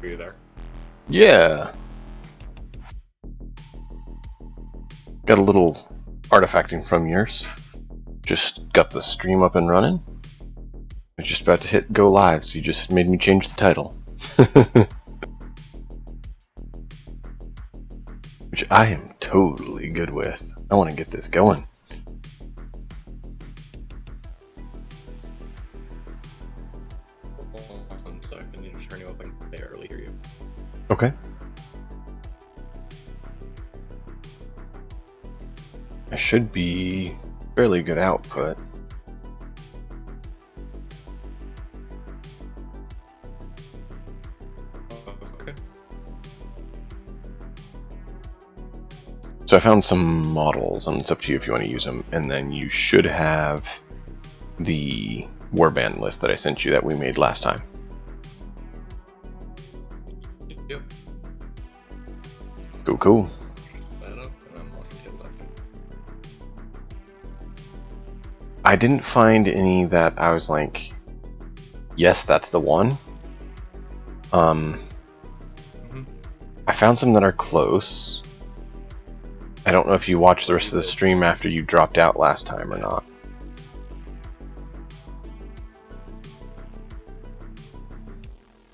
Are you there? Yeah. Got a little artifacting from yours. Just got the stream up and running. I was just about to hit go live, so you just made me change the title. Which I am totally good with. I want to get this going. One second, I need to turn you up and barely hear you. Okay. I should be fairly good output. Okay. So I found some models, and it's up to you if you want to use them. And then you should have the warband list that I sent you that we made last time. Yep. Cool. That up, and I'm watching it left. I didn't find any that I was like, yes, that's the one. I found some that are close. I don't know if you watched the rest of the stream after you dropped out last time or not.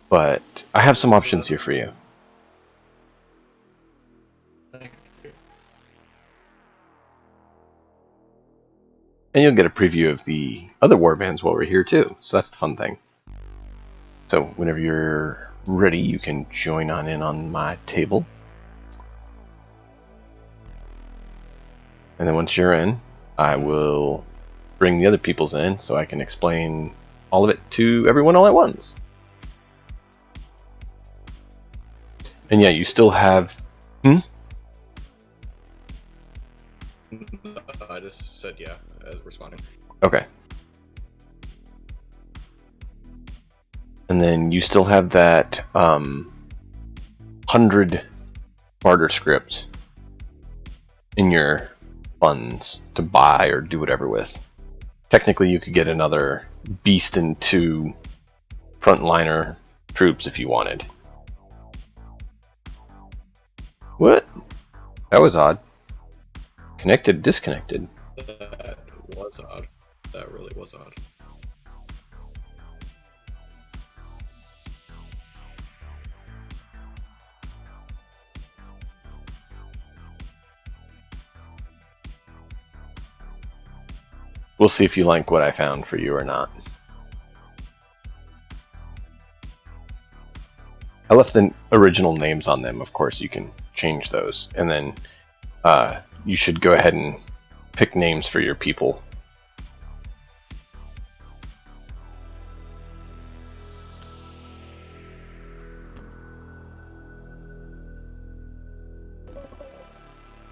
But I have some options here for you. Thank you. And you'll get a preview of the other warbands while we're here too, so that's the fun thing. So whenever you're ready, you can join on in on my table. And then once you're in, I will bring the other people's in so I can explain all of it to everyone all at once. And yeah, you still have... I just said yeah as responding. Okay. And then you still have that 100 barter script in your funds to buy or do whatever with. Technically, you could get another beast and 2 frontliner troops if you wanted. What? That was odd. Connected, disconnected. That was odd. That really was odd. We'll see if you like what I found for you or not. I left the original names on them. Of course, you can change those. And then you should go ahead and pick names for your people.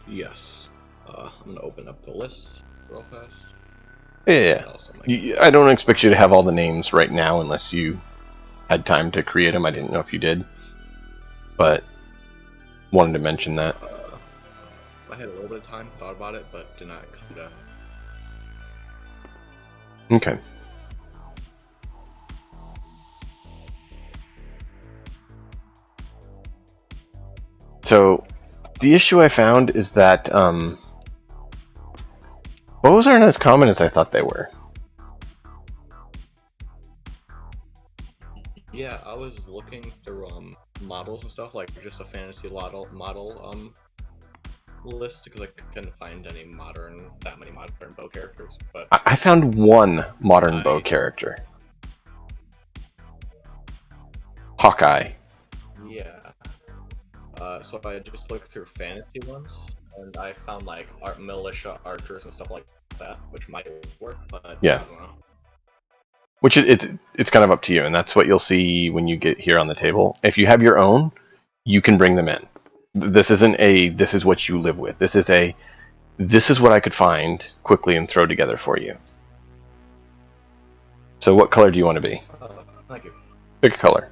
Yes. I'm gonna open up the list real fast. Yeah. I don't expect you to have all the names right now unless you had time to create them. I didn't know if you did. But wanted to mention that. I had a little bit of time, thought about it, but did not come to. Okay. So, the issue I found is that bows aren't as common as I thought they were. Yeah, I was looking through models and stuff, like just a fantasy model list, because I couldn't find that many modern bow characters. But I found one modern bow character. Hawkeye. Yeah. So I just looked through fantasy ones, and I found like militia archers and stuff like that, which might work, but yeah. I don't know. Which it's kind of up to you, and that's what you'll see when you get here on the table. If you have your own, you can bring them in. This isn't this is what you live with. This is what I could find quickly and throw together for you. So what color do you want to be? Thank you. Pick a color.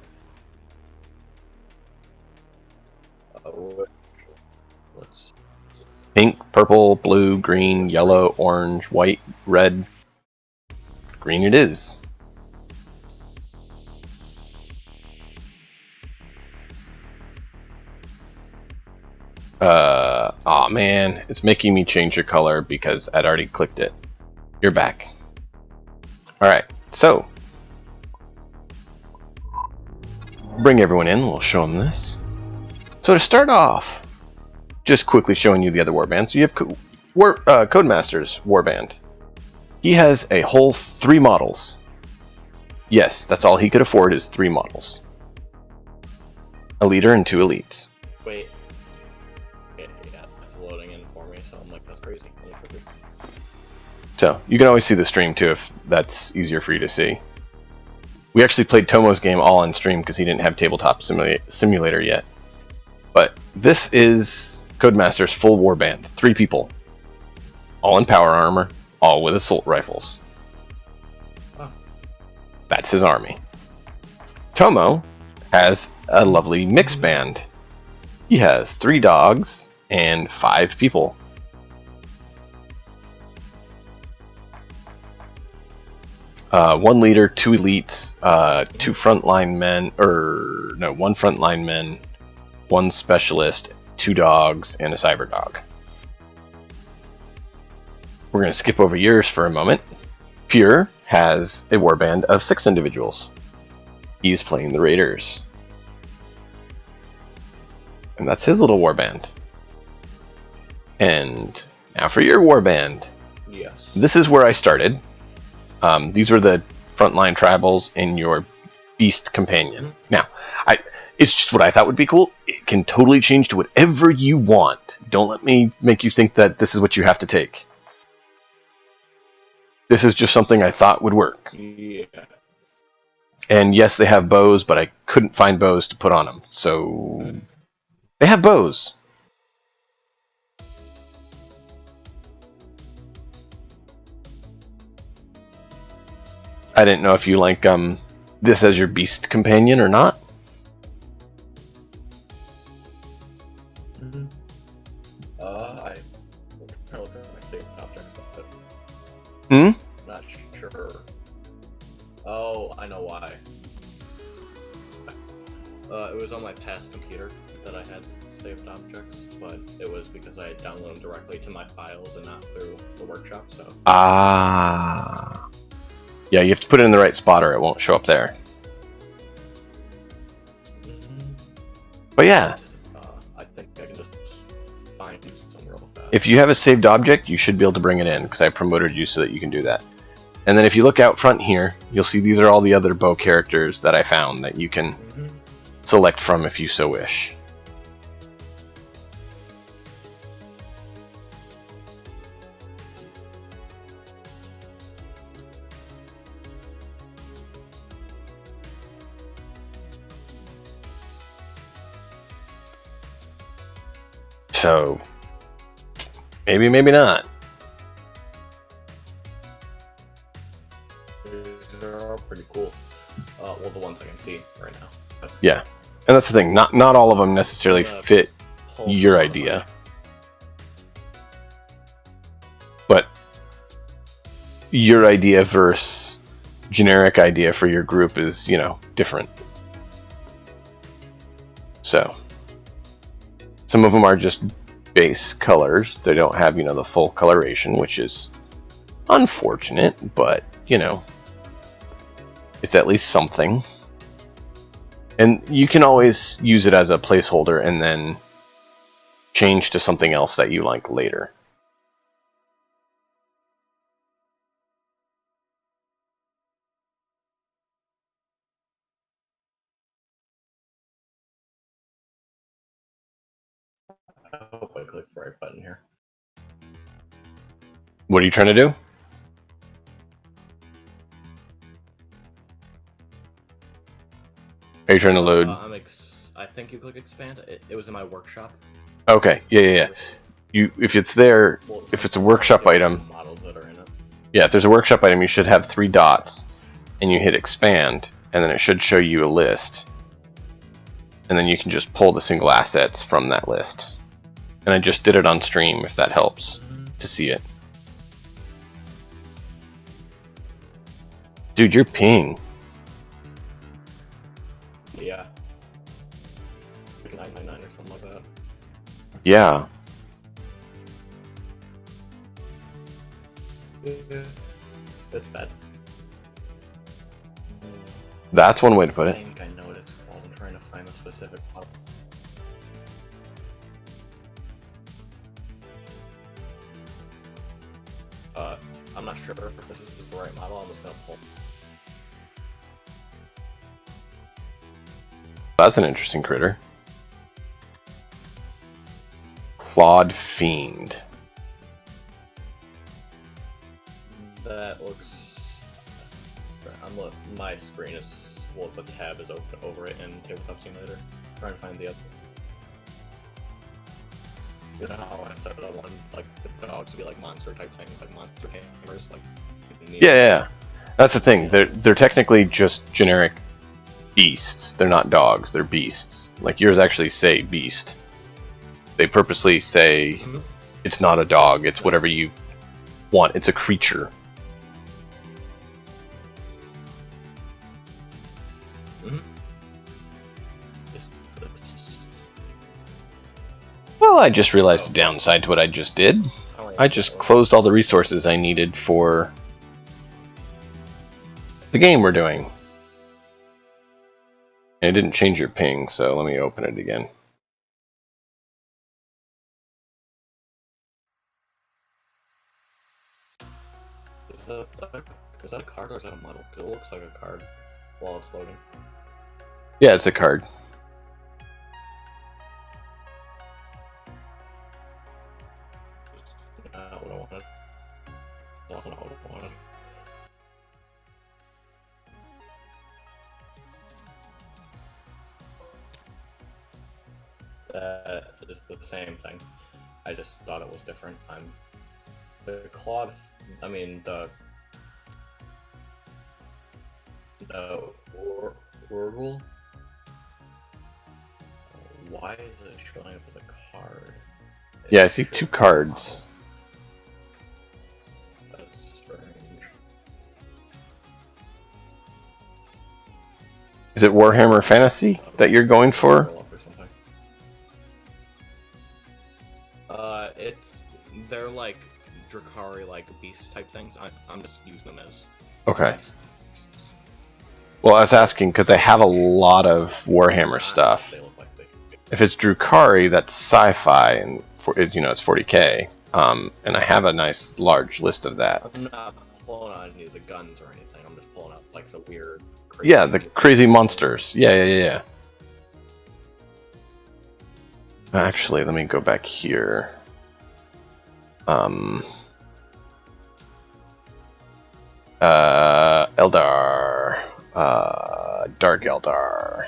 Let's... Pink, purple, blue, green, yellow, orange, white, red. Green it is. Aw man, it's making me change your color because I'd already clicked it. You're back. Alright, so. Bring everyone in, we'll show them this. So to start off, just quickly showing you the other warbands. So you have Codemaster's warband. He has a whole 3 models. Yes, that's all he could afford is 3 models. A leader and 2 elites. Wait. Yeah, it's loading in for me, so I'm like, that's crazy. So, you can always see the stream too if that's easier for you to see. We actually played Tomo's game all on stream because he didn't have Tabletop Simulator yet. But this is Codemaster's full warband. 3 people. All in power armor, all with assault rifles. Oh. That's his army. Tomo has a lovely mix band. He has 3 dogs and 5 people. One leader, 2 elites, 2 frontline men, one frontline men, 1 specialist, 2 dogs, and a cyber dog. We're going to skip over yours for a moment. Pure has a warband of 6 individuals. He's playing the Raiders. And that's his little warband. And now for your warband. Yes. This is where I started. These were the frontline tribals in your beast companion. Mm-hmm. Now, it's just what I thought would be cool. It can totally change to whatever you want. Don't let me make you think that this is what you have to take. This is just something I thought would work. Yeah. And yes, they have bows, but I couldn't find bows to put on them. So, they have bows. I didn't know if you like this as your beast companion or not. Mm-hmm. I'm trying to look at my saved objects, but not sure. Oh, I know why. It was on my past computer that I had saved objects, but it was because I had downloaded them directly to my files and not through the workshop, so... Ah. Yeah, you have to put it in the right spot or it won't show up there. Mm-hmm. But yeah. I think I can just find some real fast. If you have a saved object, you should be able to bring it in, because I promoted you so that you can do that. And then if you look out front here, you'll see these are all the other bow characters that I found that you can select from if you so wish. So, maybe, maybe not. They're all pretty cool. Well, the ones I can see right now. But Yeah, and that's the thing. Not all of them necessarily fit your idea. But your idea versus generic idea for your group is, different. So, some of them are just base colors. They don't have, the full coloration, which is unfortunate, but, it's at least something. And you can always use it as a placeholder and then change to something else that you like later. I hope I clicked the right button here. What are you trying to do? Are you trying to load? I think you click expand. It was in my workshop. Okay, yeah. If it's there, if it's a workshop item, models that are in it. Yeah, if there's a workshop item, you should have 3 dots, and you hit expand, and then it should show you a list. And then you can just pull the single assets from that list. And I just did it on stream, if that helps to see it. Dude, you're ping. Yeah. 999 or something like that. Yeah, Yeah, it's bad. that's one way to put I it. think I know what it's called. I'm trying to find the specific model. I'm not sure if this is the right model. I'm just gonna pull. That's an interesting critter. Clawed Fiend. That looks. My screen is well, the tab is open over it in Tabletop Simulator. Trying to find the other. You know how I said I want like the dogs to be like monster type things, like monster cameras, like. Yeah. That's the thing. They're technically just generic beasts. They're not dogs. They're beasts. Like yours actually say beast. They purposely say it's not a dog. It's whatever you want. It's a creature. Well, I just realized a downside to what I just did. I just closed all the resources I needed for the game we're doing. And it didn't change your ping, so let me open it again. Is that a card or is that a model? Because it looks like a card while it's loading. Yeah, it's a card. Not what I wanted. That's not what I wanted. That is the same thing. I just thought it was different. The Claude. I mean the Wordle. Why is it showing up as a card? Yeah, I see two cards. That's strange. Is it Warhammer Fantasy that you're going for? They're like Drakari, like beast type things. I'm just using them as. Okay. Well, I was asking because I have a lot of Warhammer stuff. If it's Drukari, that's sci-fi, and it's 40K. And I have a nice large list of that. I'm not pulling out any of the guns or anything. I'm just pulling out like the weird. Crazy the crazy monsters. Yeah. Actually, let me go back here. Eldar. Dark Eldar.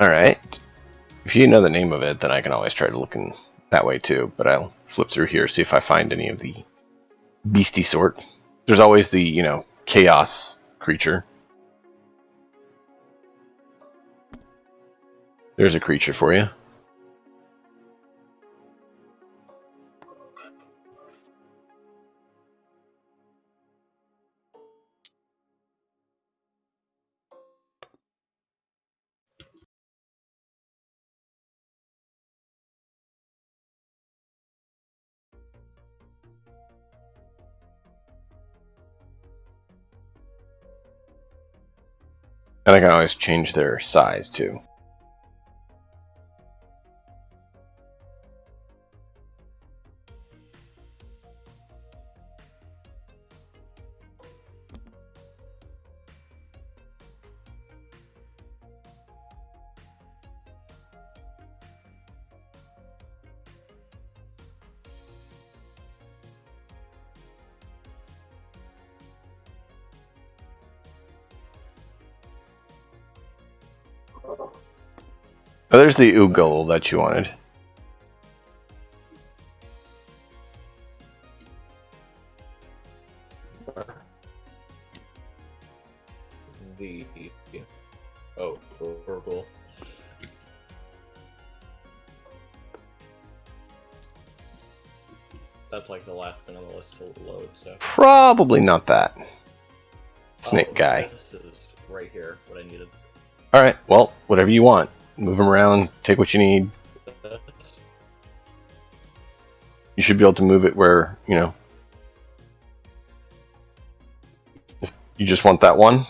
Alright. If you know the name of it, then I can always try to look in that way too, but I'll flip through here, see if I find any of the beastie sort. There's always the, chaos creature. There's a creature for you. And I can always change their size too. Oh, there's the Oogle that you wanted. Purple. That's like the last thing on the list to load, so. Probably not that. Snake guy. This is right here, what I needed. Alright, well, whatever you want. Move them around, take what you need. You should be able to move it where, you know. If you just want that one.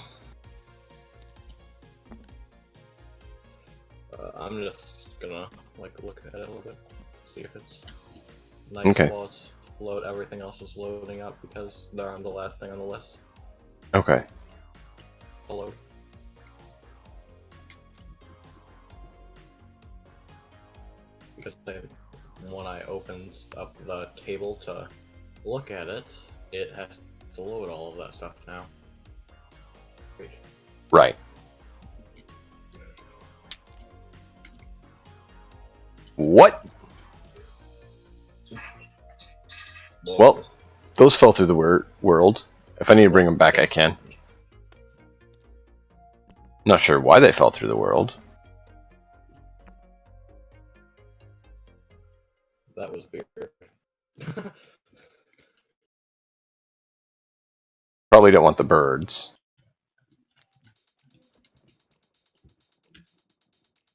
I'm just gonna look at it a little bit, see if it's nice. Okay. While it's load. Everything else is loading up because they're on the last thing on the list. Okay. Load. Because when I opened up the table to look at it, it has to load all of that stuff now. Right. What? Well, those fell through the world. If I need to bring them back, I can. Not sure why they fell through the world. That was weird. Probably don't want the birds.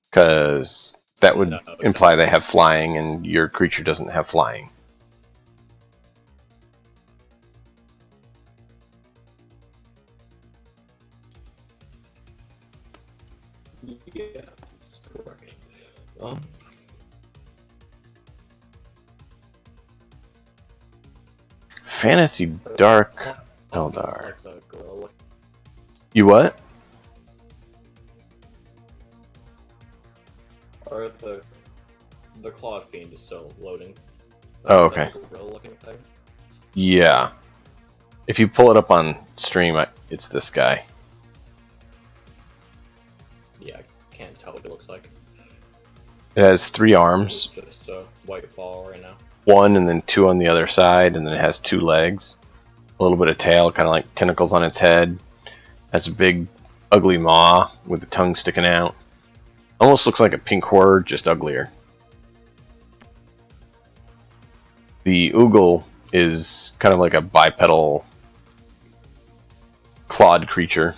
Because that would imply they have flying, and your creature doesn't have flying. Yeah, that's correct. Fantasy Dark Eldar. You what? Or the Clawed Fiend is still loading. Oh, okay. Looking thing. Yeah. If you pull it up on stream, it's this guy. Yeah, I can't tell what it looks like. It has 3 arms. It's just a white ball right now. 1 and then 2 on the other side, and then it has 2 legs. A little bit of tail, kind of like tentacles on its head. Has a big, ugly maw with the tongue sticking out. Almost looks like a pink horror, just uglier. The Oogle is kind of like a bipedal clawed creature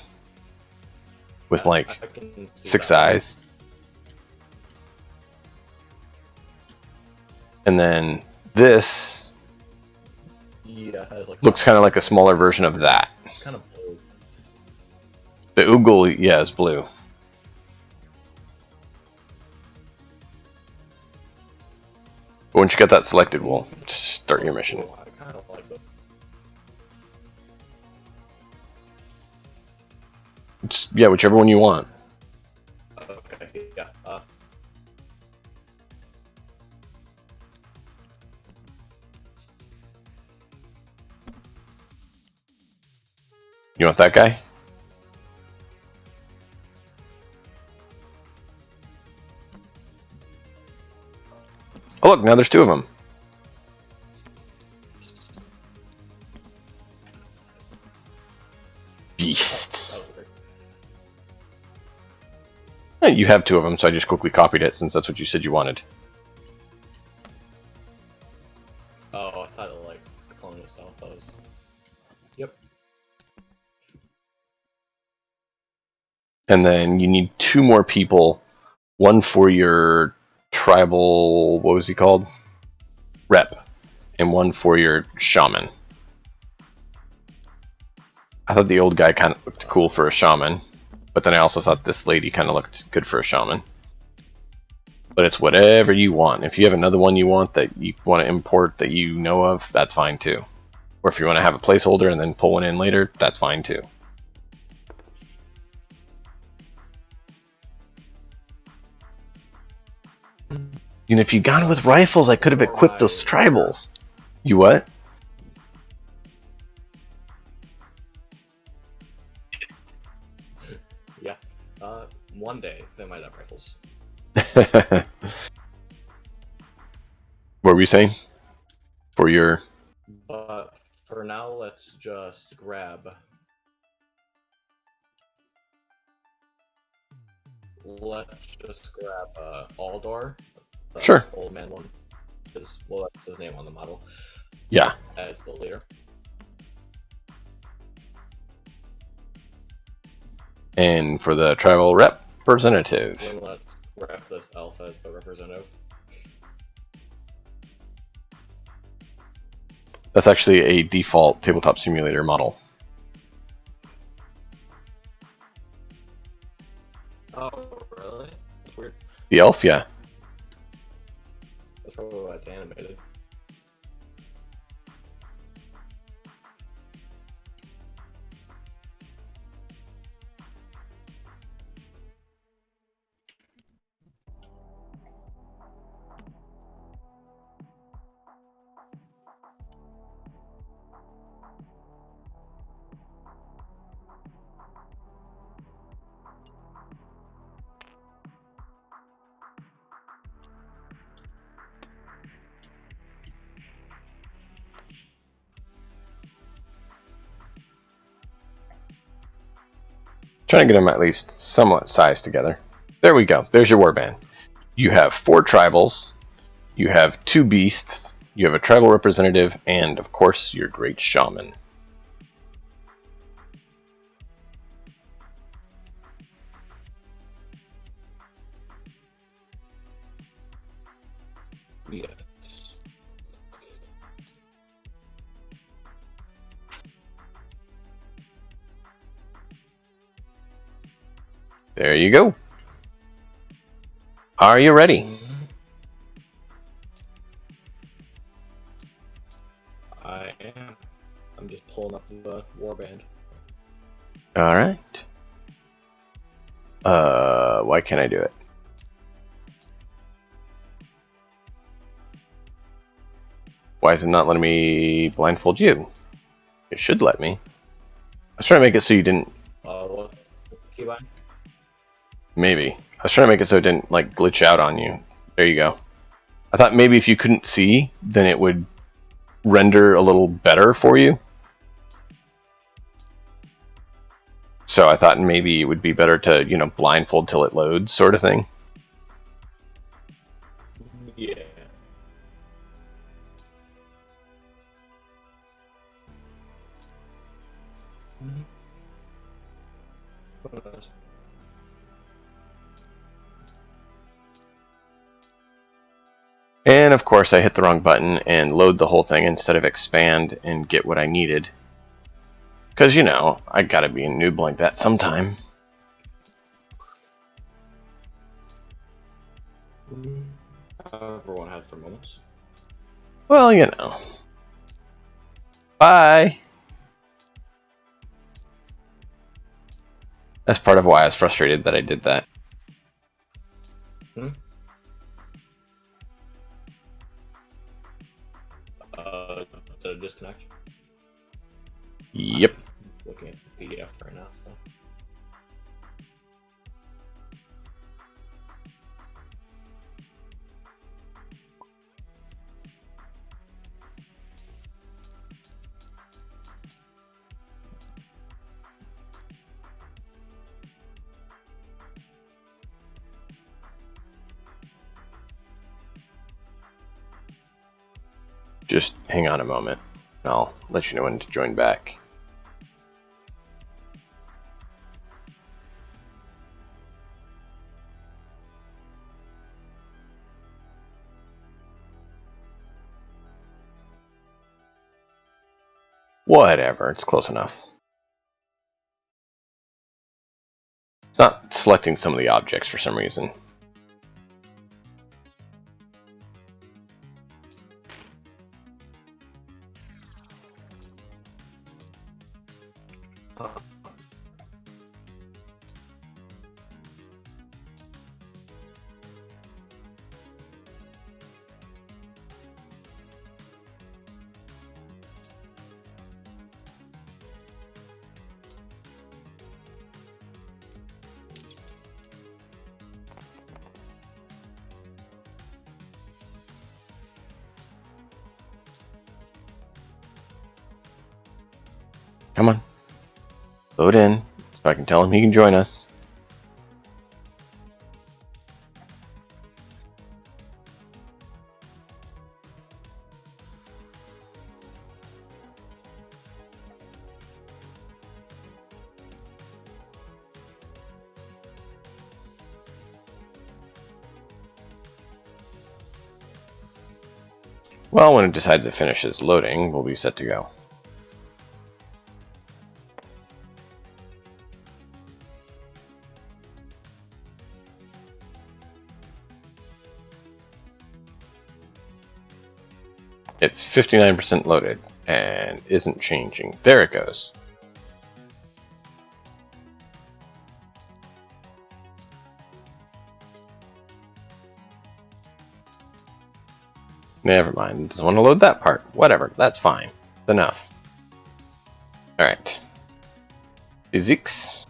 with like 6 eyes. And then this looks kind of like a smaller version of that. Kind of blue. The Oogle, yeah, is blue. But once you get that selected, we'll just start your mission. I kind of like it. Yeah, whichever one you want. Okay, yeah. You want that guy? Oh look, now there's 2 of them. Beasts. You have 2 of them, so I just quickly copied it since that's what you said you wanted. Oh, I thought it cloned itself. Yep. And then you need 2 more people. 1 for your tribal, what was he called? Rep. And 1 for your shaman. I thought the old guy kind of looked cool for a shaman. But then I also thought this lady kind of looked good for a shaman. But it's whatever you want. If you have another one you want that you want to import that you know of, that's fine too. Or if you want to have a placeholder and then pull one in later, that's fine too. And if you'd gone with rifles, I could have equipped those tribals. You what? Yeah. One day they might have rifles. What were you saying? For your... But for now, let's just grab... Let's just grab Aldor. Sure. Old man one. Well, that's his name on the model. Yeah. As the leader. And for the tribal representative. Then let's rep this elf as the representative. That's actually a default tabletop simulator model. Oh, really? That's weird. The elf, yeah. That's probably why it's animated. Trying to get them at least somewhat sized together. There we go. There's your warband. You have 4 tribals, you have 2 beasts, you have a tribal representative, and of course your great shaman. Yes. There you go. Are you ready? I am. I'm just pulling up the warband. Alright. Why can't I do it? Why is it not letting me blindfold you? It should let me. I was trying to make it so you didn't... What's the keybind? Maybe. I was trying to make it so it didn't, like, glitch out on you. There you go. I thought maybe if you couldn't see, then it would render a little better for you. So I thought maybe it would be better to, you know, blindfold till it loads, sort of thing. Yeah. And of course I hit the wrong button and load the whole thing instead of expand and get what I needed. Because, you know, I gotta be a noob like that sometime. Everyone has their moments. Well, you know. Bye! That's part of why I was frustrated that I did that. To disconnect. Yep. I'm looking at the PDF right now. So. Just hang on a moment. I'll let you know when to join back. Whatever, it's close enough. It's not selecting some of the objects for some reason. Come on. Load in, so I can tell him he can join us. Well, when it decides it finishes loading, we'll be set to go. It's 59% loaded and isn't changing. There it goes. Never mind. Doesn't want to load that part. Whatever. That's fine. It's enough. Alright. Physics.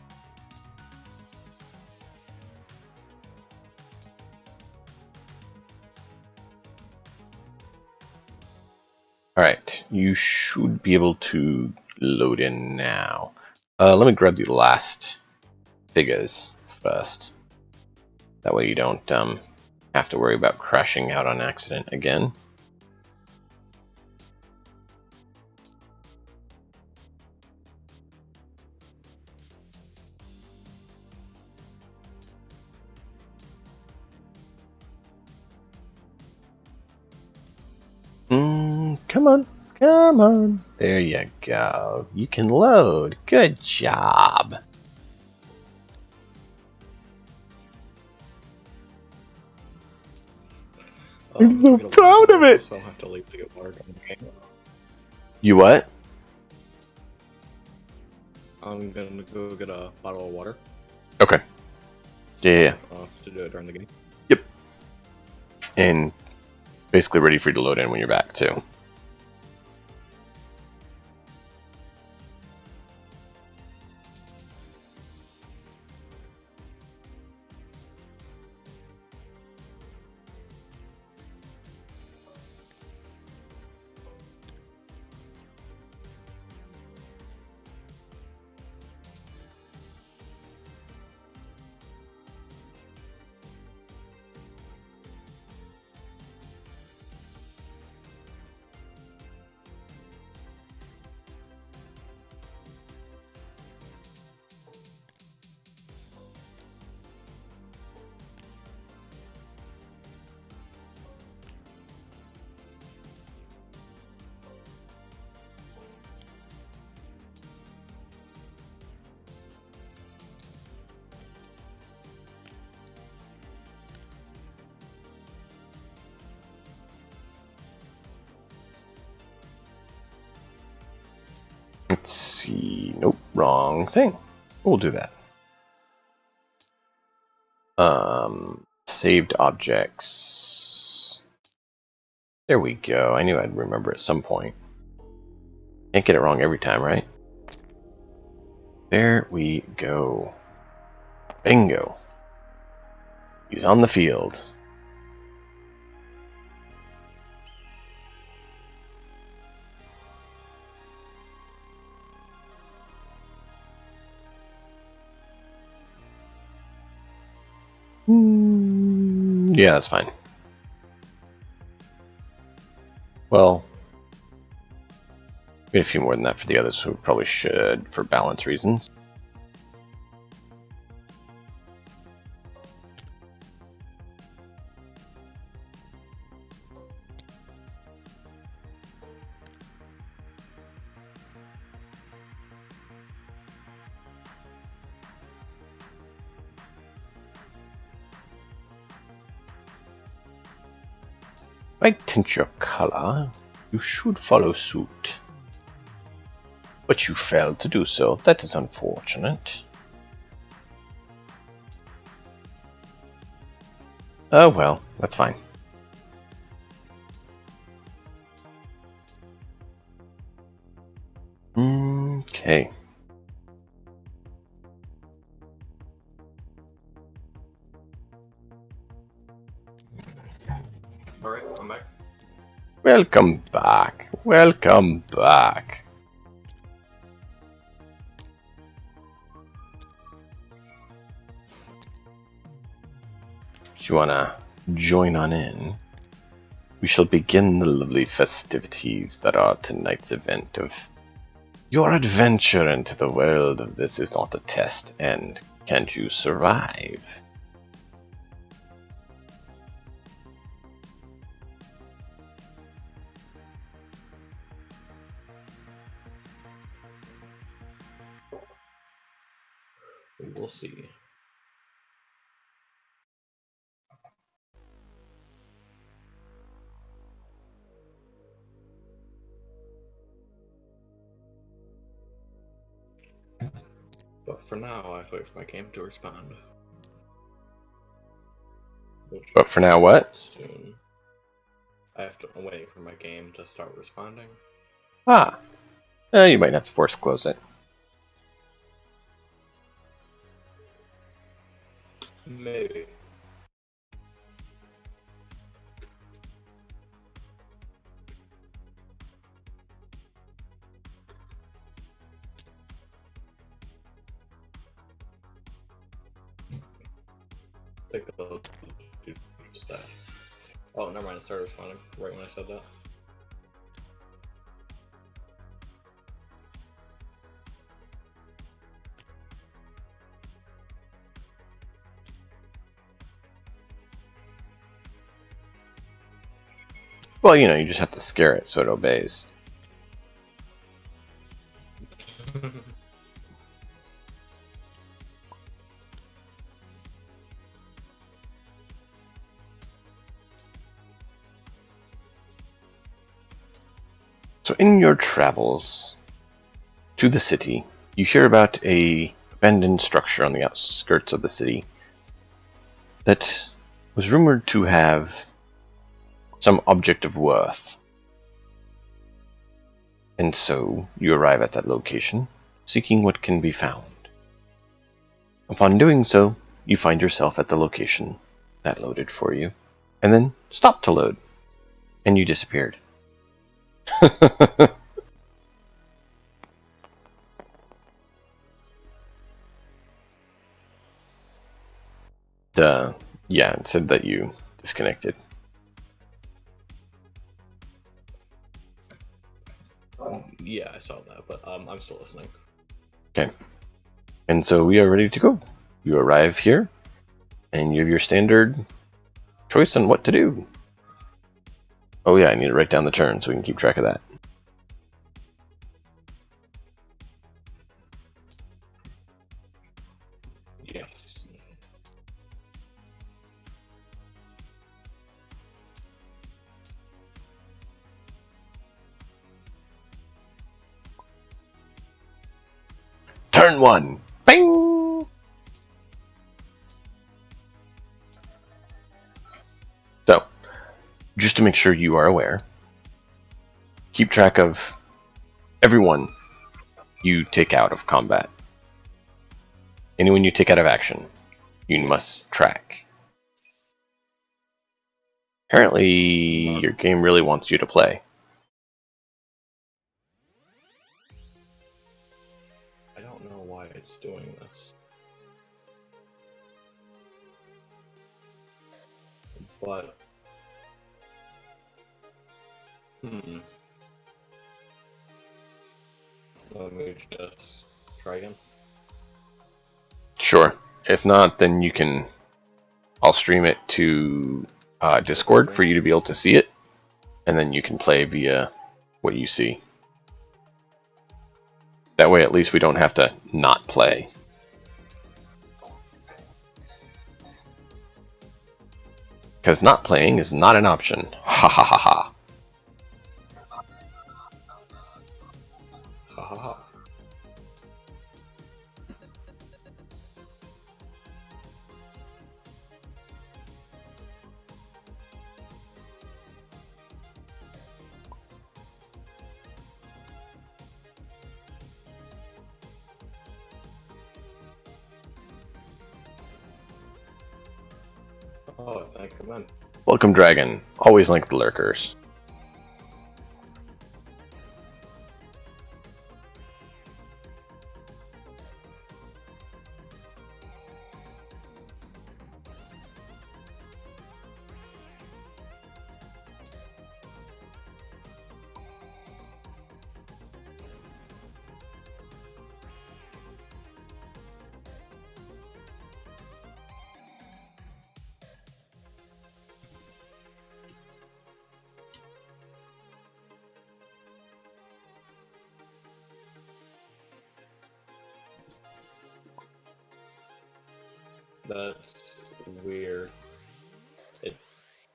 Alright. You should be able to load in now. Let me grab the last figures first. That way you don't have to worry about crashing out on accident again. Come on. Come on. There you go. You can load. Good job. I'm so proud of it. So I'll have to leave to get water during the game. You what? I'm gonna go get a bottle of water. Okay. Yeah. To do it during the game. Yep. And basically ready for you to load in when you're back too. Let's see. Nope, wrong thing. We'll do that. Saved objects. There we go. I knew I'd remember at some point. Can't get it wrong every time, right? There we go. Bingo. He's on the field. Yeah, that's fine. Well, we had a few more than that for the others, who probably should for balance reasons. If I tint your color, you should follow suit. But you failed to do so. That is unfortunate. Oh well, that's fine. Okay. Alright, I'm back. Welcome back. Welcome back. If you wanna join on in, we shall begin the lovely festivities that are tonight's event of your adventure into the world of This Is Not a Test and Can't You Survive? We'll see. But for now, I have to wait for my game to respond. But for now, what? Soon. I'm waiting for my game to start responding. Ah, you might have to force close it. Maybe. Take the stat. Oh, never mind. It started responding right when I said that. Well, you know, you just have to scare it so it obeys. So in your travels to the city, you hear about a abandoned structure on the outskirts of the city that was rumored to have some object of worth. And so you arrive at that location, seeking what can be found. Upon doing so, you find yourself at the location that loaded for you, and then stopped to load, and you disappeared. Yeah, it said that you disconnected. Yeah, I saw that, but I'm still listening. Okay. And so we are ready to go. You arrive here, and you have your standard choice on what to do. Oh yeah, I need to write down the turn so we can keep track of that. Yes. Turn 1! Bing! So, just to make sure you are aware, keep track of everyone you take out of combat. Anyone you take out of action, you must track. Apparently, your game really wants you to play. I don't know why it's doing this. But... Let me just try again. Sure. If not, then you can... I'll stream it to Discord for you to be able to see it, and then you can play via what you see. That way, at least we don't have to not play. Because not playing is not an option. Ha ha ha ha. Ha ha ha. Oh, thank you, man. Welcome, Dragon. Always link the lurkers. That's weird. It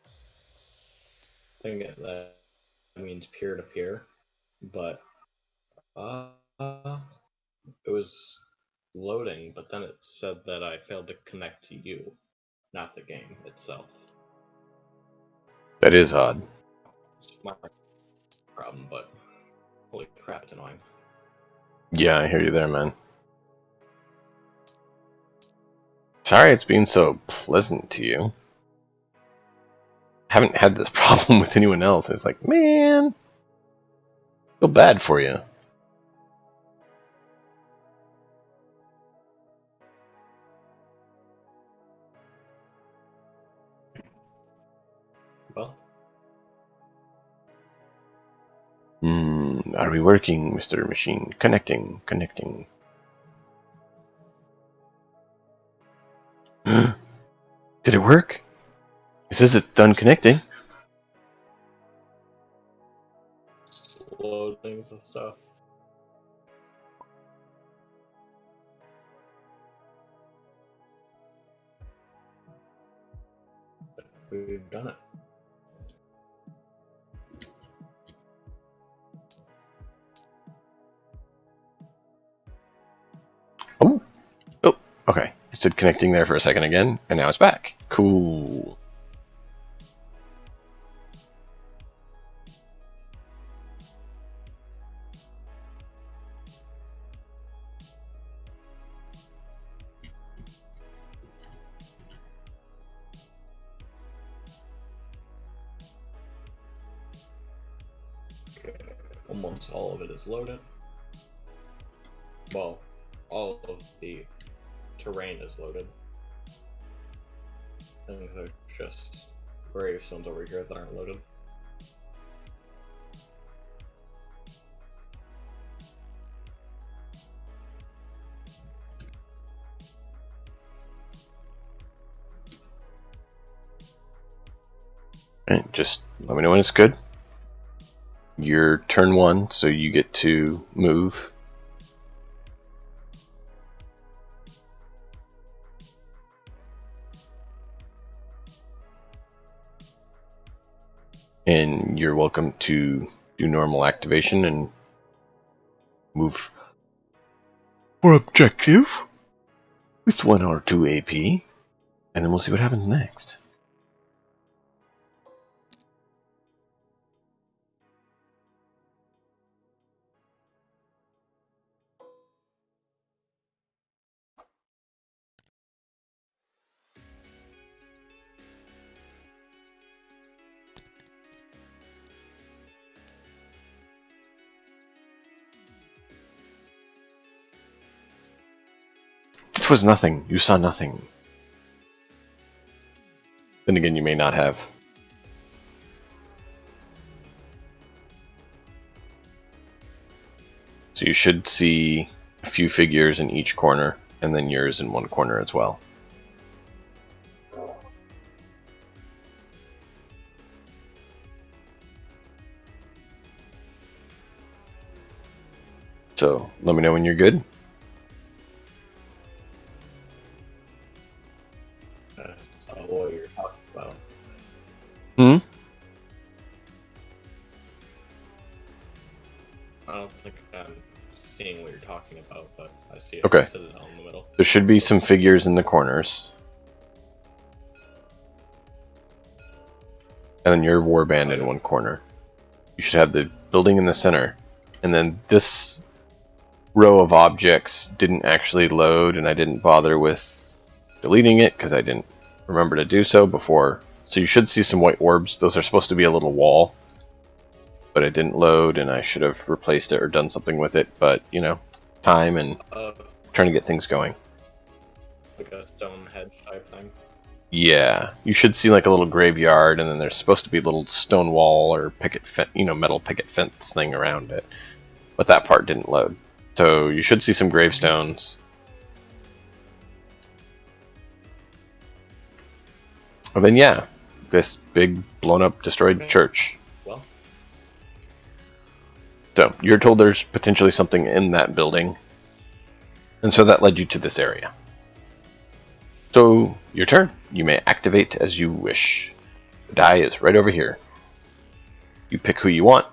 I think that means peer to peer, but uh, it was loading, but then it said that I failed to connect to you, not the game itself. That is odd. It's my problem, but holy crap, it's annoying. Yeah, I hear you there, man. Sorry it's been so pleasant to you. Haven't had this problem with anyone else. It's like, man, feel bad for you. Well, Are we working, Mr. Machine? Connecting. Did it work? It says it's done connecting. load things and stuff. We've done it. Oh, okay. It said connecting there for a second again, and now it's back. Cool. Okay. Almost all of it is loaded. Well, all of the terrain is loaded. And there's just gravestones over here that aren't loaded. Alright, just let me know when it's good. Your turn 1, so you get to move. And you're welcome to do normal activation and move for objective with 1 or 2 AP, and then we'll see what happens next. This was nothing. You saw nothing. Then again, you may not have. So you should see a few figures in each corner, and then yours in one corner as well. So let me know when you're good. That's what you're talking about. I don't think I'm seeing what you're talking about, but I see it. Okay. Citadel in the middle. There should be some figures in the corners. And then your warband in one corner. You should have the building in the center. And then this row of objects didn't actually load, and I didn't bother with deleting it because I didn't remember to do so before. So you should see some white orbs. Those are supposed to be a little wall, but it didn't load, and I should have replaced it or done something with it. But, you know, time and trying to get things going. Like a stone hedge type thing. Yeah, you should see like a little graveyard, and then there's supposed to be a little stone wall or metal picket fence thing around it. But that part didn't load. So you should see some gravestones. And then yeah, this big blown up destroyed church. Well, So you're told there's potentially something in that building. And so that led you to this area. So, your turn. You may activate as you wish. The die is right over here. You pick who you want,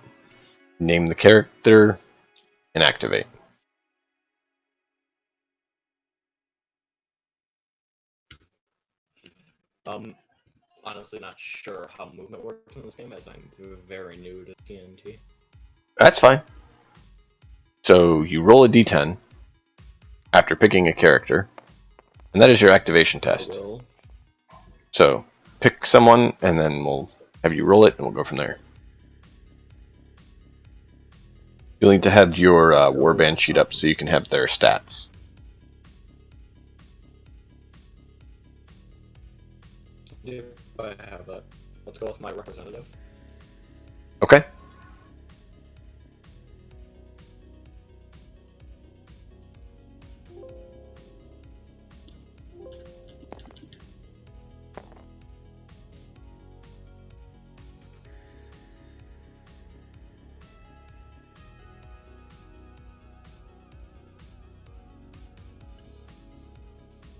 name the character, and activate. Honestly not sure how movement works in this game, as I'm very new to TNT. That's fine. So, you roll a d10 after picking a character, and that is your activation test. Will. So, pick someone, and then we'll have you roll it, and we'll go from there. You'll need to have your warband sheet up so you can have their stats. If I have that, let's go with my representative. Okay.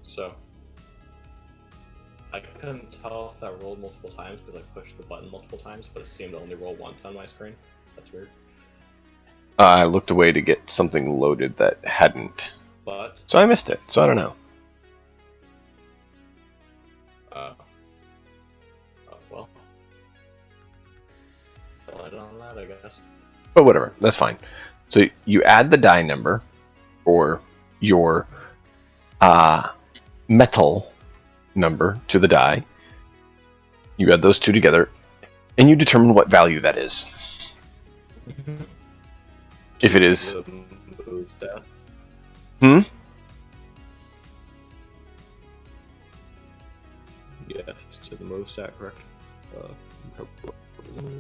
So, I couldn't tell if that rolled multiple times because I pushed the button multiple times, but it seemed to only roll once on my screen. That's weird. I looked away to get something loaded that hadn't. But, So I missed it, so I don't know. well, I'll add it on that, I guess. But whatever, that's fine. So you add the die number, or your metal number to the die. You add those two together, and you determine what value that is. If it is... Hmm? Yes, to the move stat, correct?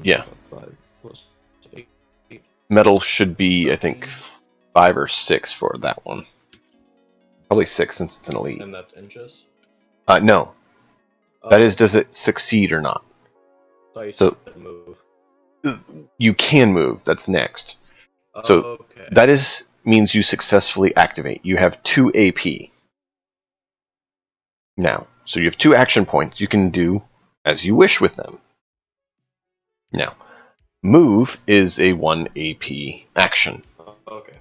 Yeah. 5 plus 8. Metal should be, I think, 5 or 6 for that one. Probably 6 since it's an elite. And that's inches? No. That is, does it succeed or not? So move. You can move. That's next. So Okay. that means you successfully activate. You have 2 AP. Now, so you have 2 action points. You can do as you wish with them. Now, move is a 1 AP action. Okay.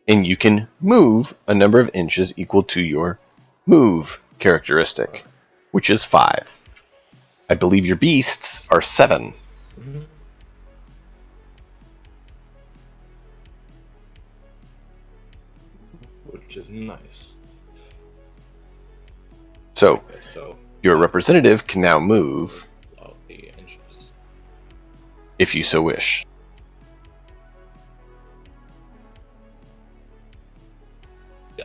And you can move a number of inches equal to your move characteristic, which is 5. I believe your beasts are 7. Mm-hmm. Which is nice. So, okay, so your representative can now move the inches. if you so wish. Yeah.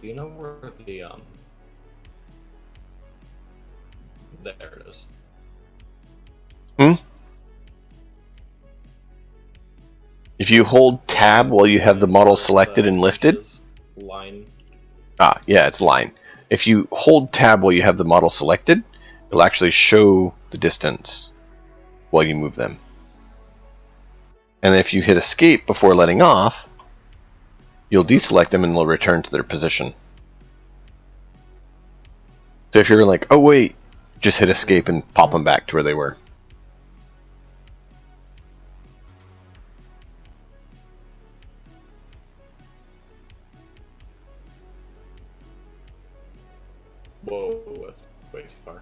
Do you know where the there it is. Hmm? If you hold tab while you have the model selected and lifted... Line. Yeah, it's line. If you hold tab while you have the model selected, it'll actually show the distance while you move them. And if you hit escape before letting off, you'll deselect them and they'll return to their position. So if you're like, oh wait, just hit escape and pop them back to where they were. Whoa, that's way too far.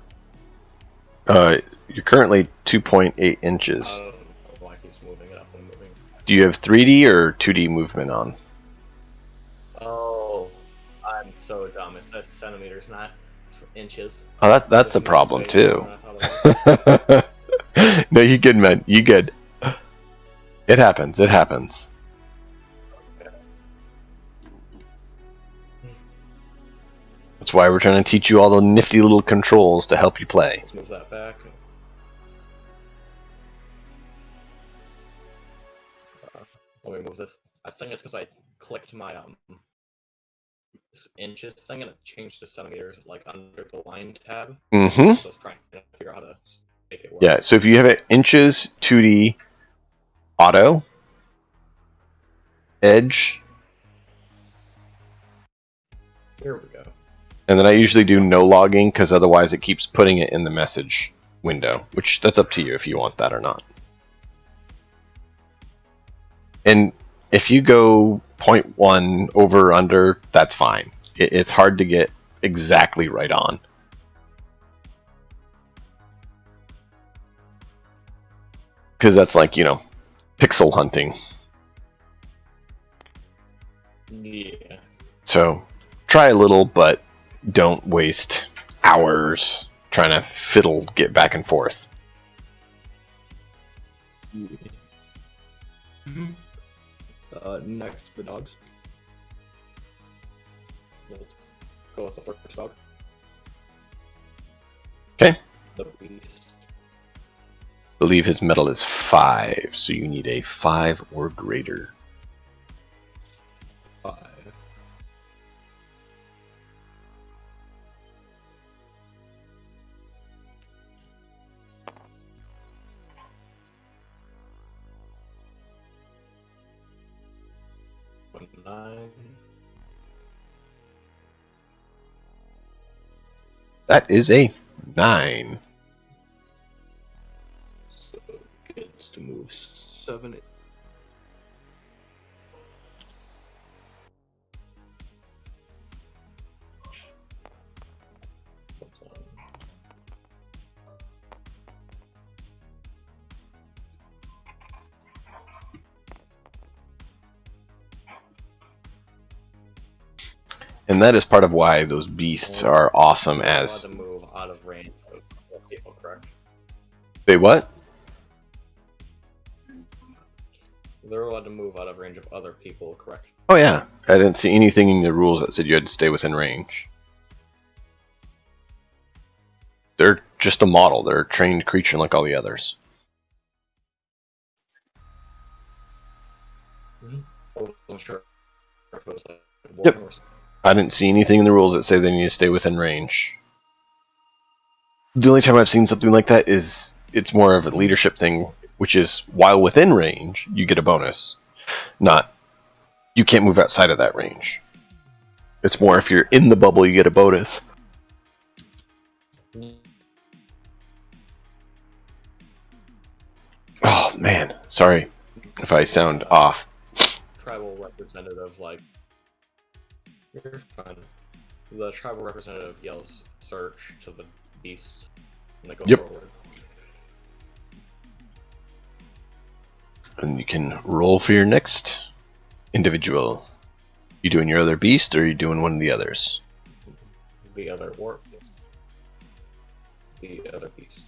You're currently 2.8 inches. I don't know why it keeps moving it up and moving. Do you have 3D or 2D movement on? Oh, I'm so dumb. It says centimeters, not inches. Oh, that's a problem too. No, you good, man. You good. It happens. It happens. Okay. That's why we're trying to teach you all the nifty little controls to help you play. Let's move that back. Let me move this. I think it's because I clicked my inches thing and it changed to centimeters, like under the line tab. Mm-hmm. So I was trying to figure out how to make it work. Yeah. So if you have it inches, 2D, auto, edge, Here we go. And then I usually do no logging because otherwise it keeps putting it in the message window, which that's up to you if you want that or not. And if you go 0.1 over or under, that's fine. It's hard to get exactly right on. Because that's like, pixel hunting. Yeah. So try a little, but don't waste hours trying to fiddle, get back and forth. Mm-hmm. Next, the dogs. Let's go with the first dog. Okay. The beast. Believe his metal is 5, so you need a 5 or greater. 5. One 9. That is a 9. So it gets to move 7. And that is part of why those beasts are awesome as... Allowed to move out of range of other people, correct? They what? They're allowed to move out of range of other people, correct? Oh yeah, I didn't see anything in the rules that said you had to stay within range. They're just a model. They're a trained creature like all the others. Mm-hmm. I wasn't sure if it was like Yep. or... I didn't see anything in the rules that say they need to stay within range. The only time I've seen something like that is it's more of a leadership thing, which is while within range, you get a bonus. Not, you can't move outside of that range. It's more if you're in the bubble, you get a bonus. Oh man, sorry if I sound off. Tribal representative, like, you're fine. The tribal representative yells search to the beasts, and they go forward. And you can roll for your next individual. You doing your other beast, or are you doing one of the others? The other warp. The other beast.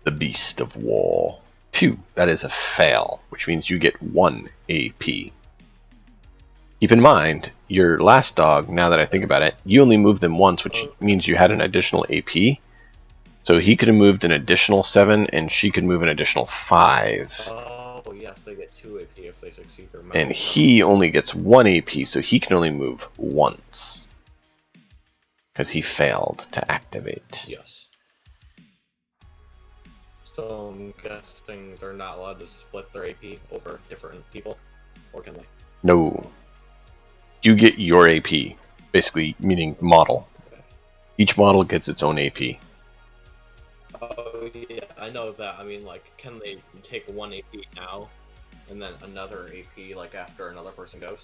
The Beast of War. 2. That is a fail, which means you get 1 AP. Keep in mind, your last dog, now that I think about it, you only moved them once, which means you had an additional AP. So he could have moved an additional 7, and she could move an additional 5. Oh, yes, they get 2 AP if they succeed their And he only gets 1 AP, so he can only move once. Because he failed to activate. Yes. So I'm guessing they're not allowed to split their AP over different people? Or can they? No. You get your AP, basically meaning model. Okay. Each model gets its own AP. Oh, yeah, I know that. I mean, like, can they take 1 AP now, and then another AP, like, after another person goes?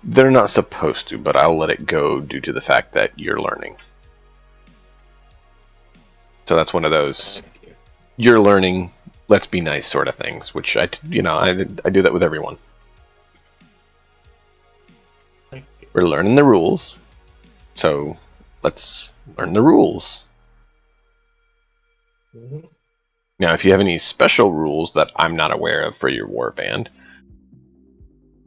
They're not supposed to, but I'll let it go due to the fact that you're learning. So that's one of those you're learning, let's be nice sort of things, which I do that with everyone. We're learning the rules, so let's learn the rules. Mm-hmm. Now, if you have any special rules that I'm not aware of for your warband,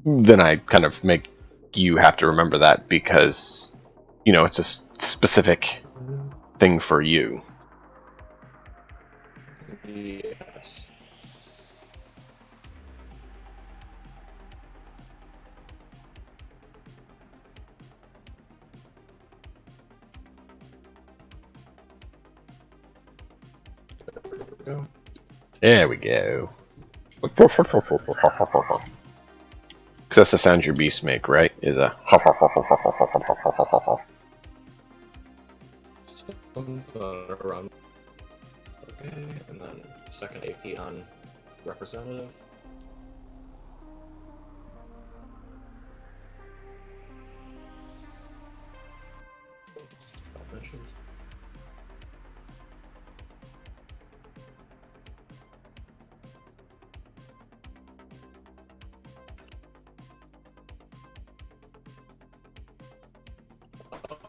then I kind of make you have to remember that because, it's a specific thing for you. Yes. There we go. Because that's the sound your beasts make, right? Is a. Around. Okay, and then second AP on representative.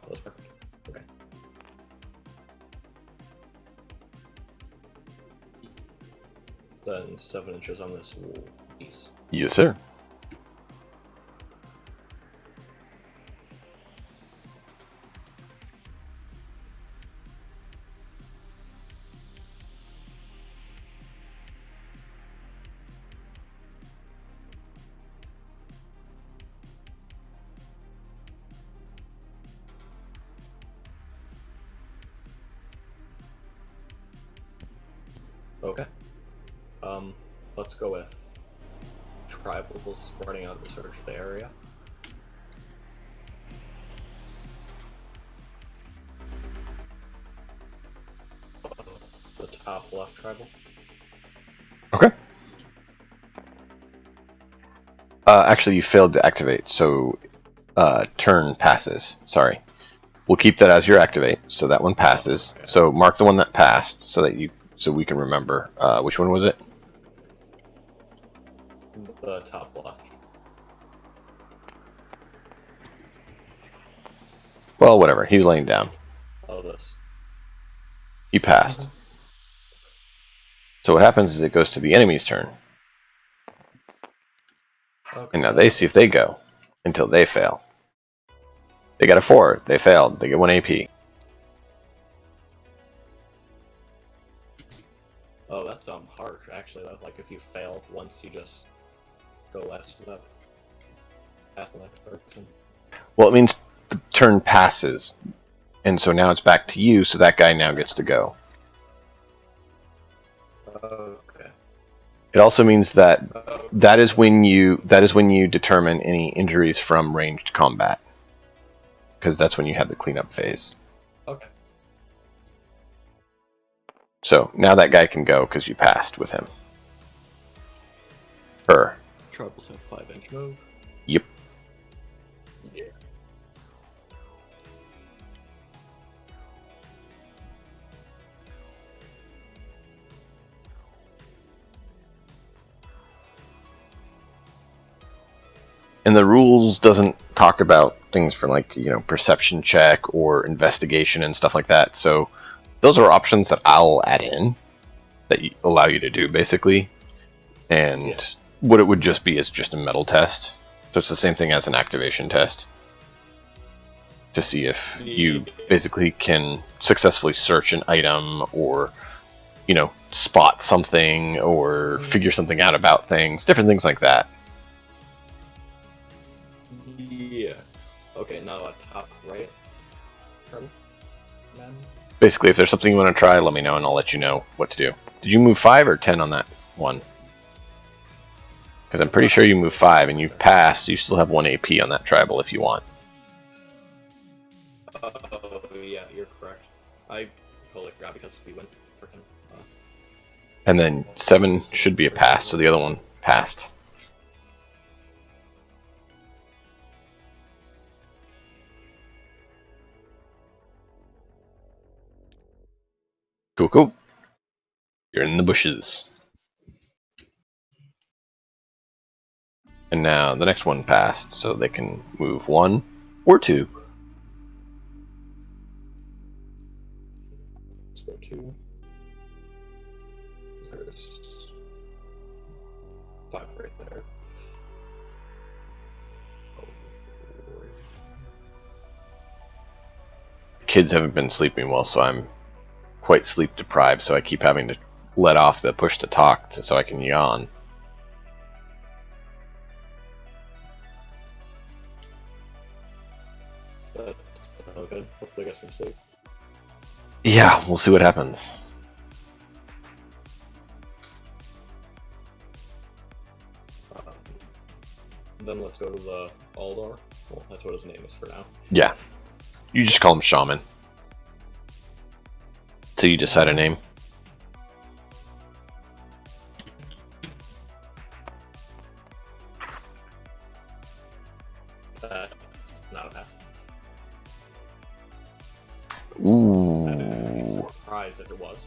That's perfect. Okay. Then 7 inches on this piece. Yes, sir. Okay. Let's go with tribals spreading out to search the area. The top left tribal. Okay. Actually, you failed to activate, so turn passes. Sorry. We'll keep that as your activate, so that one passes. Okay. So mark the one that passed, so we can remember. Which one was it? The top left. Well, whatever. He's laying down. Oh, this. He passed. So what happens is it goes to the enemy's turn. Okay. And now they see if they go until they fail. They got a 4. They failed. They get 1 AP. Oh, that's harsh. Actually, though. Like if you fail once, you just go last step past the next person. Well, it means the turn passes, and so now it's back to you. So that guy now gets to go. Okay. It also means that that is when you determine any injuries from ranged combat, because that's when you have the cleanup phase. Okay. So now that guy can go because you passed with him. Her. Tribals have 5-inch move. Yep. Yeah. And the rules doesn't talk about things for like, perception check or investigation and stuff like that. So those are options that I'll add in that allow you to do basically. And what it would just be is just a metal test. So it's the same thing as an activation test to see if you basically can successfully search an item or, spot something or figure something out about things, different things like that. Yeah. Okay, now at top right. Basically, if there's something you want to try, let me know and I'll let you know what to do. Did you move 5 or 10 on that one? Because I'm pretty sure you move 5 and you pass, so you still have 1 AP on that tribal if you want. Oh, yeah, you're correct. I totally forgot because we went freaking. And then 7 should be a pass, so the other one passed. Cool, cool. You're in the bushes. And now the next one passed, so they can move 1 or 2. Let's go 2. There's 5 right there. Kids haven't been sleeping well, so I'm quite sleep deprived, so I keep having to let off the push to talk so I can yawn. That's good. Hopefully I get some sleep. Yeah, we'll see what happens. then let's go to the Aldor. Well, that's what his name is for now. Yeah. You just call him Shaman. Till you decide a name. That's not a pass. Ooh. I'd be surprised if it was.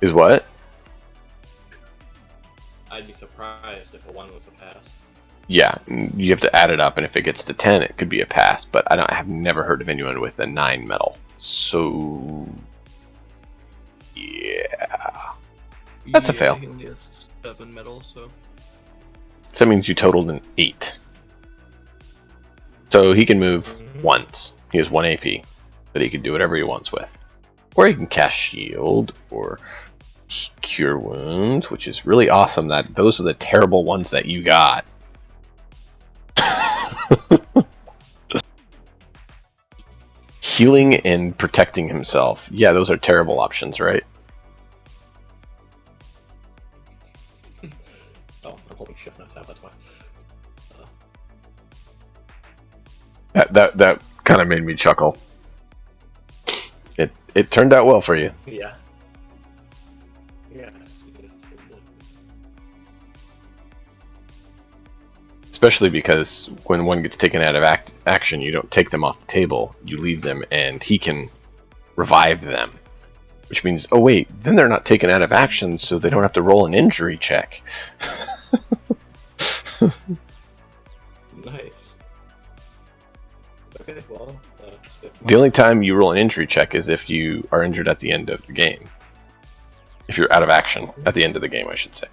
Is what? I'd be surprised if a 1 was a pass. Yeah, you have to add it up, and if it gets to 10, it could be a pass. But I have never heard of anyone with a 9 medal. So, yeah, that's a fail. He only has 7 medals, so. So that means you totaled an 8. So he can move once. He has 1 AP that he can do whatever he wants with. Or he can cast Shield or Cure Wounds, which is really awesome. That those are the terrible ones that you got. Healing and protecting himself. Yeah, those are terrible options, right? Oh, I'm holding shift now, that's why. That kind of made me chuckle. It turned out well for you. Yeah. Yeah. Especially because when one gets taken out of action, you don't take them off the table. You leave them, and he can revive them. Which means, oh wait, then they're not taken out of action, so they don't have to roll an injury check. Nice. Okay, well, that's it. The only time you roll an injury check is if you are injured at the end of the game. If you're out of action at the end of the game, I should say.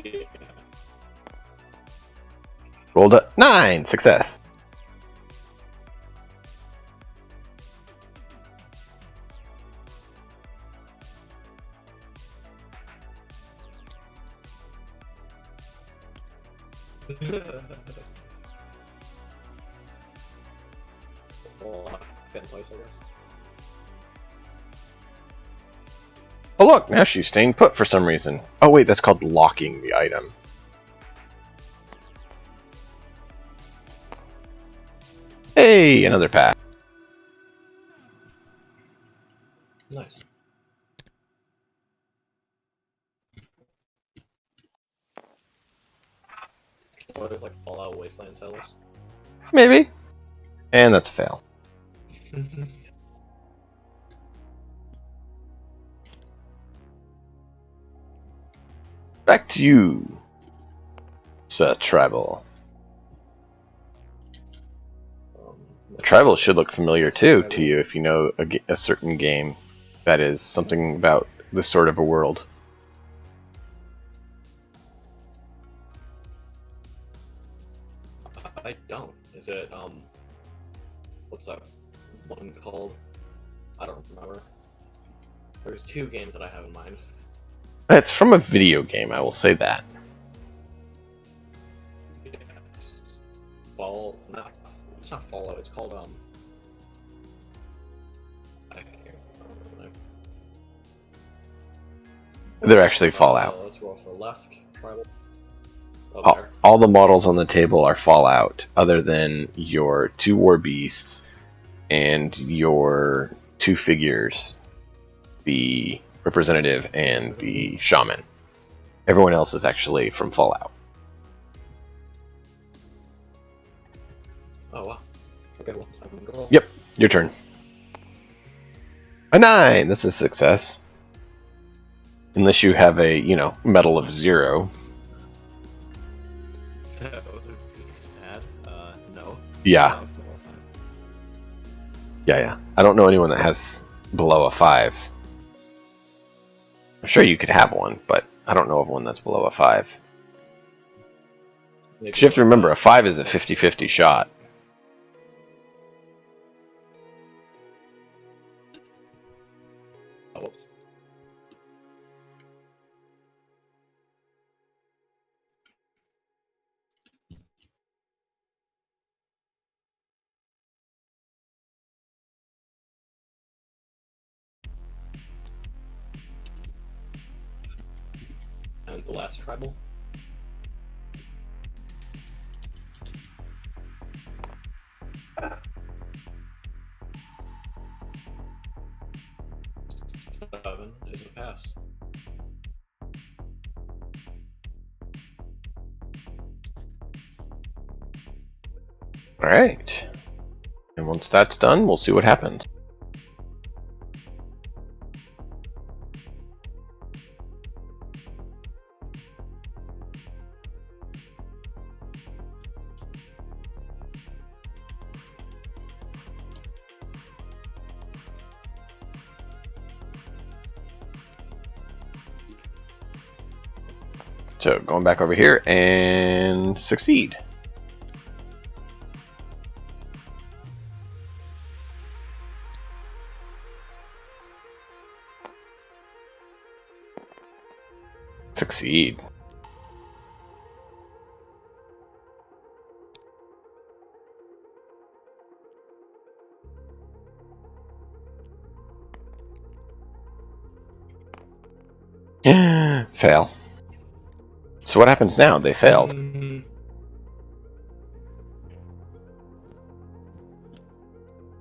Yeah. Rolled a 9! Success! Well, can place, I guess. Oh look, now she's staying put for some reason. Oh wait, that's called locking the item. Hey, another pass. Nice. What is like Fallout Wasteland sellers? Maybe. And that's a fail. Back to you, Sir Tribal. The Tribal should look familiar too to you if you know a certain game that is something about this sort of a world. I don't. Is it, what's that one called? I don't remember. There's 2 games that I have in mind. It's from a video game, I will say that. Yeah. It's not Fallout, it's called, I can't remember the name. They're actually Fallout. Let's go for left, tribal. Oh, there. All the models on the table are Fallout, other than your 2 War Beasts and your 2 figures, the Representative and the Shaman. Everyone else is actually from Fallout. Oh, wow. Okay, well, I'm gonna go. Yep, your turn. A 9! That's a success. Unless you have a, medal of 0. That would be sad. No. Yeah. Yeah. I don't know anyone that has below a 5. I'm sure you could have one, but I don't know of one that's below a 5. Because you have to remember, a 5 is a 50-50 shot. Oh, and the last tribal. Alright. And once that's done, we'll see what happens. So going back over here and succeed. Succeed. Fail. So what happens now? They failed.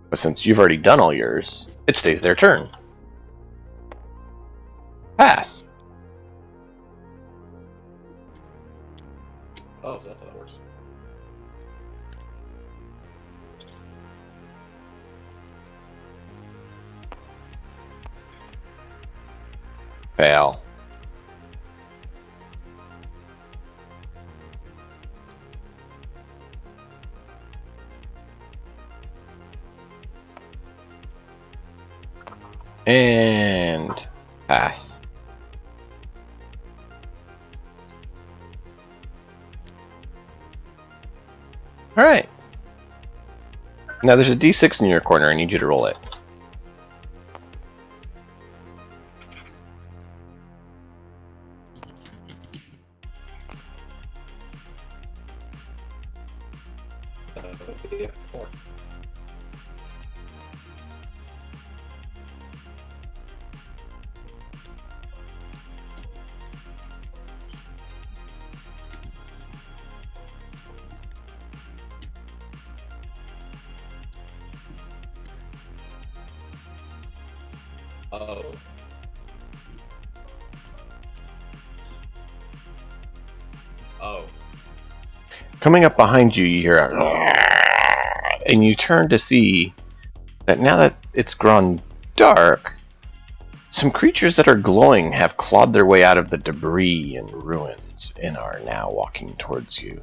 But since you've already done all yours, it stays their turn. Pass. Oh, so that's how that works. Fail. And pass. Alright. Now there's a D6 in your corner. I need you to roll it. Yeah, 4. Oh. Oh. Coming up behind you, you hear a and you turn to see that now that it's grown dark, some creatures that are glowing have clawed their way out of the debris and ruins and are now walking towards you.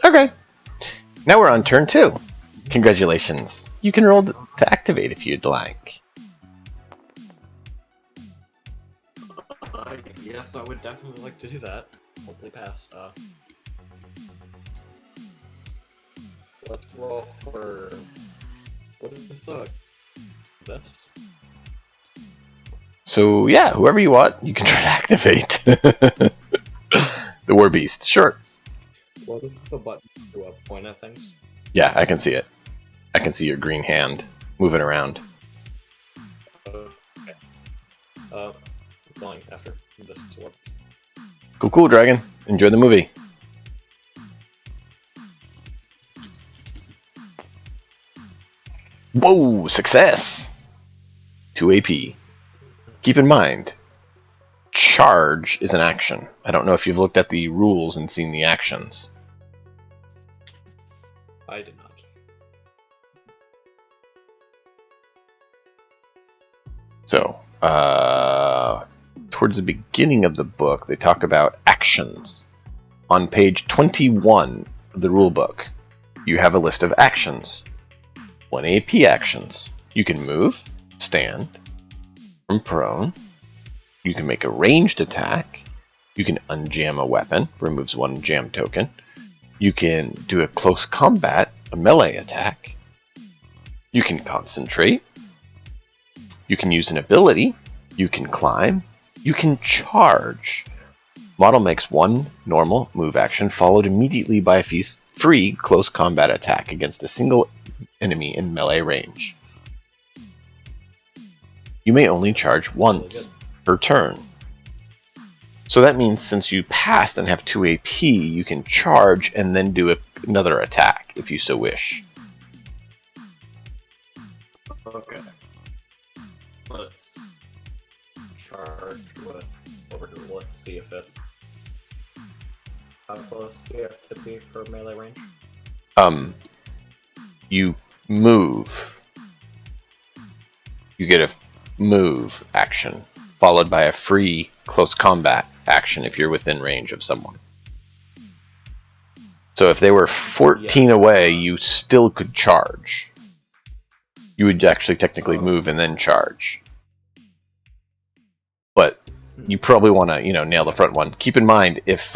Okay. Now we're on turn 2. Congratulations. You can roll to activate if you'd like. Yes, I would definitely like to do that. Hopefully pass. Let's roll for... What is the... This? So yeah, whoever you want, you can try to activate. The War Beast. Sure. What is the button to point at things? Yeah, I can see it. I can see your green hand moving around. Okay. Going after this sword. Cool, Dragon. Enjoy the movie. Whoa, success! 2 AP. Keep in mind, charge is an action. I don't know if you've looked at the rules and seen the actions. I did not. So, towards the beginning of the book, they talk about actions. On page 21 of the rule book, you have a list of actions. 1 AP actions. You can move, stand, from prone. You can make a ranged attack. You can unjam a weapon, removes 1 jam token. You can do a close combat, a melee attack. You can concentrate. You can use an ability. You can climb. You can charge. Model makes 1 normal move action followed immediately by a free close combat attack against a single enemy in melee range. You may only charge once per turn. So that means since you passed and have 2 AP, you can charge and then do another attack if you so wish. Okay. Let's charge with over here. Let's see if it. How close do you have to be for melee range? You move. You get a move action, followed by a free close combat action if you're within range of someone. So if they were 14 away, you still could charge. You would actually technically move and then charge. But you probably want to, nail the front one. Keep in mind, if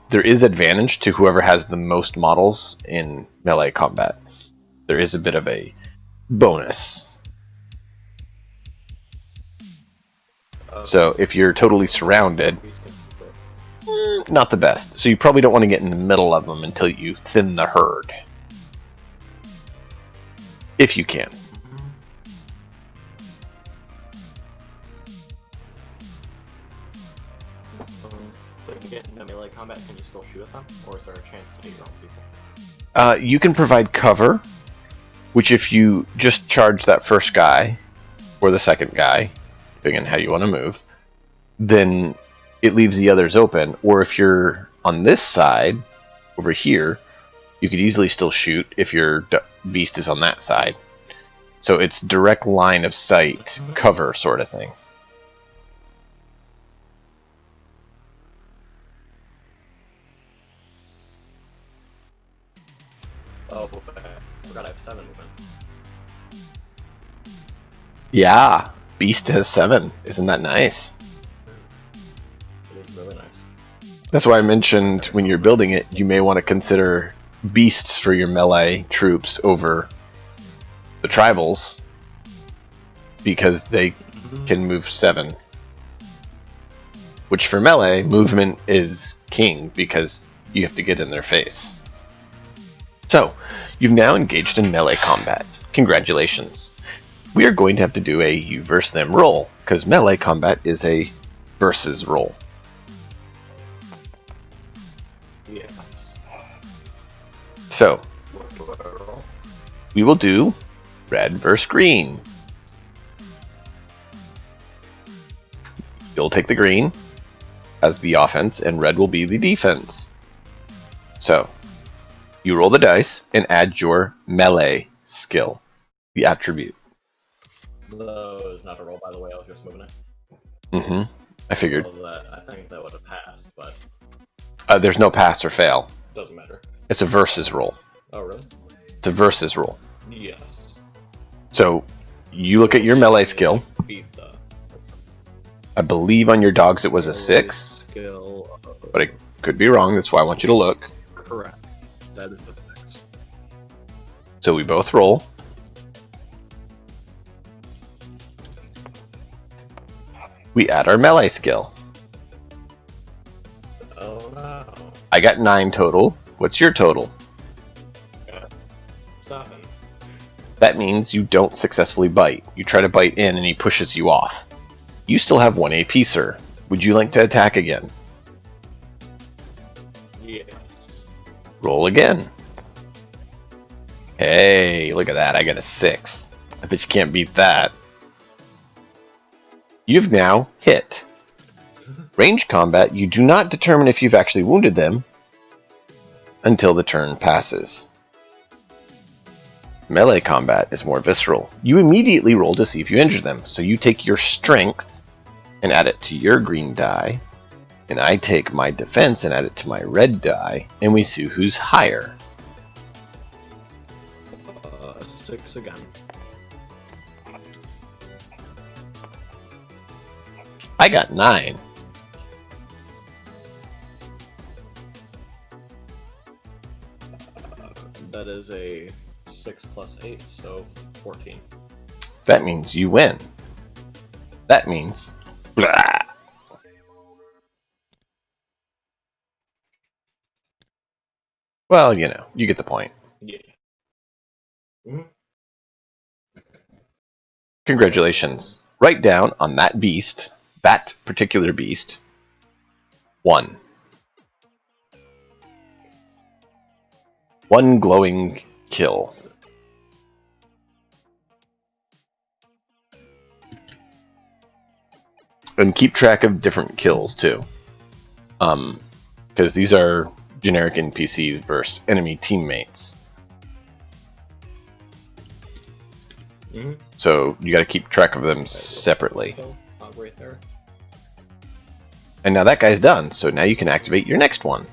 there is advantage to whoever has the most models in melee combat. There is a bit of a bonus. So if you're totally surrounded, not the best. So you probably don't want to get in the middle of them until you thin the herd. If you can. If you get into melee combat, can you still shoot at them? Or is there a chance to hit your own people? You can provide cover, which if you just charge that first guy, or the second guy, depending on how you want to move, then it leaves the others open. Or if you're on this side, over here, you could easily still shoot if your beast is on that side. So it's direct line of sight, cover sort of thing. Oh, I forgot I have 7 movement. Yeah, beast has 7. Isn't that nice? It is really nice. That's why I mentioned when you're building it, you may want to consider beasts for your melee troops over the tribals, because they can move 7. Which for melee, movement is king, because you have to get in their face. So, you've now engaged in melee combat. Congratulations. We are going to have to do a you versus them roll, because melee combat is a versus roll. Yes. So, What do I roll? we will do red versus green. You'll take the green as the offense, and red will be the defense. So, you roll the dice and add your melee skill, the attribute. That is not a roll, by the way. I was just moving it. I figured. So that, I think that would have passed, but There's no pass or fail. doesn't matter. It's a versus roll. Oh, really? It's a versus roll. Yes. So, you look at your melee skill. Beat the I believe on your dogs it was a 6, skill. but it could be wrong. That's why I want you to look. Correct. That is the fix. So we both roll. We add our melee skill. Oh no. I got 9 total. What's your total? Got 7. That means you don't successfully bite. You try to bite in and he pushes you off. You still have 1 AP, sir. Would you like to attack again? Yes. Roll again. Hey, look at that. I got a 6. I bet you can't beat that. You've now hit. Range combat, you do not determine if you've actually wounded them until the turn passes. Melee combat is more visceral. You immediately roll to see if you injure them. So you take your strength and add it to your green die, and I take my defense and add it to my red die, and we see who's higher. 6 again. I got 9. That is a 6 plus 8, so 14. That means you win. That means... Blah. Well, you get the point. Yeah. Congratulations. Write down on that beast, that particular beast, 1. 1 glowing kill. And keep track of different kills too. Because these are generic NPCs versus enemy teammates. Mm-hmm. So you got to keep track of them separately. Right there. And now that guy's done, so now you can activate your next one.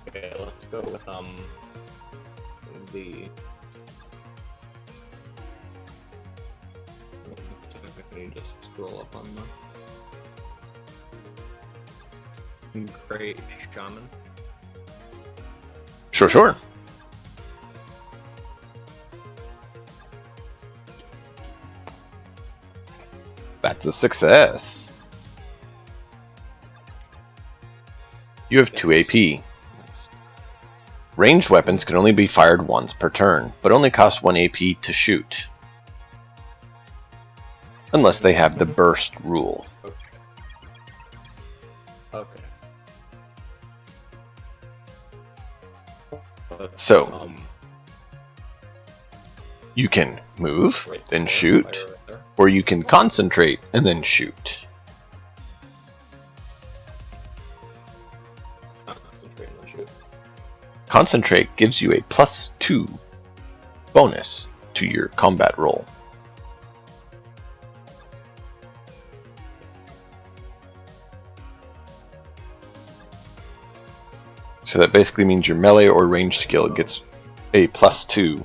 Okay, let's go with the. I need to scroll up on the Great Shaman. Sure. That's a success. You have 2 AP. Ranged weapons can only be fired once per turn, but only cost 1 AP to shoot. Unless they have the burst rule. Okay. So, you can move, then shoot, or you can concentrate and then shoot. Concentrate gives you a +2 bonus to your combat roll. So that basically means your melee or ranged skill gets a +2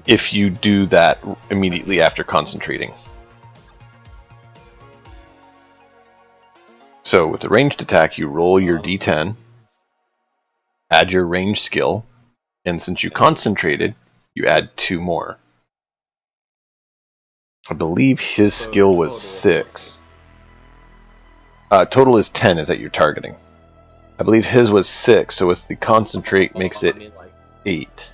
if you do that immediately after concentrating. So with the ranged attack, you roll your d10, add your ranged skill, and since you concentrated, you add 2 more. I believe his skill was 6. Total is 10 is that you're targeting. I believe his was 6, so with the concentrate makes it 8.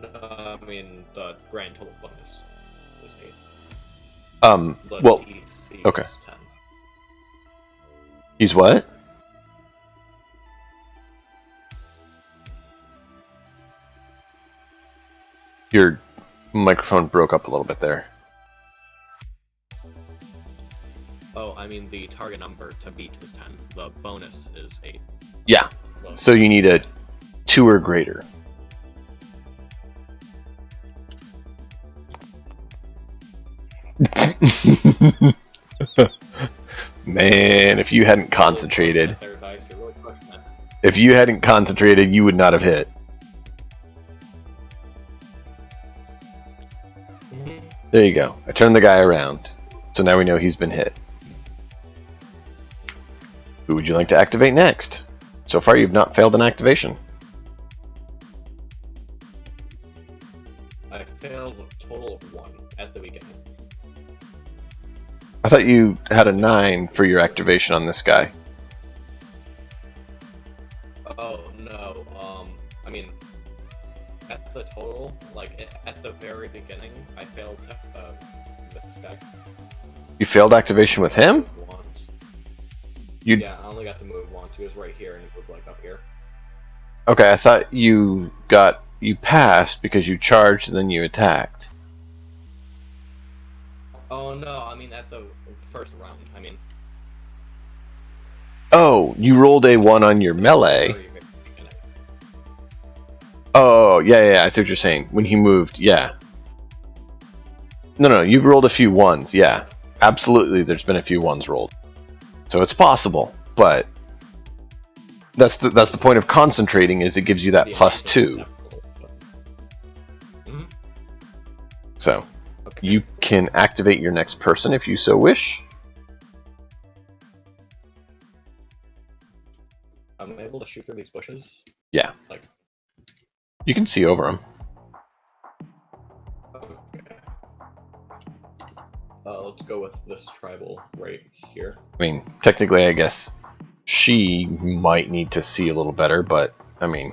No, I mean the grand total bonus is 8. Well, okay. 10. He's what? Your microphone broke up a little bit there. Oh, I mean the target number to beat is 10. The bonus is 8. Yeah. So you need a 2 or greater. Man, if you hadn't concentrated, you would not have hit. There you go. I turned the guy around. So now we know he's been hit. Who would you like to activate next? So far you've not failed an activation. I failed a total of 1 at the beginning. I thought you had a 9 for your activation on this guy. Oh, no, I mean, at the total, like, at the very beginning, I failed this guy. You failed activation with him? Once. You... Yeah, I only got to move once. He was right here, and he was, like, up here. Okay, I thought you passed because you charged and then you attacked. Oh, no, I mean, at the first round, I mean. Oh, you rolled a 1 on your melee. Oh, yeah, I see what you're saying. When he moved, yeah. No, you've rolled a few 1s, yeah. Absolutely, there's been a few 1s rolled. So it's possible, but that's the point of concentrating, is it gives you that +2. Mm-hmm. So, you can activate your next person if you so wish. I'm able to shoot through these bushes? Yeah. Like, you can see over them. okay. Let's go with this tribal right here. I mean, technically, I guess she might need to see a little better, but, I mean,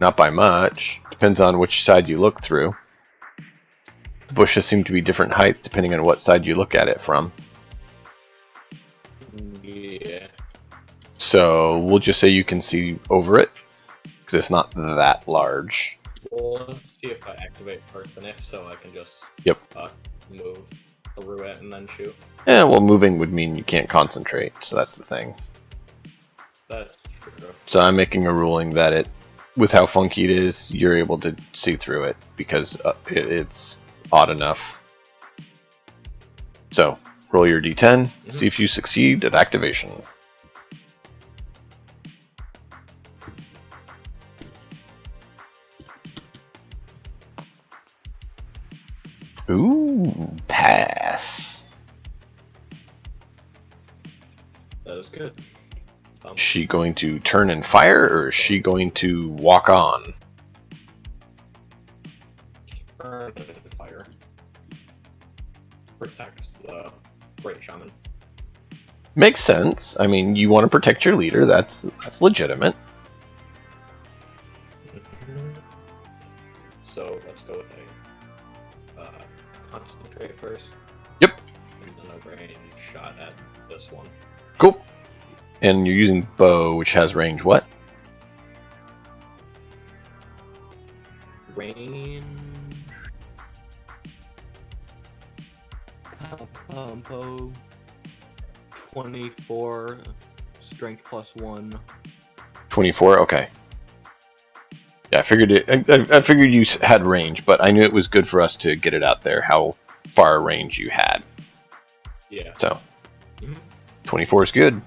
not by much. Depends on which side you look through. The bushes seem to be different heights depending on what side you look at it from. Yeah. So we'll just say you can see over it, because it's not that large. Well, let's see if I activate first, and if so, I can just move through it and then shoot. Yeah, well, moving would mean you can't concentrate, so that's the thing. That's true. So I'm making a ruling that it, with how funky it is, you're able to see through it, because it's odd enough. So, roll your d10, see if you succeed at activation. Ooh, pass. That is good. Is she going to turn and fire, or is she going to walk on? Turn and fire. Protect the Great Shaman. Makes sense. I mean, you want to protect your leader. That's legitimate. So let's go with a concentrate first. Yep. And then a range shot at this one. Cool. And you're using bow, which has range what? Range. Bow. 24. Strength +1. 24. Okay. Yeah, I figured it. I figured you had range, but I knew it was good for us to get it out there how far range you had. Yeah. So, 24 is good.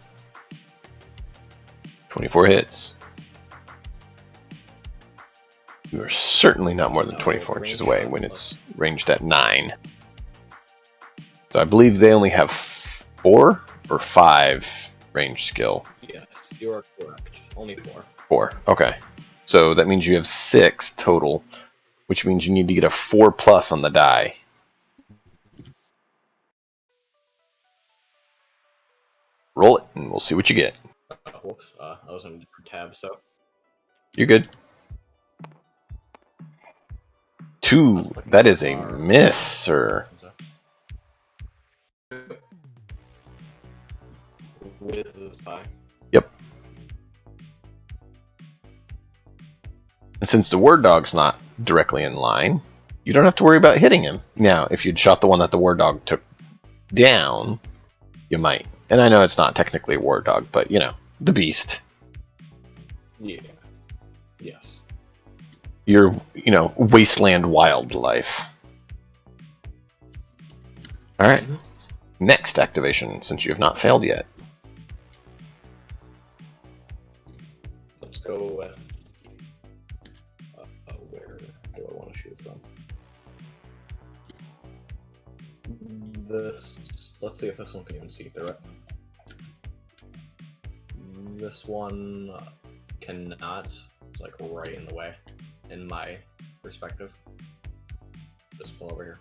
24 hits. You are certainly not more than 24 inches away when it's ranged at 9. So I believe they only have 4 or 5 range skill. Yes, you are correct. Only 4. 4. Okay. So that means you have 6 total, which means you need to get a 4+ on the die. Roll it, and we'll see what you get. Whoops, I was on a different tab, so. You're good. 2. That is a miss, sir. Whizzes by. Yep. And since the ward dog's not directly in line, you don't have to worry about hitting him. Now, if you'd shot the one that the ward dog took down, you might. And I know it's not technically a ward dog, but, you know, the beast. Yeah. Yes. Your, you know, wasteland wildlife. Alright. Next activation, since you have not failed yet. Let's go with... where do I want to shoot from? This... Let's see if this one can even see through it. This one cannot. It's like right in the way, in my perspective. This one over here.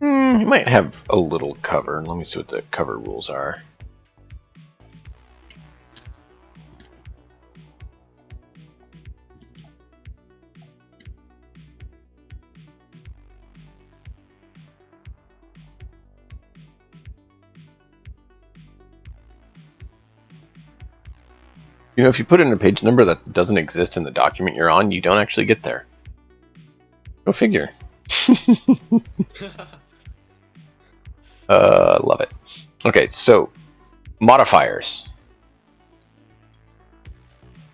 You might have a little cover. Let me see what the cover rules are. You know, if you put in a page number that doesn't exist in the document you're on, you don't actually get there. Go figure. Love it. Okay, so modifiers.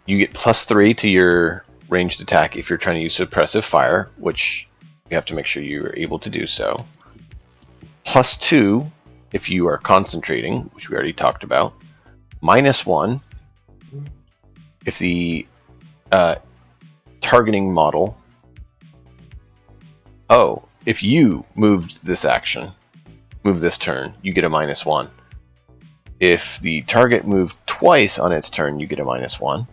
You get +3 to your ranged attack if you're trying to use suppressive fire, which you have to make sure you're able to do so. +2 if you are concentrating, which we already talked about. -1 if the targeting model... Oh, if you moved this action, move this turn, you get a -1. If the target moved twice on its turn, you get a -1.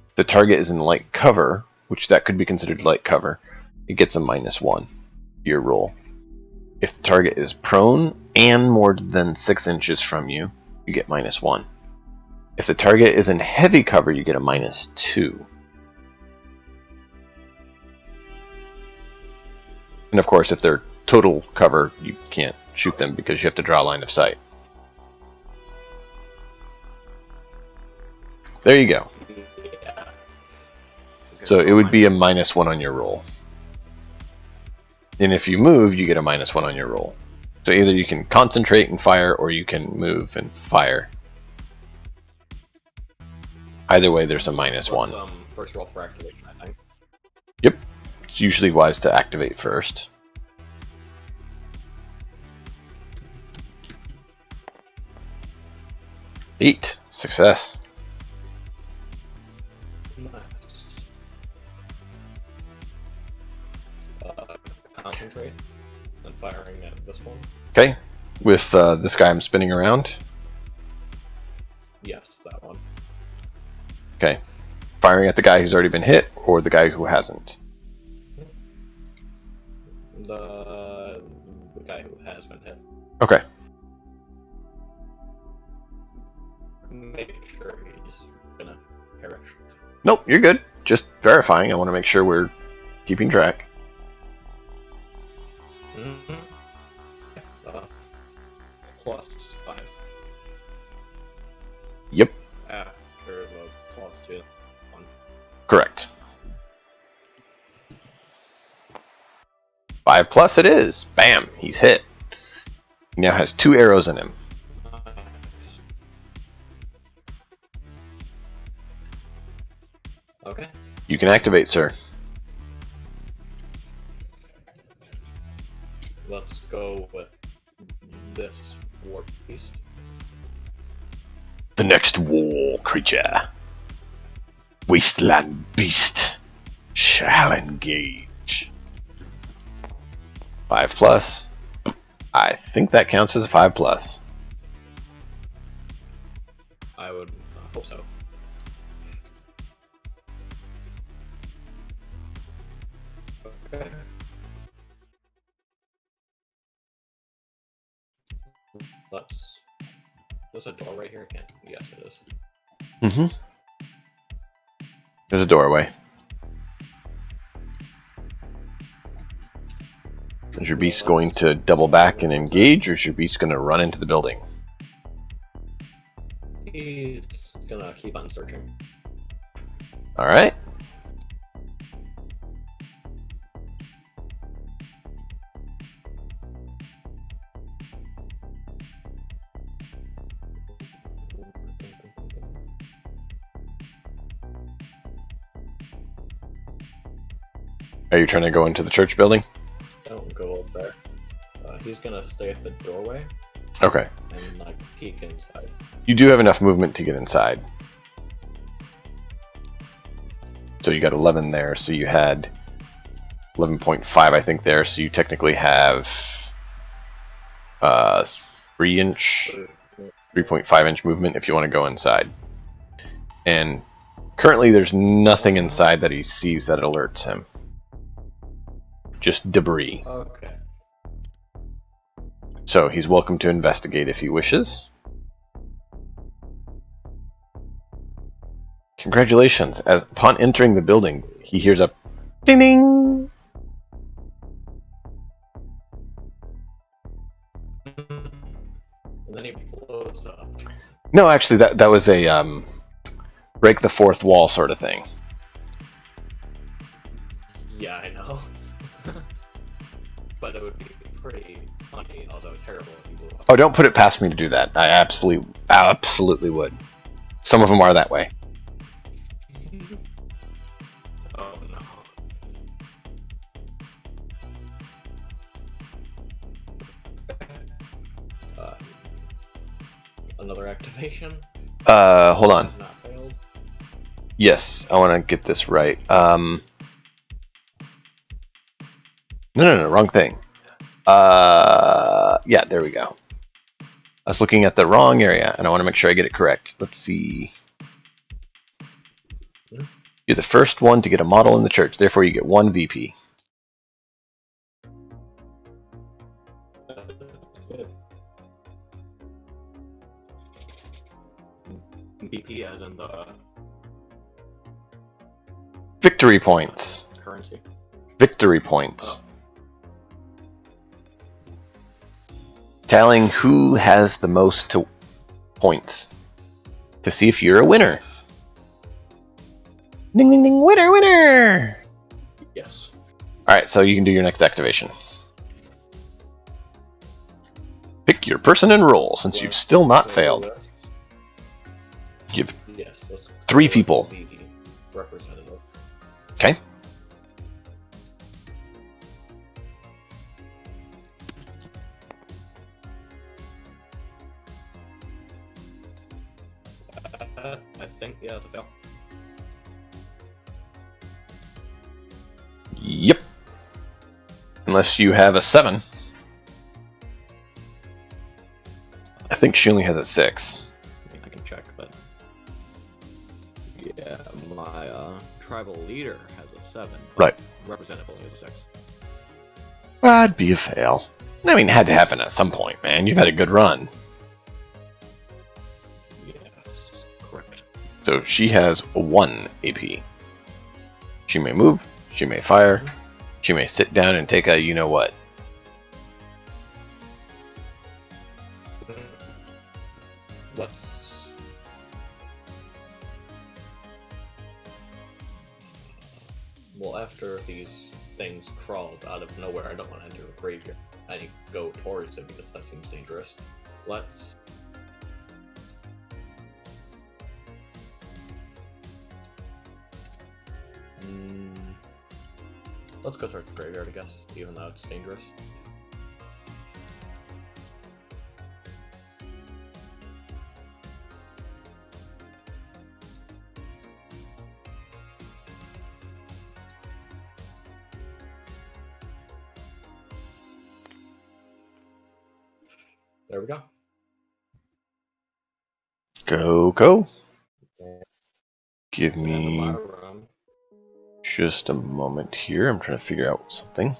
If the target is in light cover, which that could be considered light cover, it gets a -1 to your roll. If the target is prone and more than 6 inches from you, you get -1. If the target is in heavy cover, you get a -2. And of course, if they're total cover, you can't shoot them because you have to draw a line of sight. There you go. Yeah. So it would be a -1 on your roll. And if you move, you get a -1 on your roll. So either you can concentrate and fire, or you can move and fire. Either way, there's a -1. First roll for activation, I think. Yep. It's usually wise to activate first. Eight. Success. Nice. Concentrate and firing at this one. Okay. With this guy I'm spinning around. Yes, that one. Okay. Firing at the guy who's already been hit, or the guy who hasn't. The guy who has been hit. Okay. Make sure he's gonna perish. Nope, you're good. Just verifying. I want to make sure we're keeping track. Mm-hmm. +5. Yep. After the +2. 1. Correct. 5+ it is. Bam! He's hit. He now has 2 arrows in him. Nice. Okay. You can activate, sir. Let's go with this warp beast. The next war creature. Wasteland Beast. Shall engage. 5+. I think that counts as a 5+. I would hope so. Okay. Let's. There's a door right here. Can't. Yes, it is. Mm-hmm. There's a doorway. Is your beast going to double back and engage, or is your beast going to run into the building? He's gonna keep on searching. Alright. Are you trying to go into the church building? Don't go up there. He's gonna stay at the doorway Okay. and like peek inside. You do have enough movement to get inside. So you got 11 there, so you had 11.5 I think there, so you technically have 3.5 inch movement if you want to go inside. And currently there's nothing inside that he sees that alerts him. Just debris. Okay. So he's welcome to investigate if he wishes. Congratulations. As upon entering the building, he hears a ding ding. And then he blows up. No, actually that was a break the fourth wall sort of thing. Yeah, I know. But it would be pretty funny, although terrible if he blew up. Oh, don't put it past me to do that. I absolutely would. Some of them are that way. Oh no. Another activation? Hold on. Has not failed. Yes, I want to get this right. No, wrong thing. Yeah, there we go. I was looking at the wrong area, and I want to make sure I get it correct. Let's see. You're the first one to get a model in the church, therefore you get 1 VP. BP as in the Victory points. currency. Victory points. Telling who has the most points to see if you're a winner. Ding ding ding! Winner, winner! Yes. All right, so you can do your next activation. Pick your person and roll, since you've still not failed. Give Yes. Let's 3 go people. with the representative. Okay. I think it's a fail. Yep. Unless you have a 7. I think she only has a 6. I mean, I can check, but yeah, my tribal leader has a 7. Right. Representative only has a 6. That'd be a fail. I mean, it had to happen at some point, man. You've had a good run. Yes, correct. So she has 1 AP. She may move, she may fire, she may sit down and take a you-know-what. Let's. Well, after these things crawled out of nowhere, I don't want to enter a graveyard. I need to go towards it because that seems dangerous. Let's. Let's go towards the graveyard, I guess, even though it's dangerous. There we go. Go, go. Give It's the end of me my room. just a moment here. I'm trying to figure out something.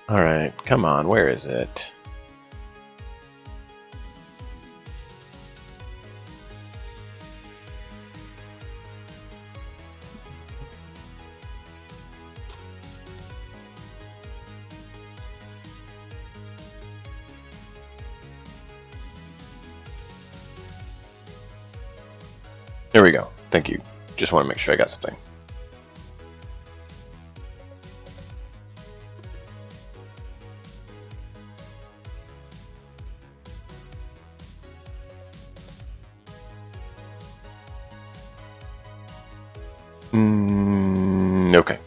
Alright, come on, where is it? There we go. Thank you. Just want to make sure I got something. Okay.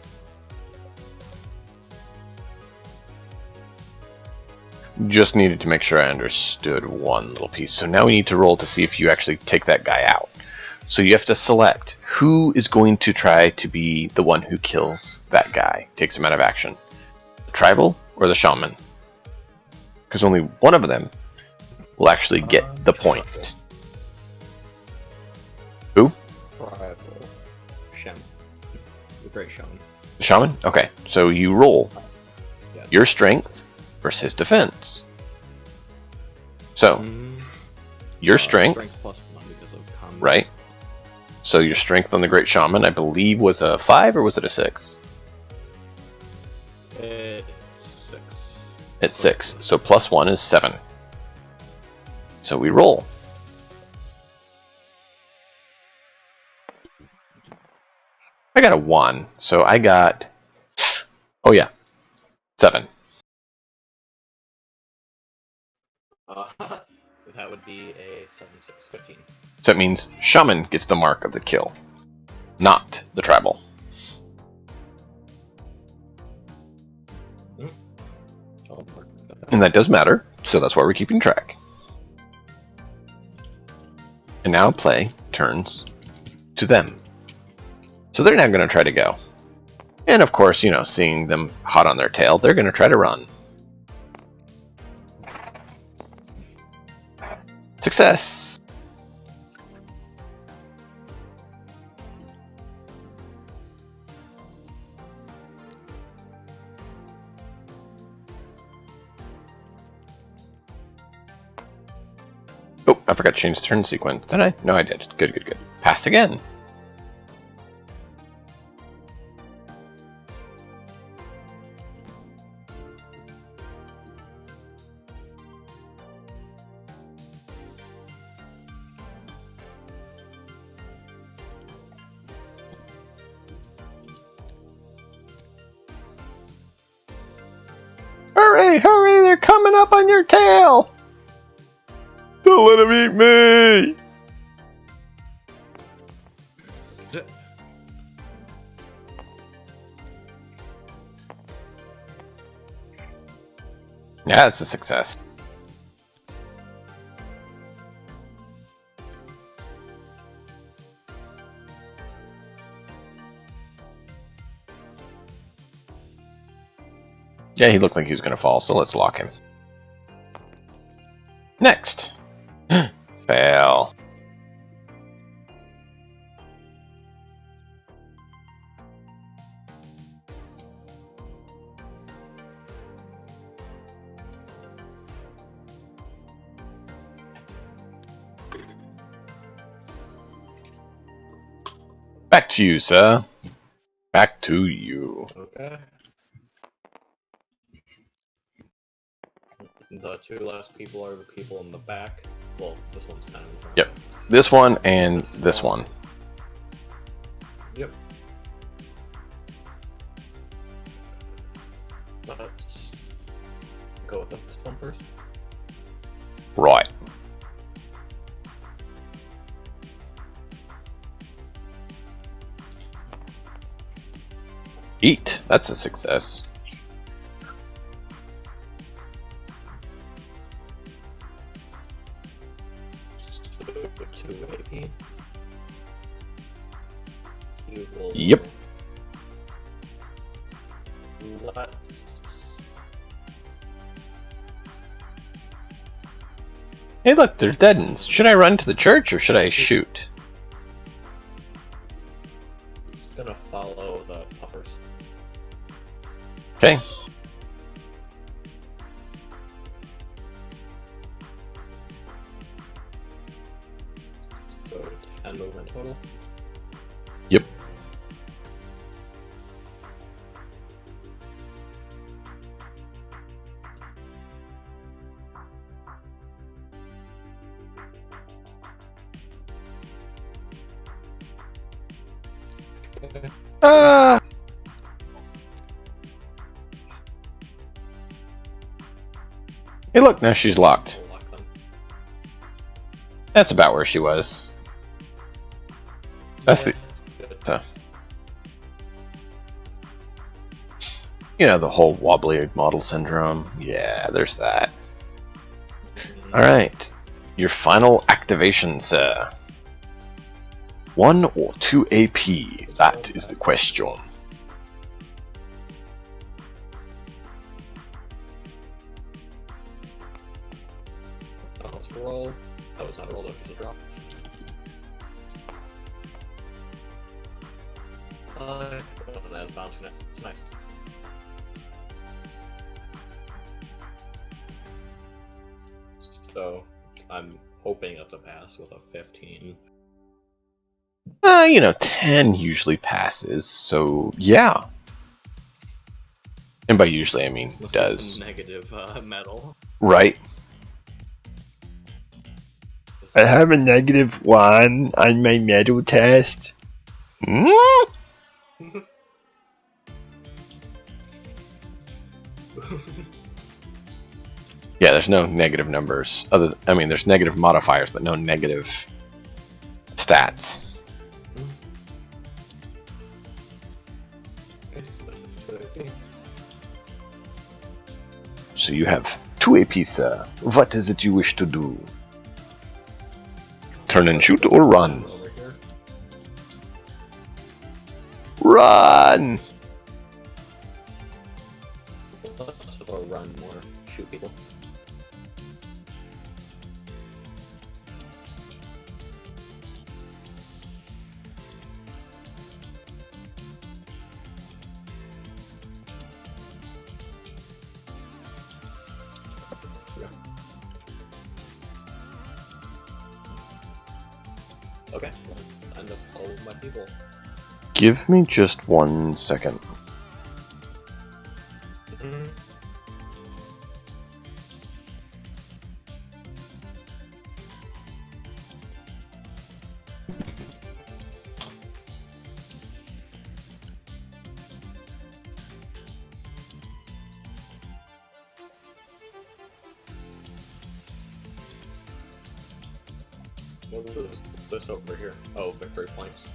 Just needed to make sure I understood one little piece. So now we need to roll to see if you actually take that guy out. So you have to select who is going to try to be the one who kills that guy, takes him out of action. The tribal or the shaman? Because only one of them will actually get the point. Who? Tribal. Shaman. The Great Shaman. The shaman? Okay, so you roll Yeah. your strength versus his defense. So, your strength, plus 1 because of combat. right? So your strength on the Great Shaman, I believe, was a 5 or was it a 6? It's 6. It's 6. So plus 1 is 7. So we roll. I got a 1. So I got... Oh yeah. 7. That would be a 7, 6, 15. So it means Shaman gets the mark of the kill, not the tribal. And that does matter, so that's why we're keeping track. And now play turns to them. So they're now going to try to go. And of course, you know, seeing them hot on their tail, they're going to try to run. Success! I forgot to change the turn sequence. Did I? No, I did. Good, good, good. Pass again. Hurry, hurry, they're coming up on your tail! Don't let them eat me! Yeah, it's a success. Yeah, he looked like he was going to fall, so let's lock him. Next! Fail. Back to you, sir. Back to you. Okay. The two last people are the people in the back. Well, this one's kind of in front. Yep. This one and this one. Yep. Let's go with this one first. Right. Eat. That's a success. So, 2 AP. You will Yep. let Hey, look, there's dead ends. Should I run to the church or should I shoot? it's gonna follow the puffers. Okay. So 10 movement total. Yep. Okay. Ah! Hey, look, now she's locked. We'll lock them. That's about where she was. That's Yeah, good. the... You know, the whole wobbly model syndrome. Yeah, there's that. Alright. Your final activation, sir. 1 or 2 AP? That is the question. Oh, it's a roll. Oh, it's not a roll, though, it's a drop. Oh, that's bouncing. It's nice. So, I'm hoping it's a pass with a 15. You know, 10 usually passes, so yeah. And by usually, I mean This is does. negative metal. Right? I have a -1 on my metal test. Hmm? Yeah, there's no negative numbers. I mean, there's negative modifiers, but no negative stats. So you have 2 AP, sir. What is it you wish to do? Turn and shoot or run? Over here. Run! Let's go run more. Shoot people. Okay, let's end up all of my people. Give me just 1 second. Mm-hmm. What is this over here? Oh, victory points.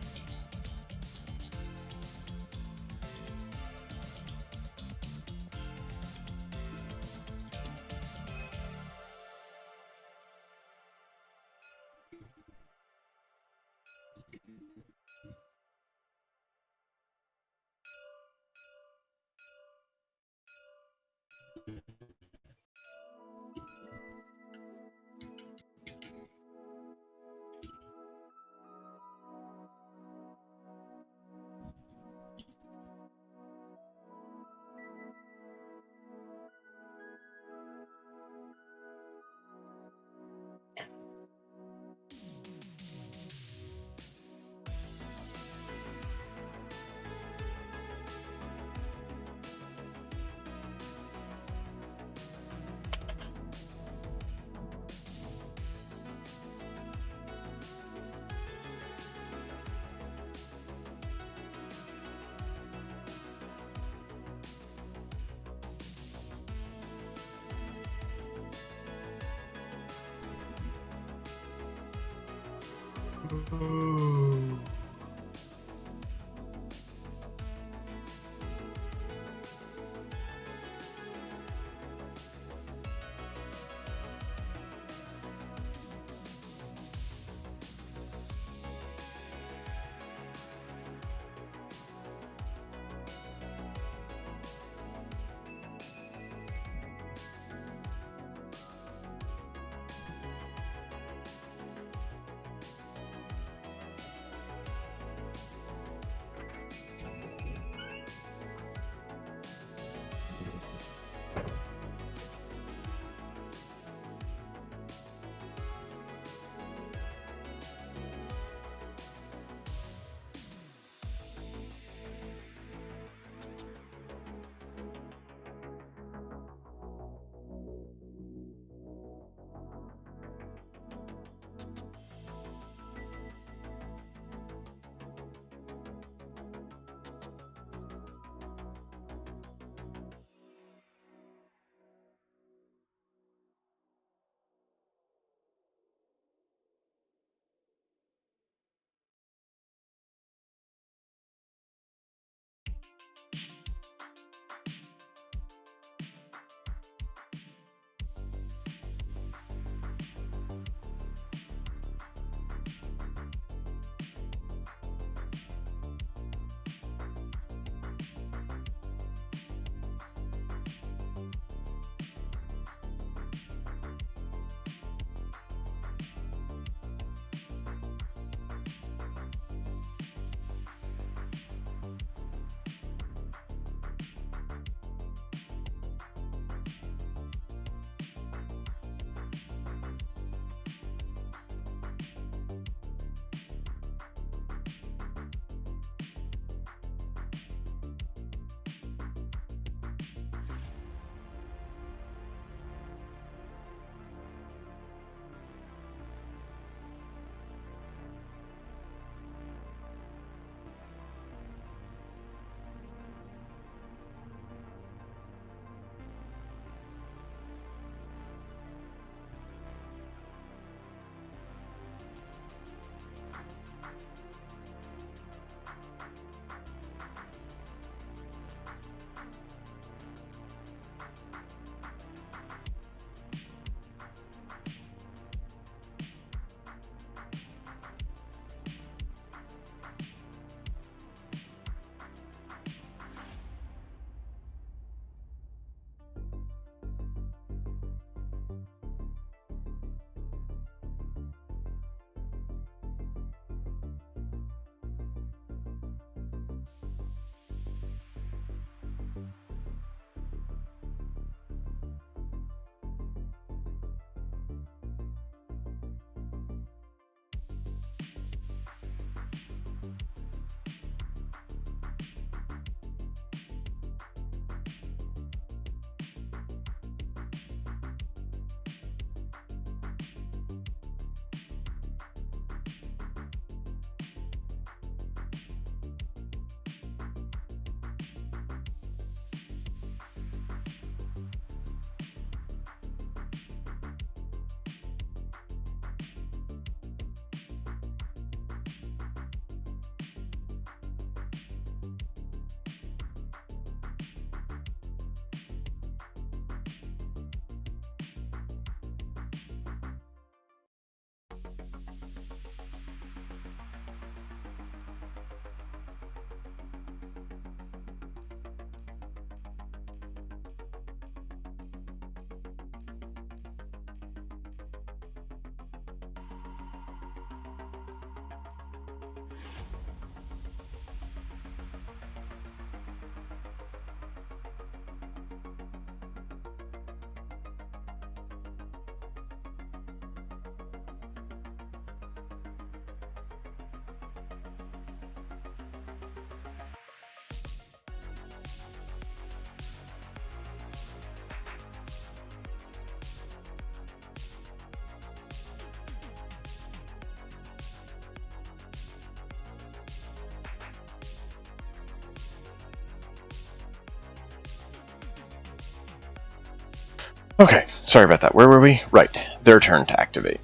Okay, sorry about that. Where were we? Right, their turn to activate.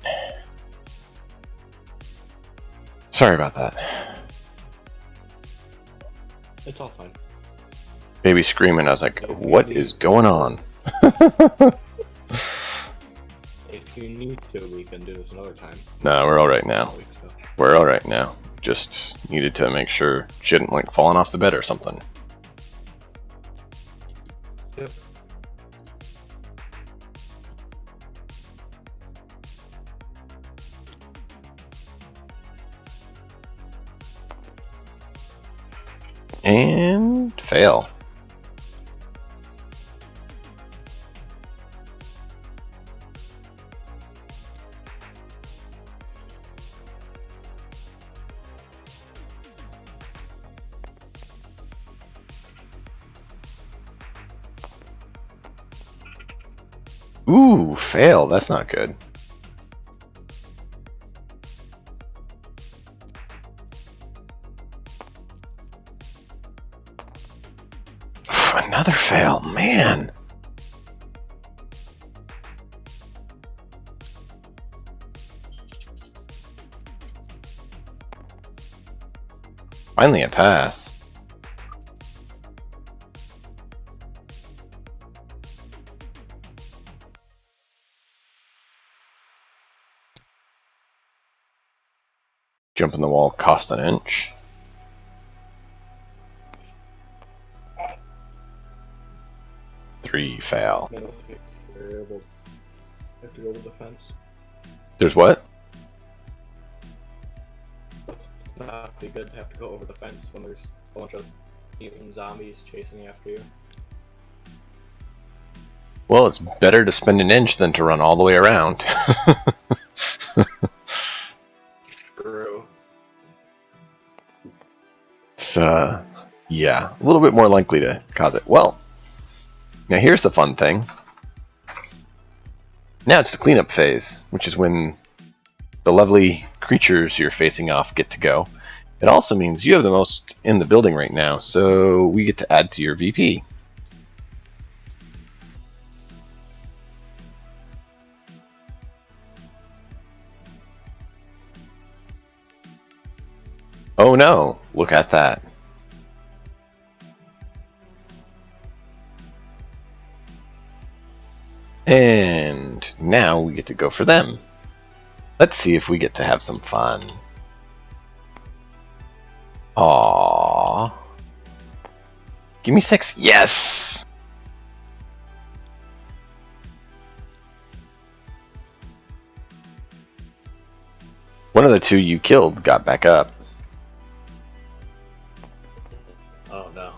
Sorry about that. It's all fine. Baby screaming, I was like, If you what need is going to- on? If you need to, we can do this another time. No, we're alright now. Weeks ago. We're alright now. Just needed to make sure she hadn't like fallen off the bed or something. Yep. And fail. Ooh, fail. That's not good. Another fail, man. Finally a pass. Jump in the wall cost an inch. Three fail. That'll take terrible. Have to go with defense. There's what? It's not be good to have to go over the fence when there's a bunch of mutant zombies chasing after you. Well, it's better to spend an inch than to run all the way around. True. It's, yeah, a little bit more likely to cause it. Well, now here's the fun thing. Now it's the cleanup phase, which is when the lovely creatures you're facing off get to go. It also means you have the most in the building right now, so we get to add to your VP. Oh no, look at that. And now we get to go for them. Let's see if we get to have some fun. Aww. Give me 6. Yes! One of the two you killed got back up. Oh no.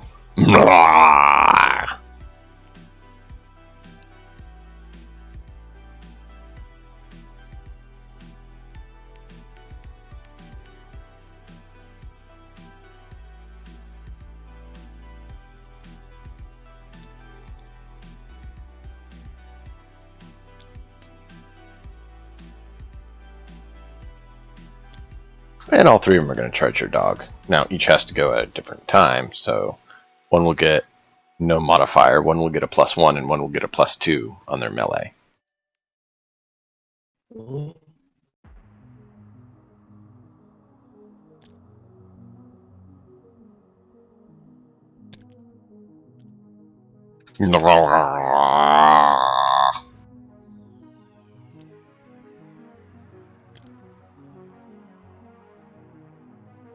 And all three of them are going to charge your dog. Now, each has to go at a different time, so one will get no modifier, one will get a +1, and one will get a +2 on their melee. Mm-hmm.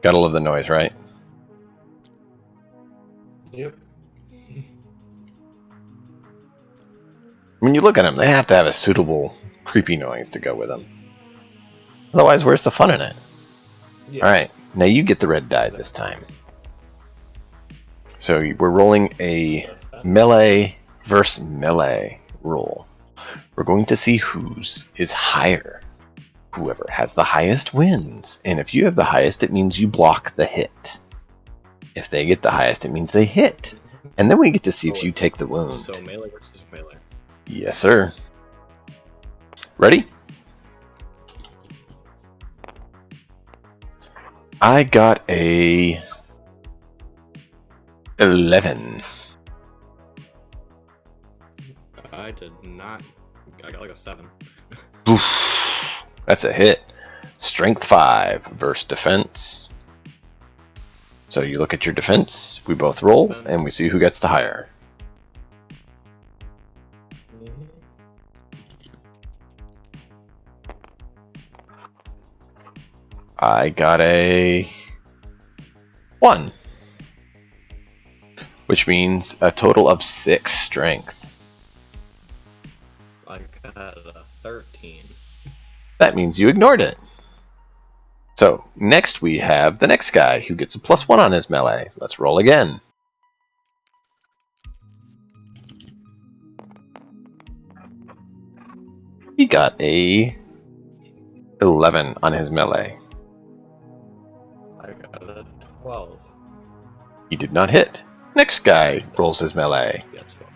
Gotta love the noise, right? Yep. When you look at them, they have to have a suitable creepy noise to go with them. Otherwise, where's the fun in it? Yeah. Alright, now you get the red die this time. So we're rolling a melee versus melee roll. We're going to see whose is higher. Whoever has the highest wins. And if you have the highest, it means you block the hit. If they get the highest, it means they hit. And then we get to see if you take the wound. So melee versus melee. Yes, sir. Ready? I got a 11. I I did not. I got like a 7. Oof. That's a hit. Strength 5 versus defense. So you look at your defense, we both roll, and we see who gets the higher. I got a 1. Which means a total of 6 strength. I got a 13. That means you ignored it. So, next we have the next guy who gets a +1 on his melee. Let's roll again. He got a 11 on his melee. I got a 12. He did not hit. Next guy rolls his melee. Yeah, 12.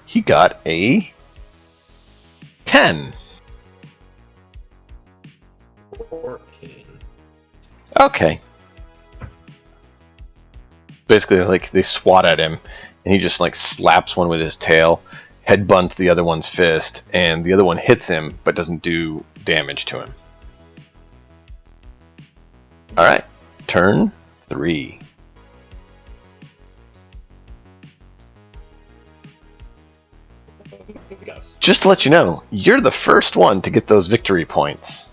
He got a 10. 14. Okay. Basically, like, they swat at him, and he just, like, slaps one with his tail, headbutts the other one's fist, and the other one hits him, but doesn't do damage to him. Alright, turn 3. Yes. Just to let you know, you're the first one to get those victory points.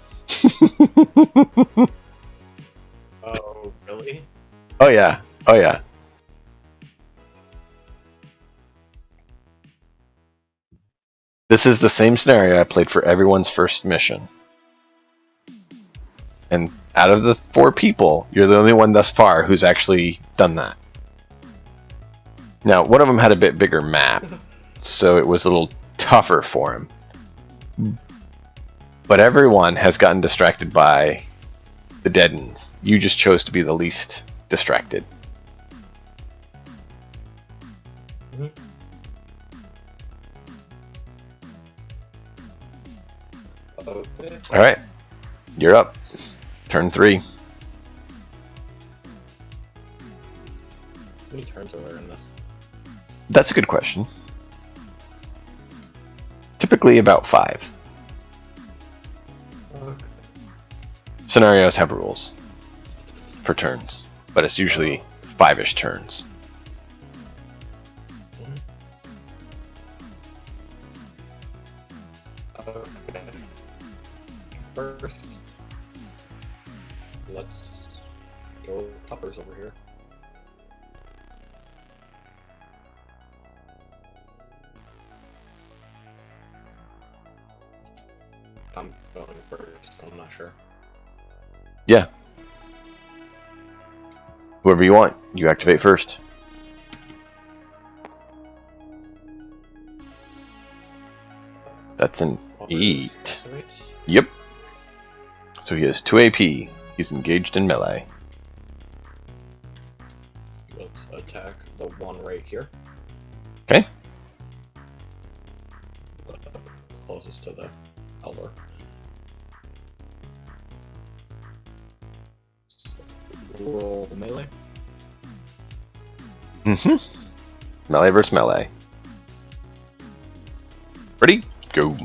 Oh, really? Oh yeah, oh yeah. This is the same scenario I played for everyone's first mission. And out of the 4 people, you're the only one thus far who's actually done that. Now, one of them had a bit bigger map, so it was a little tougher for him. But everyone has gotten distracted by the dead ends. You just chose to be the least distracted. Mm-hmm. Okay. Alright, you're up. Turn 3. How many turns are there in this? That's a good question. Typically about 5. Okay. Scenarios have rules for turns, but it's usually 5-ish turns. Okay. First, let's go with Puppers over here. I'm going first, I'm not sure. Yeah. Whoever you want, you activate first. That's an 8. Activate. Yep. So he has 2 AP. He's engaged in melee. Let's attack the one right here. Okay. Closest to the Elder. Roll melee. Melee versus melee. Ready? Go.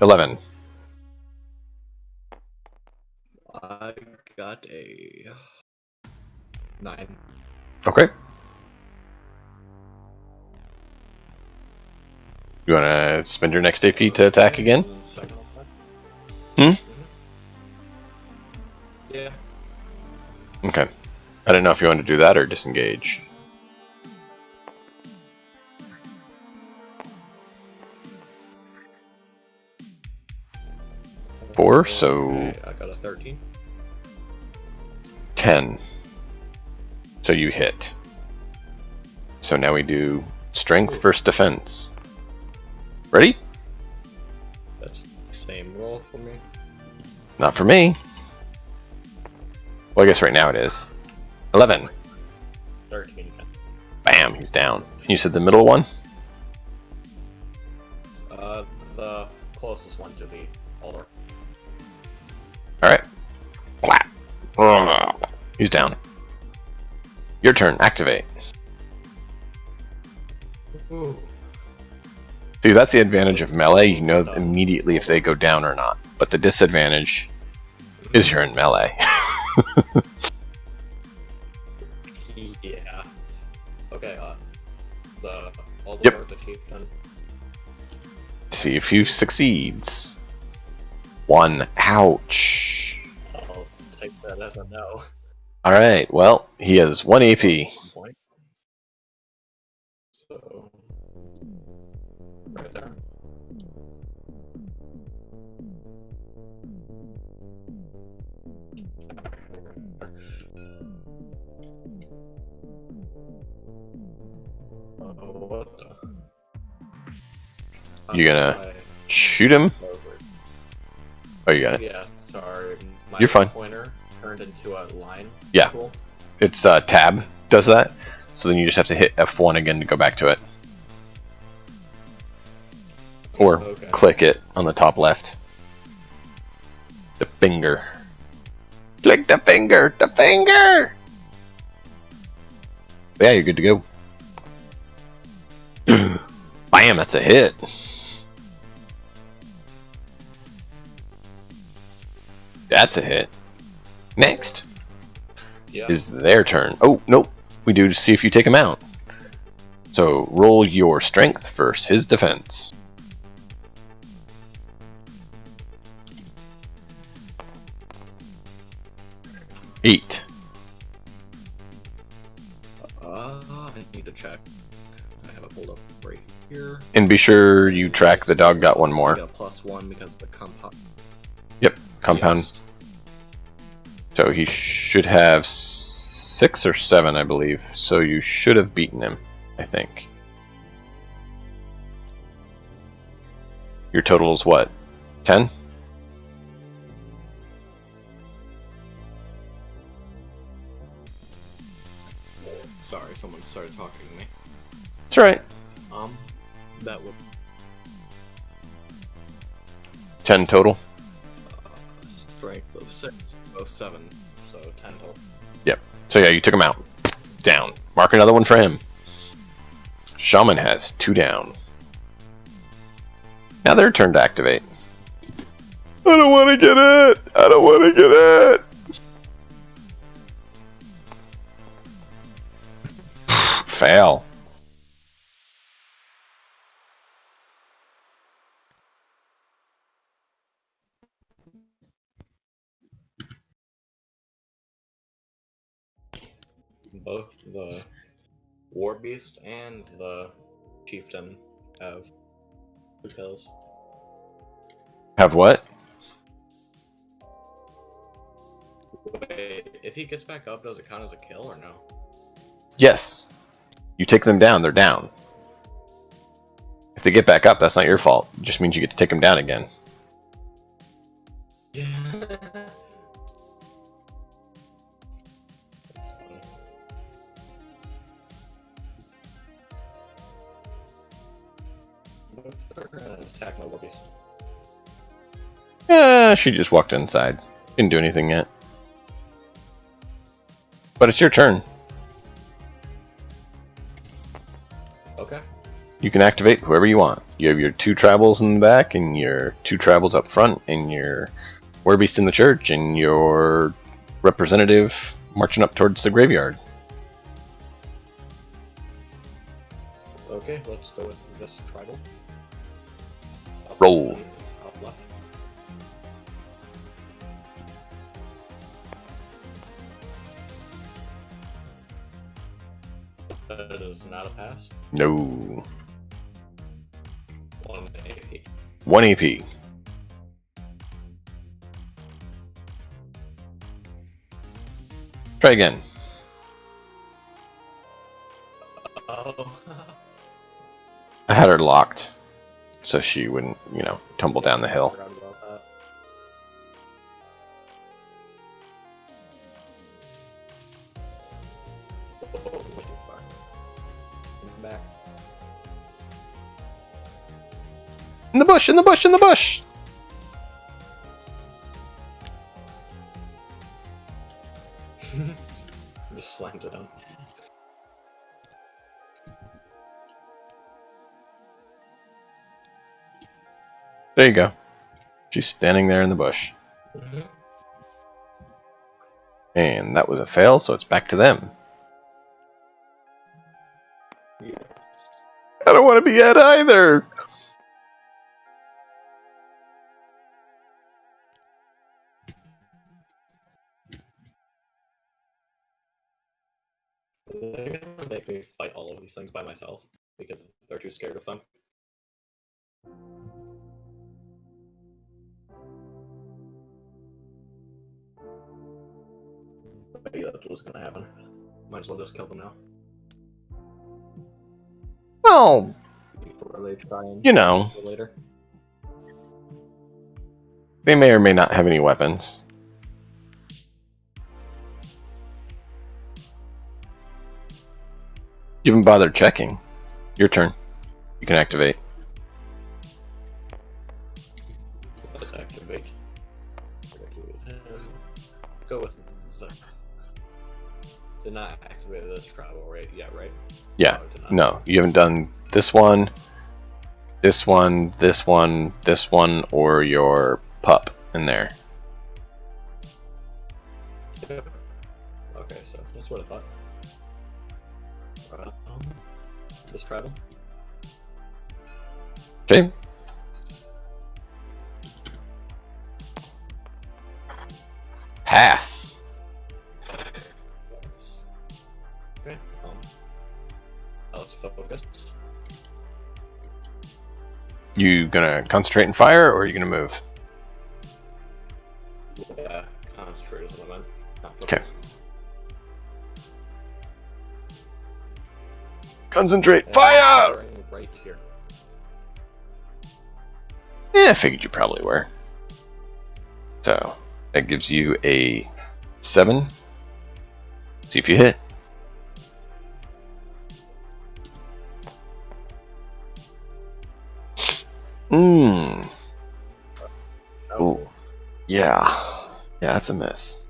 11. I got a 9. Okay. You wanna spend your next AP to attack again? Second Hmm? Yeah. Okay. I didn't know if you wanted to do that or disengage. Four, so Okay, I got a 13. 10. So you hit. So now we do strength versus defense. Ready? That's the same roll for me. Not for me. Well, I guess right now it is. 11. 13 again. Bam, he's down. And you said the middle one? The closest one to the Elder. He's down. Your turn. Activate. Ooh. See, that's the advantage of melee. You know immediately if they go down or not. But the disadvantage is you're in melee. Yeah. Okay, all the Yep. work the chief done. See if he succeeds. 1. Ouch. I'll take that as a no. Alright, well, he has 1 AP. Point. So, right there. What the? You gonna shoot him? Oh, you got it. Yeah, sorry. My You're fine. pointer turned into a line. Yeah. Cool. It's tab does that. So then you just have to hit F1 again to go back to it. Or Okay. click it on the top left. The finger. Click the finger! The finger! Yeah, you're good to go. Bam, that's a hit. That's a hit. Next Yeah. is their turn. Oh, nope. We do to see if you take him out. So roll your strength versus his defense. 8. I need to check. I have it pulled up right here. And be sure you track the dog got one I more. got a +1 because of the compound. Yep, compound. Yes. So he should have 6 or 7, I believe. So you should have beaten him, I think. Your total is what? 10? Sorry, someone started talking to me. That's right. That would 10 total. strength of 6, so 7, so 10 total. Yep. So yeah, you took him out. Down. Mark another one for him. Shaman has 2 down. Now their turn to activate. I don't want to get it! I don't want to get it! Fail. Both the War Beast and the Chieftain have 2 kills. Have what? Wait, if he gets back up, does it count as a kill or no? Yes. You take them down, they're down. If they get back up, that's not your fault. It just means you get to take them down again. Yeah. That's funny. What if they're gonna attack my War Beast? She just walked inside. Didn't do anything yet. But it's your turn. Okay. You can activate whoever you want. You have your 2 tribals in the back, and your 2 tribals up front, and your werbeast in the church, and your representative marching up towards the graveyard. Okay, let's go with this tribal. Up Roll. and Up left. That is not a pass. No. 1 AP. 1 AP. Try again. Oh. I had her locked, so she wouldn't, tumble down the hill. Forgot about that. Oh, way too far. Come back. In the bush! In the bush! In the bush! There you go. She's standing there in the bush. Mm-hmm. And that was a fail, so it's back to them. Yeah. I don't want to be Ed either. They're gonna make me fight all of these things by myself because they're too scared of them. But yeah, that's what's gonna happen. Might as well just kill them now Well, before they try and you know, kill later. they may or may not have any weapons. You haven't bothered checking. Your turn. You can activate. Let's activate. Go with the. Did not activate this travel right yet, right? Yeah. No, it did not. No, you haven't done this one, this one, this one, this one, or your pup in there. Yep. Okay, so that's what I thought. This travel. Okay. Pass. Okay. Let's focus. You gonna concentrate and fire, or are you gonna move? Yeah, concentrate is what I meant. Not focus. Okay. Concentrate. And Fire! firing right here. Yeah, I figured you probably were. So that gives you a 7. See if you hit. Mmm. Ooh. Yeah. Yeah, that's a miss.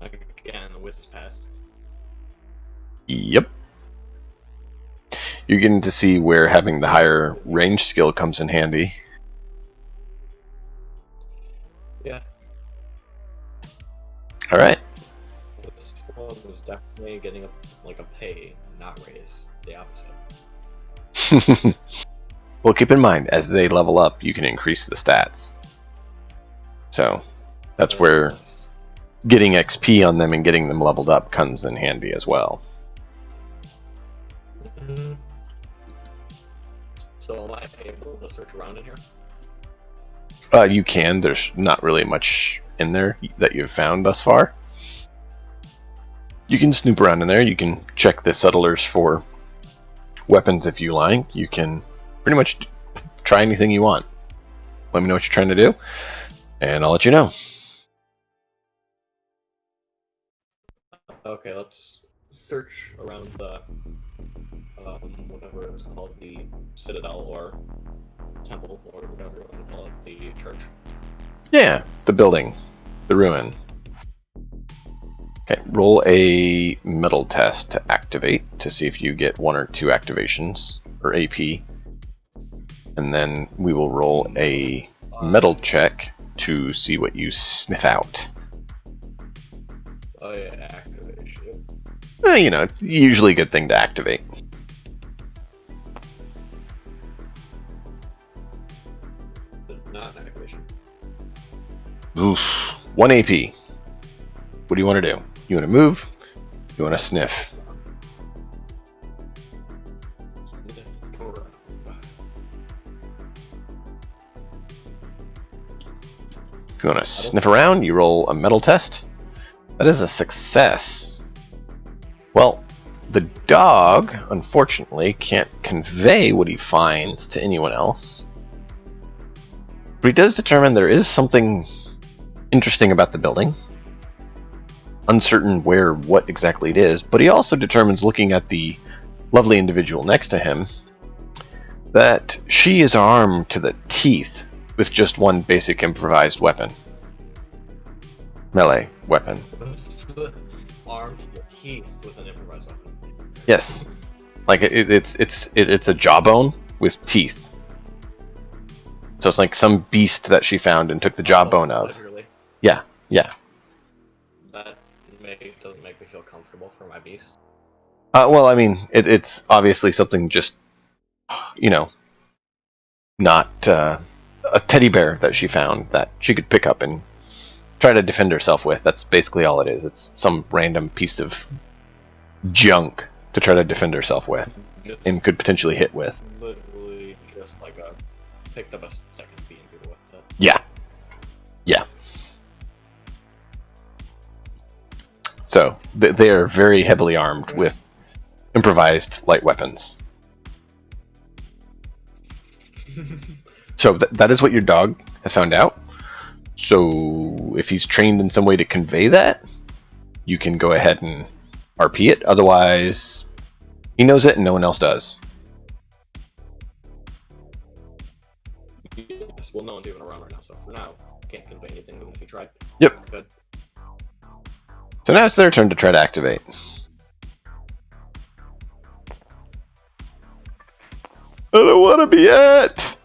Again, the whiz is passed. Yep. You're getting to see where having the higher range skill comes in handy. Yeah. Alright. This one was definitely getting a pay, not raise. The opposite. Well, keep in mind, as they level up, you can increase the stats. So, that's where getting XP on them and getting them leveled up comes in handy as well. Mm-hmm. So am I able to search around in here? You can. There's not really much in there that you've found thus far. You can snoop around in there. You can check the settlers for weapons if you like. You can pretty much try anything you want. Let me know what you're trying to do, and I'll let you know. Okay, let's search around the whatever it's called, the citadel or temple or whatever you want to call it, the church. Yeah, the building, the ruin. Okay, roll a metal test to activate to see if you get 1 or 2 activations, or AP. And then we will roll a metal check to see what you sniff out. Oh yeah, activation. You know, it's usually a good thing to activate. It's not an activation. Oof. 1 AP. What do you want to do? You want to move? You want to sniff? If you want to sniff around, you roll a metal test. That is a success. Well, the dog, unfortunately, can't convey what he finds to anyone else. But he does determine there is something interesting about the building. Uncertain what exactly it is, but he also determines, looking at the lovely individual next to him, that she is armed to the teeth with just one basic improvised weapon. Melee weapon. Armed to the teeth with an improvised weapon. Yes. Like it's a jawbone with teeth. So it's like some beast that she found and took the jawbone of. Literally. Yeah, yeah. That doesn't make me feel comfortable for my beast. Well, I mean, it's obviously something just, not a teddy bear that she found that she could pick up and try to defend herself with. That's basically all it is. It's some random piece of junk to try to defend herself with and could potentially hit with. Literally just like picked up a stick and beating people with it. Yeah. Yeah. So they are very heavily armed with improvised light weapons. So that is what your dog has found out. So if he's trained in some way to convey that, you can go ahead and RP it. Otherwise, he knows it and no one else does. Yes, well, no one's even around right now, so for now, can't convey anything even if he tried. Yep. Good. So now it's their turn to try to activate. I don't want to be it!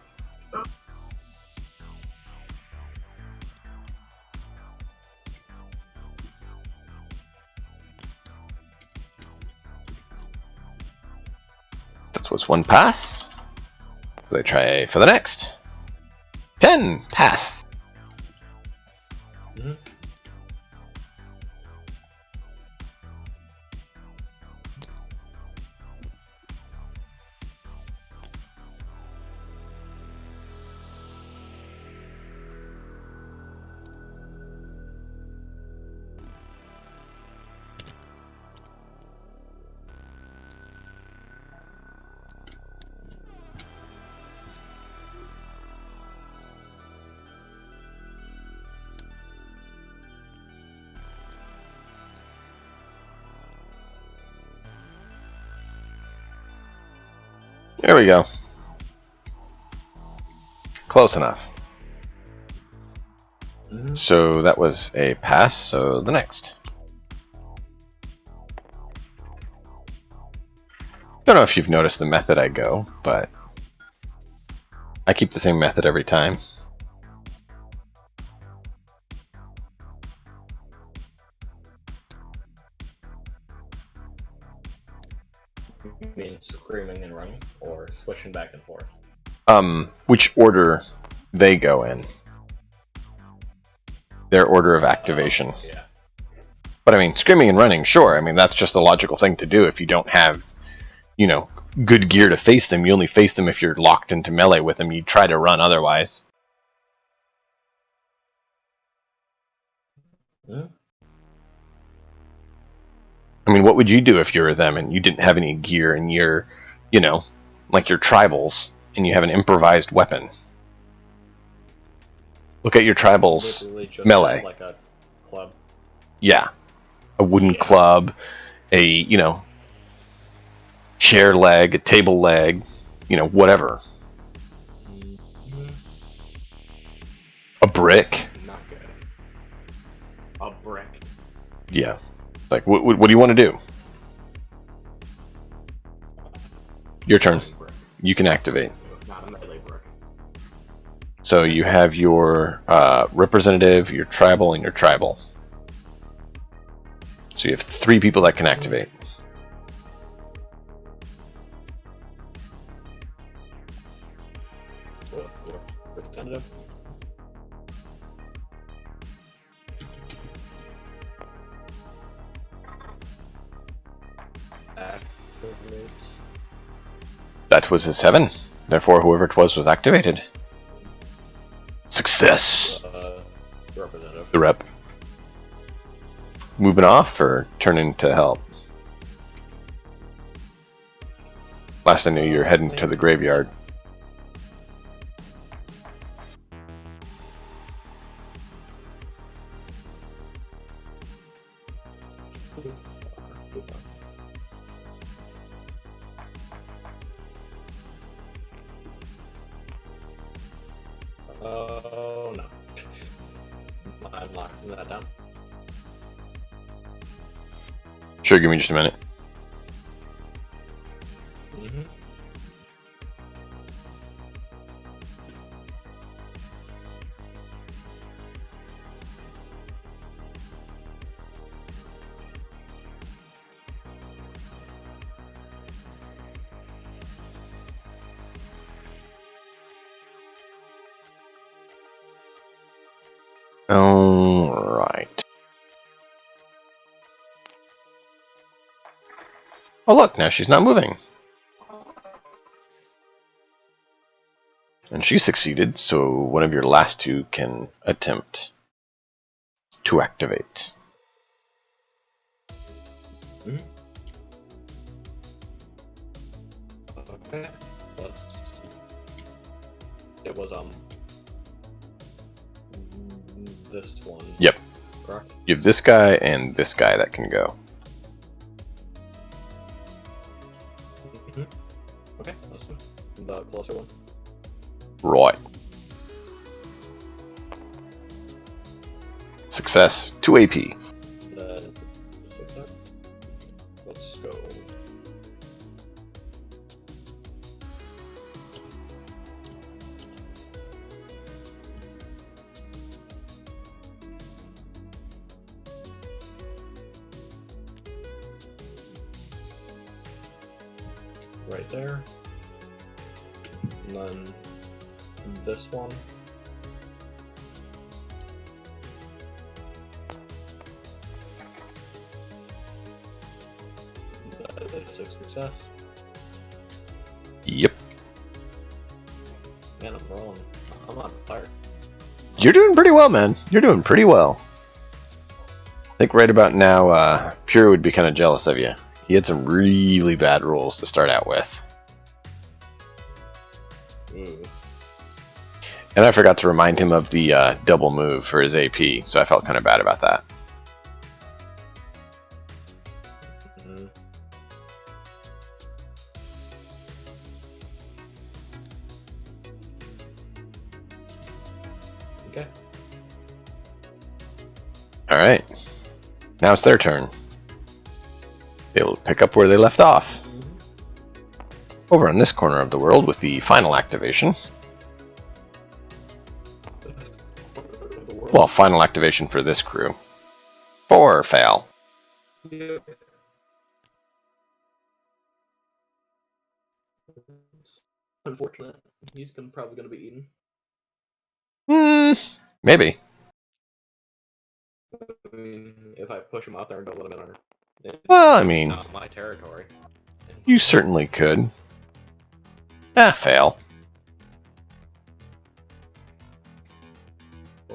That was one pass. They try for the next. 10 pass. Mm-hmm. There we go. Close enough. Mm-hmm. So that was a pass, so the next. Don't know if you've noticed the method I go, but I keep the same method every time. You mean screaming and running, or switching back and forth? Which order they go in. Their order of activation. Yeah. But I mean, screaming and running, sure. I mean, that's just a logical thing to do if you don't have, good gear to face them. You only face them if you're locked into melee with them. You try to run otherwise. Mm-hmm. I mean, what would you do if you were them and you didn't have any gear and you're, like your tribals and you have an improvised weapon? Look at your tribals Just melee. like a club. Yeah. A wooden club, a, chair leg, a table leg, whatever. Mm-hmm. A brick. Not good. A brick. Yeah. Like, what do you want to do? Your turn. Brick. You can activate. Not a melee brick. So you have your representative, your tribal, and your tribal. So you have 3 people that can activate. Oh, your representative. Activate. That was a 7. Therefore, whoever it was activated. Success. Representative. The rep. Moving off or turning to help? Last I knew, you're heading to the graveyard. Oh no. I'm locking that down. Sure, give me just a minute. Mm-hmm. Alright. Oh look, now she's not moving. And she succeeded, so one of your last two can attempt to activate. Mm-hmm. Okay. It was this one. Yep. Correct. You have this guy and this guy that can go. Mm-hmm. Okay, that's fine. The closer one. Right. Success. 2 AP. Let's go. Right there. And then this one. That is a success. Yep. Man, I'm rolling. I'm on fire. You're doing pretty well, man. You're doing pretty well. I think right about now, Pure would be kind of jealous of you. He had some really bad rolls to start out with. Ooh. And I forgot to remind him of the double move for his AP, so I felt kind of bad about that. Mm-hmm. Okay. Alright. Now it's their turn. They'll pick up where they left off. Over in this corner of the world with the final activation. Well, final activation for this crew. 4 fail. Yeah. Unfortunate. He's probably gonna be eaten. Maybe. I mean, if I push him out there and don't let him in our... Well, I mean, not my territory. you certainly could. Fail.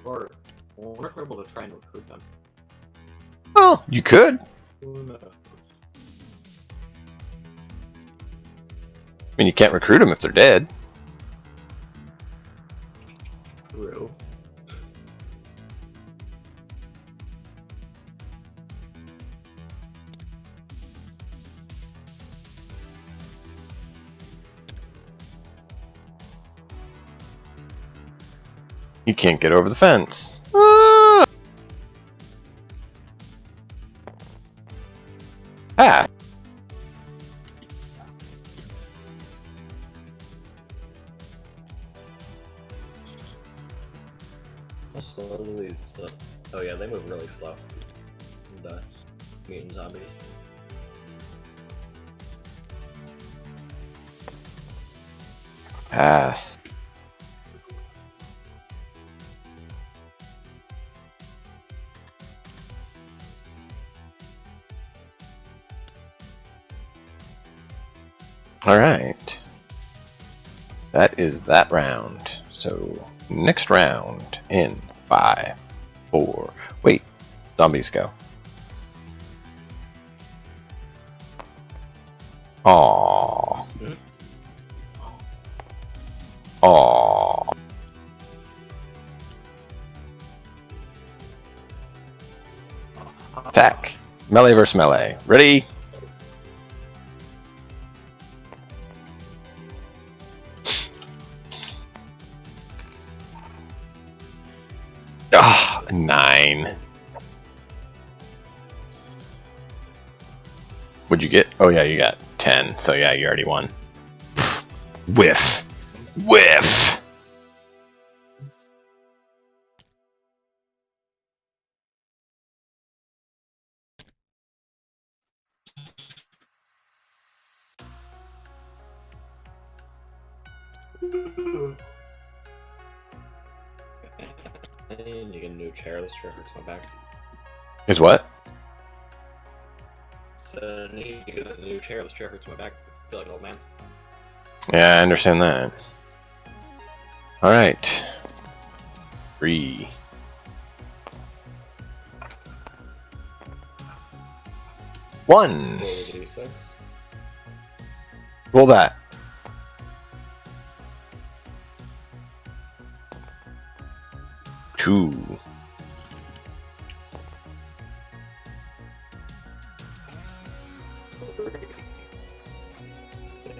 Or we're able to try and recruit them. Well, you could. Who knows? I mean, you can't recruit them if they're dead. True. You can't get over the fence. Ah! How slowly oh yeah, they move really slow. The mutant zombies. Pass. Alright. That is that round. So, next round in 5, 4... Wait. Zombies go. Aww. Aww. Attack. Melee versus melee. Ready? Ah, 9. What'd you get? Oh yeah, you got 10. So yeah, you already won. Whiff. Whiff! And you get a new chair. This chair hurts my back. Is what? So I need to get a new chair. This chair hurts my back. I feel like an old man. Yeah, I understand that. Alright. 3. One. Roll a d6. Roll that. 2.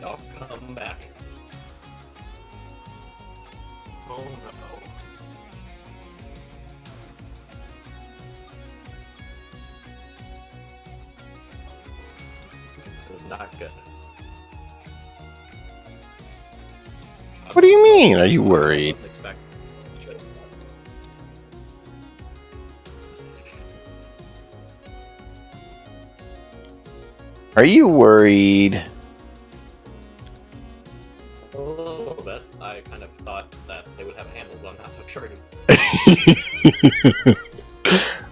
I'll come back. Oh no. This is not good. What do you mean? Are you worried? I wasn't expecting shit. Are you worried? A little bit. I kind of thought that they would have a handle, but I'm not so sure.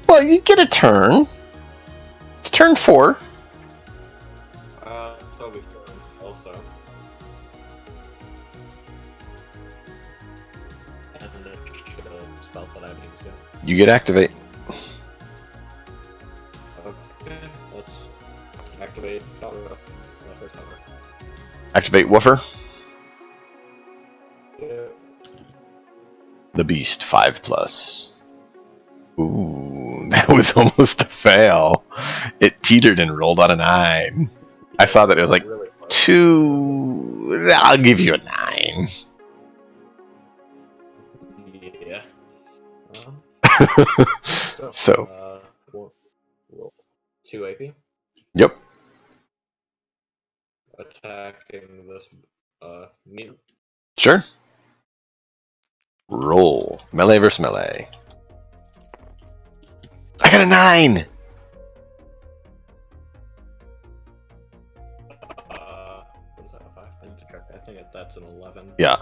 Well, you get a turn. It's turn 4. So we also. And it should have spelled that I need to. You get activate. Okay, let's activate cover. Cover. Activate Woofer. Yeah. The Beast 5+. Ooh, that was almost a fail. It teetered and rolled on a 9. I saw that it was like Really close. 2. I'll give you a 9. Yeah. So, Roll 2 AP. yep. Attacking this mutant. Sure. Roll. Melee versus melee. I got a 9! What is that, a 5? I need to check. I think that's an 11. Yeah.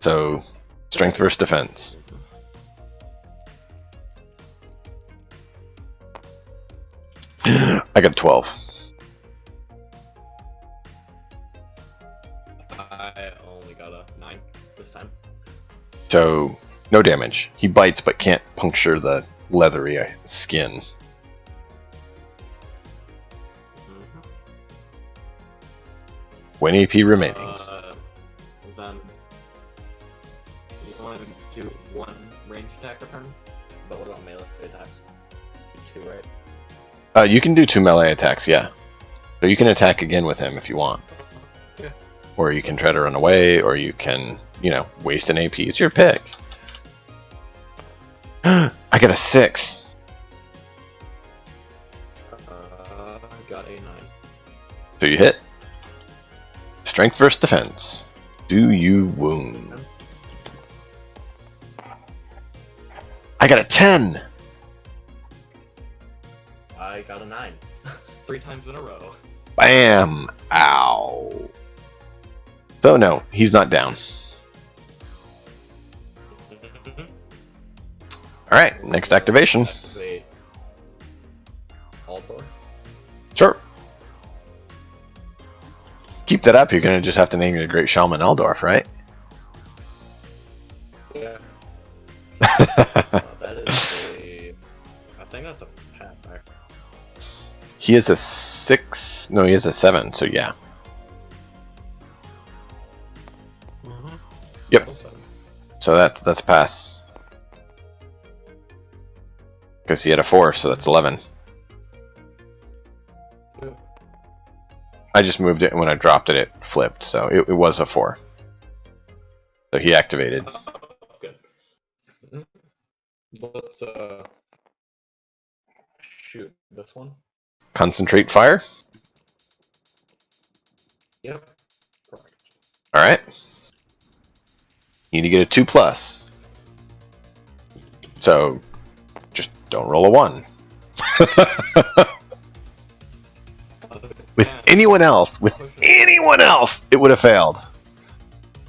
So, strength versus defense. I got a 12. I only got a 9 this time. So, no damage. He bites but can't puncture the leathery skin. Mm-hmm. 1 AP remaining. Then you only do 1 range attack per turn. But what about melee attacks? 2, right? You can do 2 melee attacks, yeah. So you can attack again with him if you want. Yeah. Or you can try to run away, or you can, waste an AP. It's your pick. I got a 6. Got a 9. So you hit. Strength versus defense. Do you wound? I got a 10. I got a 9. 3 times in a row. Bam! Ow. So no, he's not down. Alright, next activation. Activate Altor. Sure. Keep that up, you're gonna just have to name your Great Shaman Eldorf, right? Yeah. That is a. I think that's a path. He is a 6. No, he is a 7, so yeah. Mm-hmm. Yep. So that's pass. Because he had a 4, so that's 11. Yeah. I just moved it, and when I dropped it, it flipped, so it was a 4. So he activated. Good. Let's shoot this one. Concentrate fire. Yep. Correct. Alright. You need to get a 2+. So, just don't roll a 1. With anyone else, it would have failed.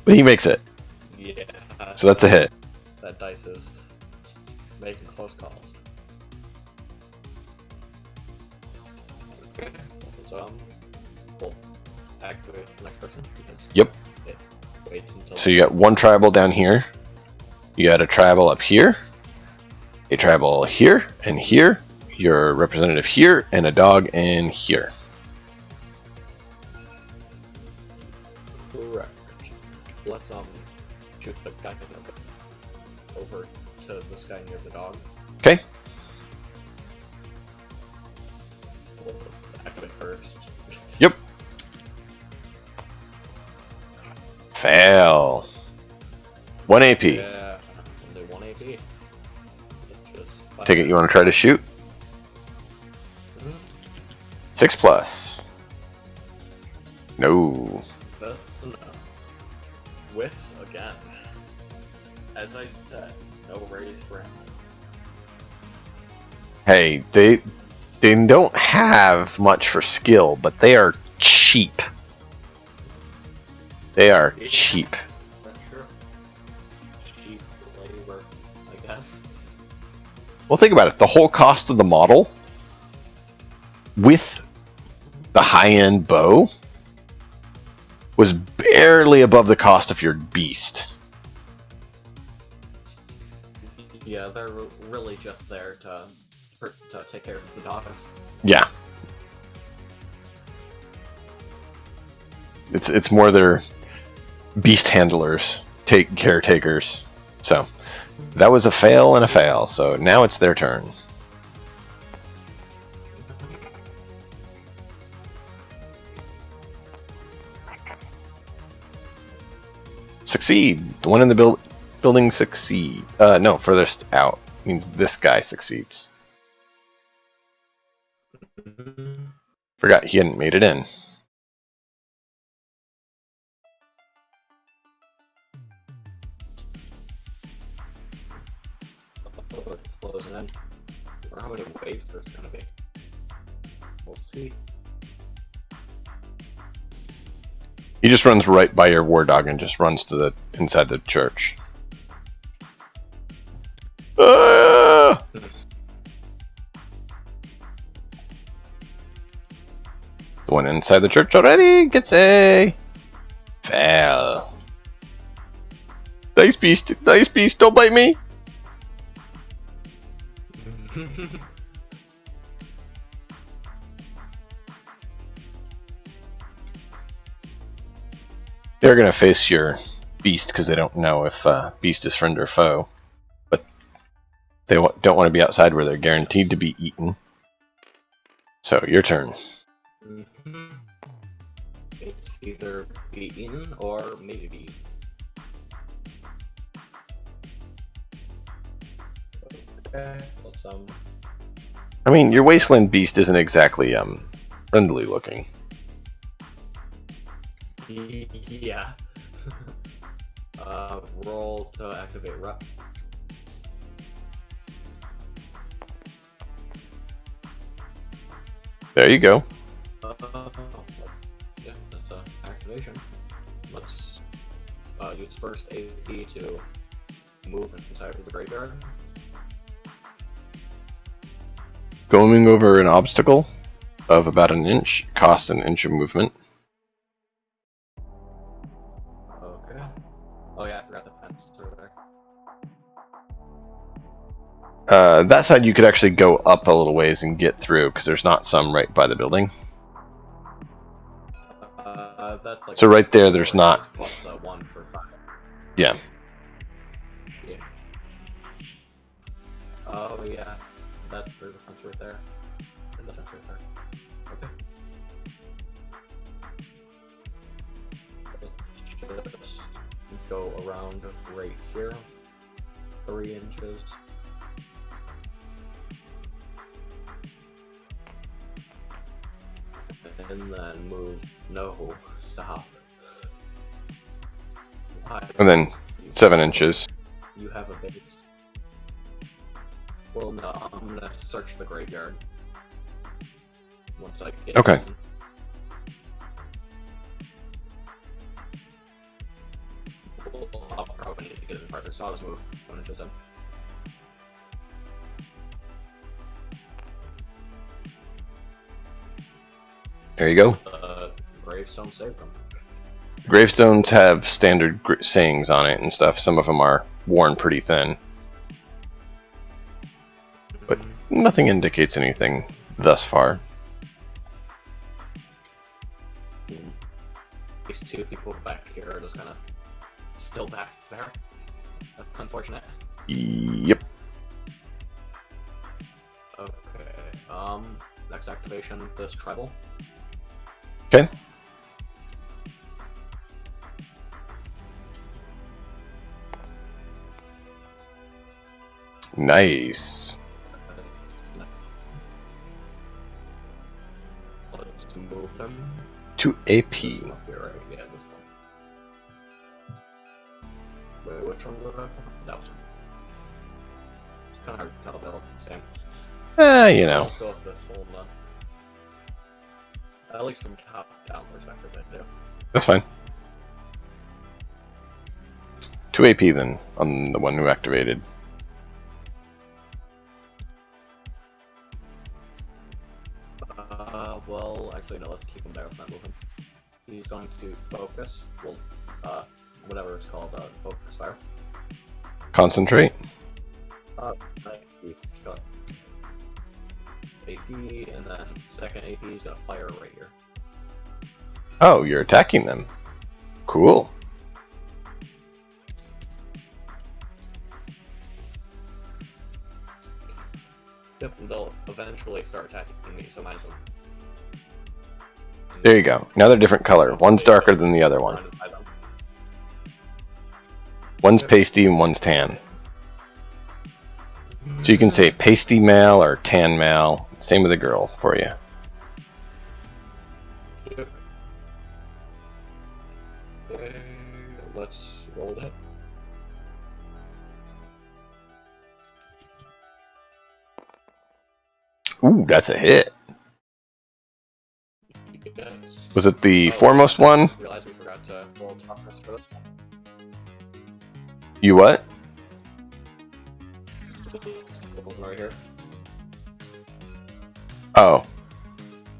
But he makes it. Yeah. So that's a hit. That dice is making close calls. Okay. So we'll activate the next person. Yep. It waits until. So you got one tribal down here. You got a tribal up here. A tribal here and here. Your representative here, and a dog in here. Correct. Let's shoot the guy over to this guy near the dog. Okay. We'll activate first. Yep. Fail. 1 AP. Yeah, only 1 AP. Take it you want to try to shoot? 6 plus. No. That's enough. Whiffs again. As I said, no raise for him. Hey, they don't have much for skill, but they are cheap. They are cheap. That's true. Cheap labor, I guess. Well, think about it. The whole cost of the model with the high-end bow was barely above the cost of your beast. Yeah, they're really just there to take care of the dogs. Yeah. It's more their beast handlers, caretakers. So that was a fail and a fail. So now it's their turn. Succeed. The one in the building succeed. No, furthest out means this guy succeeds. Forgot he hadn't made it in. Closing in. Or how many waves there's gonna be. We'll see. He just runs right by your war dog and just runs to the inside the church. Ah! The one inside the church already gets a fail. Nice beast, don't bite me. They're gonna face your beast because they don't know if beast is friend or foe, but they don't want to be outside where they're guaranteed to be eaten. So your turn. It's either be eaten or maybe be eaten. Okay, let's I mean, your wasteland beast isn't exactly friendly looking. yeah. Roll to activate rep. There you go. Yeah, that's an activation. Let's use first AP to move inside of the graveyard. Going over an obstacle of about an inch costs an inch of movement. Okay. Oh yeah, I forgot the fence over there. That side you could actually go up a little ways and get through because there's not some right by the building. That's like So right there, there's not. Plus 1 for 5. Yeah. Yeah. Oh yeah, that's for the fence right there. And the fence right there. Okay. Let's just go around right here. 3 inches. And then move. No, stop. Why? And then 7 inches. You have a base. Well, no, I'm gonna search the graveyard. Once I get Okay. in. I'll probably need to get in further, so I'll just move 1 inches in. There you go. The gravestone saved them. Gravestones have standard sayings on it and stuff. Some of them are worn pretty thin. But nothing indicates anything thus far. These two people back here are just kind of still back there. That's unfortunate. Yep. Okay. Next activation, this tribal. Okay. Nice. Let's move them. To AP. Here, right? Yeah, this one. Wait, which one was that? That was one. It's kind of hard to tell, they're all the same. You know. Let's go with this one then. At least from top down perspective, I do. That's fine. 2 AP then, on the one who activated. Well, actually, no, let's keep him there, let's not move him. He's going to focus, well, whatever it's called, focus fire. Concentrate. Thank you. Got AP, and then second AP is gonna fire right here. Oh, you're attacking them. Cool. Yep, they'll eventually start attacking me, so might as well. There you go. Now they're different color. One's darker than the other one. One's pasty and one's tan. So you can say pasty male or tan male. Same with the girl for you. Yep. Okay, let's roll that. Ooh, that's a hit. Yes. Was it the foremost one? Realize we forgot to roll toughness for this one. You what? Right here. Oh.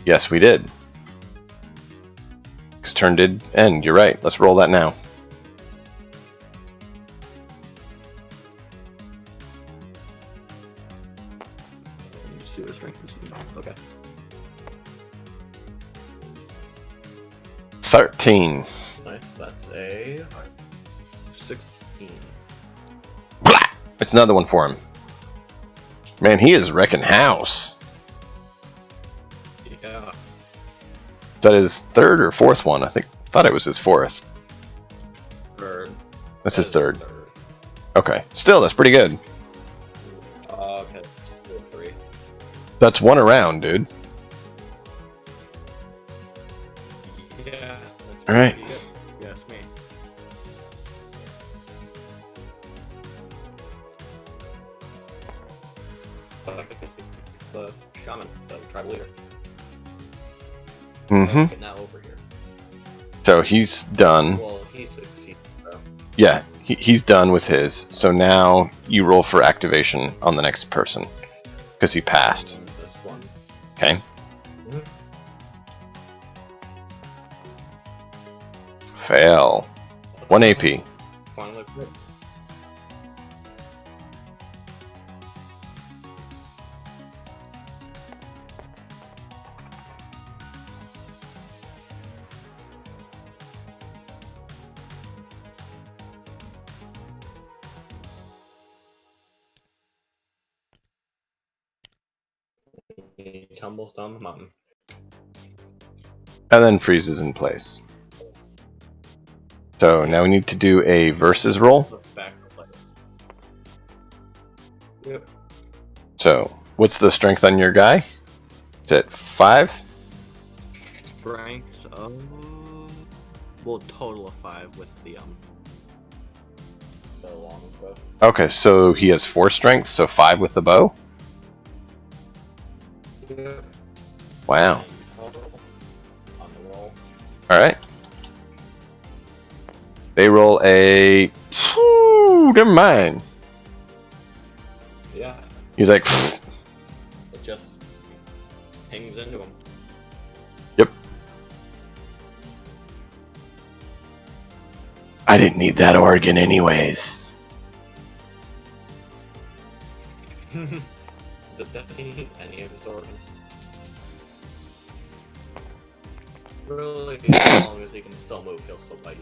Yes, we did. Because turn did end. You're right. Let's roll that now. Let me see what strength is. Okay. 13. Nice. That's a 16. Blah! It's another one for him. Man, he is wrecking house. Yeah. Is that his third or fourth one? Thought it was his fourth. Third. That's his third. Okay. Still, that's pretty good. Okay. 2 or 3. That's one around, dude. Yeah. That's All right. pretty good. Yes, me. It's the shaman, the tribal leader. Mm-hmm. Getting that over here. So he's done. Well, he succeeded, so. Yeah, he's done with his. So now you roll for activation on the next person. Because he passed. And this one. Okay. Mhm. Fail. 1 AP. Finally quit. He tumbles down the mountain. And then freezes in place. So now we need to do a versus roll. The back of legs. Yep. So what's the strength on your guy? Is it 5? Strength of... Well, total of 5 with the longbow. Okay, so he has 4 strength, so 5 with the bow? Yep. Wow. And total on the roll. Alright. They roll a... Whew, never mind. Yeah, He's like... it just pings into him. Yep. I didn't need that organ anyways. Does he need any of his organs? Really, as long as he can still move, he'll still bite.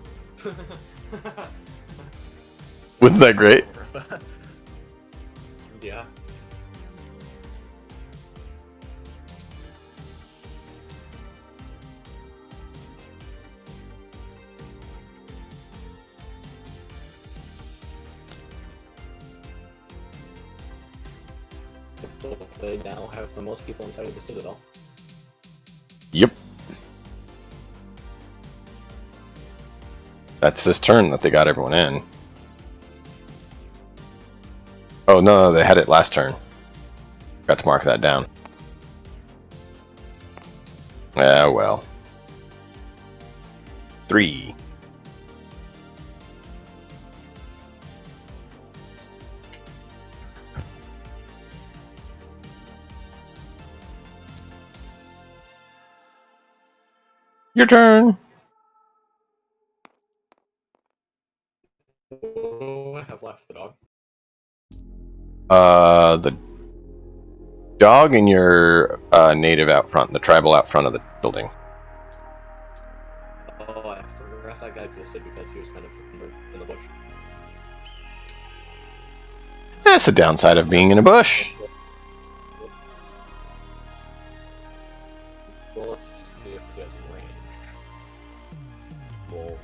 Wasn't that great? Yeah. They now have the most people inside of the Citadel. Yep. That's this turn that they got everyone in. Oh no, they had it last turn. Got to mark that down. Ah, well. 3. Your turn. Oh, I have left the dog. The dog and your native out front, the tribal out front of the building. Oh, I forgot that guy existed because he was kind of in the bush. That's the downside of being in a bush. Well, let's see if he has range. Well,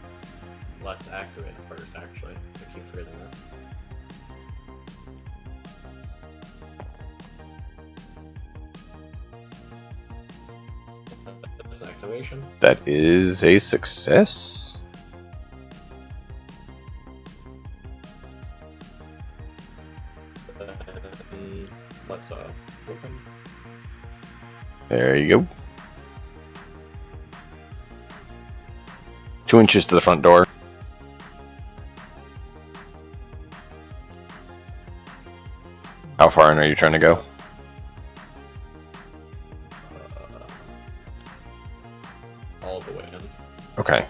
let's activate it first, actually. I keep forgetting that. That's activation. That is a success. Let's move him. There you go. 2 inches to the front door. How far in are you trying to go? All the way in. Okay.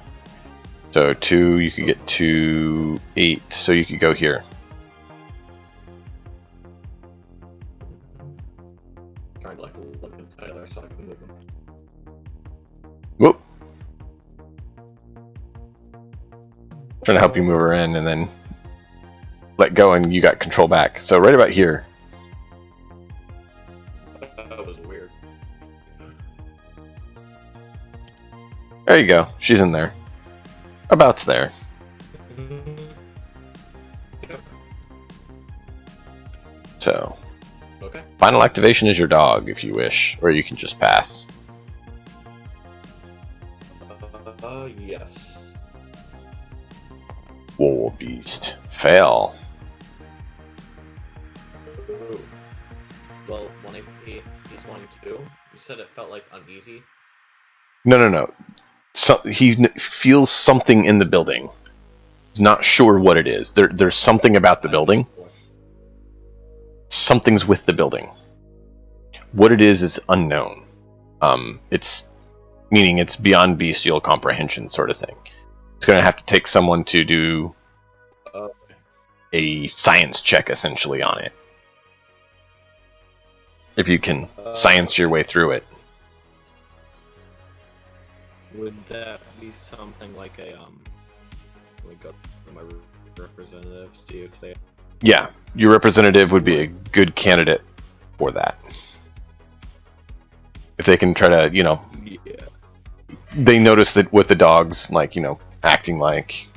So 2, you could get to 8, so you could go here. Trying to look inside there so I can move him. Whoop. Trying to help you move her in and then let go and you got control back. So right about here. That was weird. There you go. She's in there. About's there. Yep. So, Okay. final activation is your dog if you wish, or you can just pass. Yes. War beast. Fail. Ooh. Well, 1 AP, he's 1-2. You said it felt like uneasy. No. So he feels something in the building. He's not sure what it is. There's something about the building. Something's with the building. What it is unknown. It's meaning it's beyond bestial comprehension, sort of thing. It's going to have to take someone to do a science check, essentially, on it. If you can science your way through it. Would that be something like a let me go to my representative, see if they. Yeah, your representative would be a good candidate for that. If they can try to, Yeah. they notice that with the dogs, like, acting like,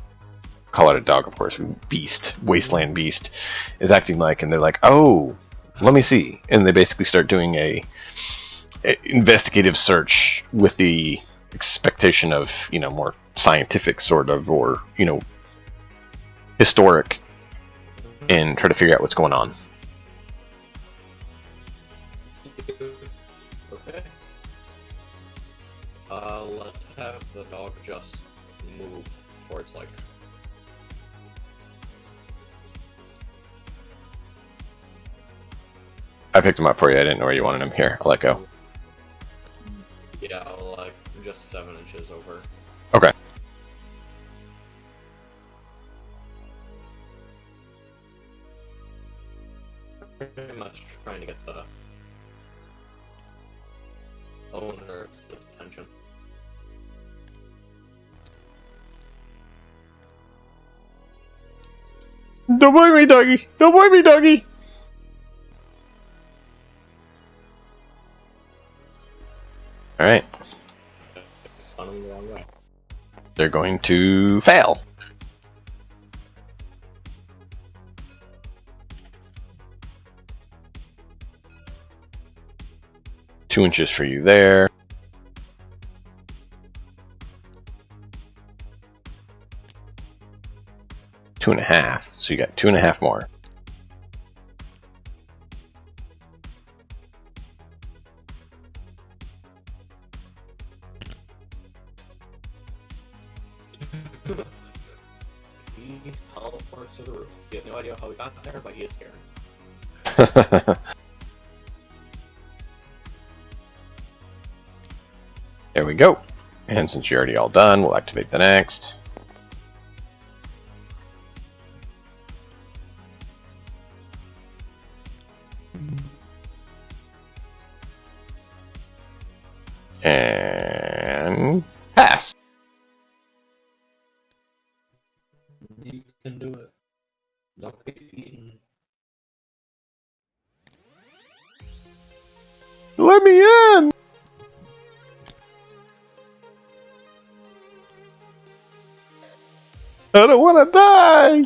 call it a dog, of course, beast, wasteland beast, is acting like, and they're like, oh, let me see. And they basically start doing a investigative search with the expectation of, more scientific sort of, or, historic, and try to figure out what's going on. Okay. Let's have the dog just move towards like. I picked him up for you. I didn't know where you wanted him. Here, I'll let go. Yeah, like just 7 inches over. Okay. Don't mind me, doggy. Don't mind me, doggy. All right. It's spun him the wrong way. They're going to fail. Two inches for you there. Two and a half. So you got 2.5 more. He teleports to the roof. He has no idea how he got there, but he is scared. There we go. And since you're already all done, we'll activate the next. And pass. You can do it. Don't get eaten. Let me in. I don't want to die.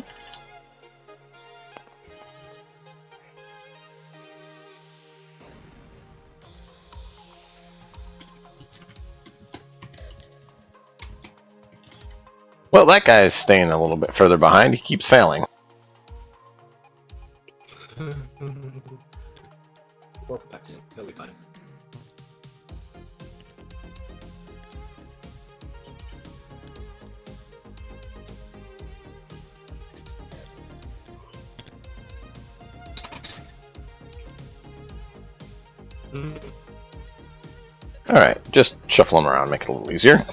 Well, that guy's staying a little bit further behind. He keeps failing. Or protecting him. He'll be fine. Alright, just shuffle them around, make it a little easier.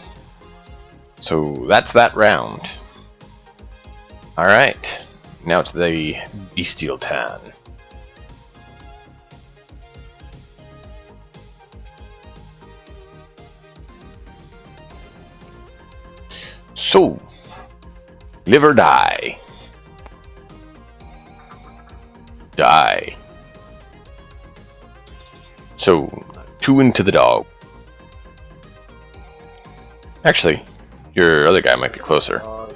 So that's that round. Alright, now it's the bestial turn. So, live or die. Die. So, 2 into the dog. Actually, your other guy might be closer. No.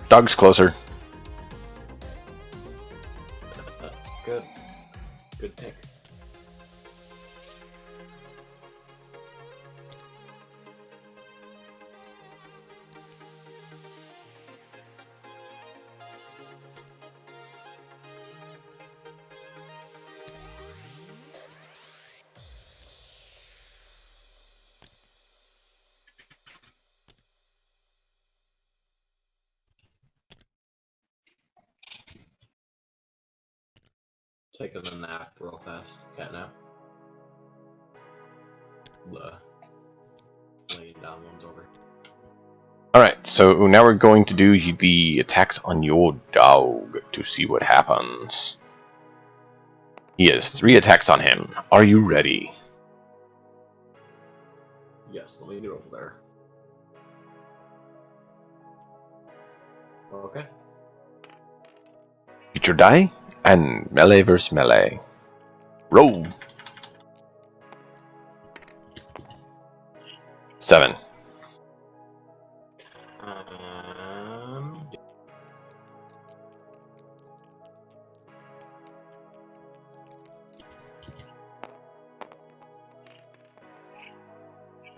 Dog's closer. Good. Good pick. Taking a nap real fast. Cat nap. The laying down one's over. Alright, so now we're going to do the attacks on your dog to see what happens. He has 3 attacks on him. Are you ready? Yes, let me do over there. Okay. Get your die, and melee versus melee. Roll! 7.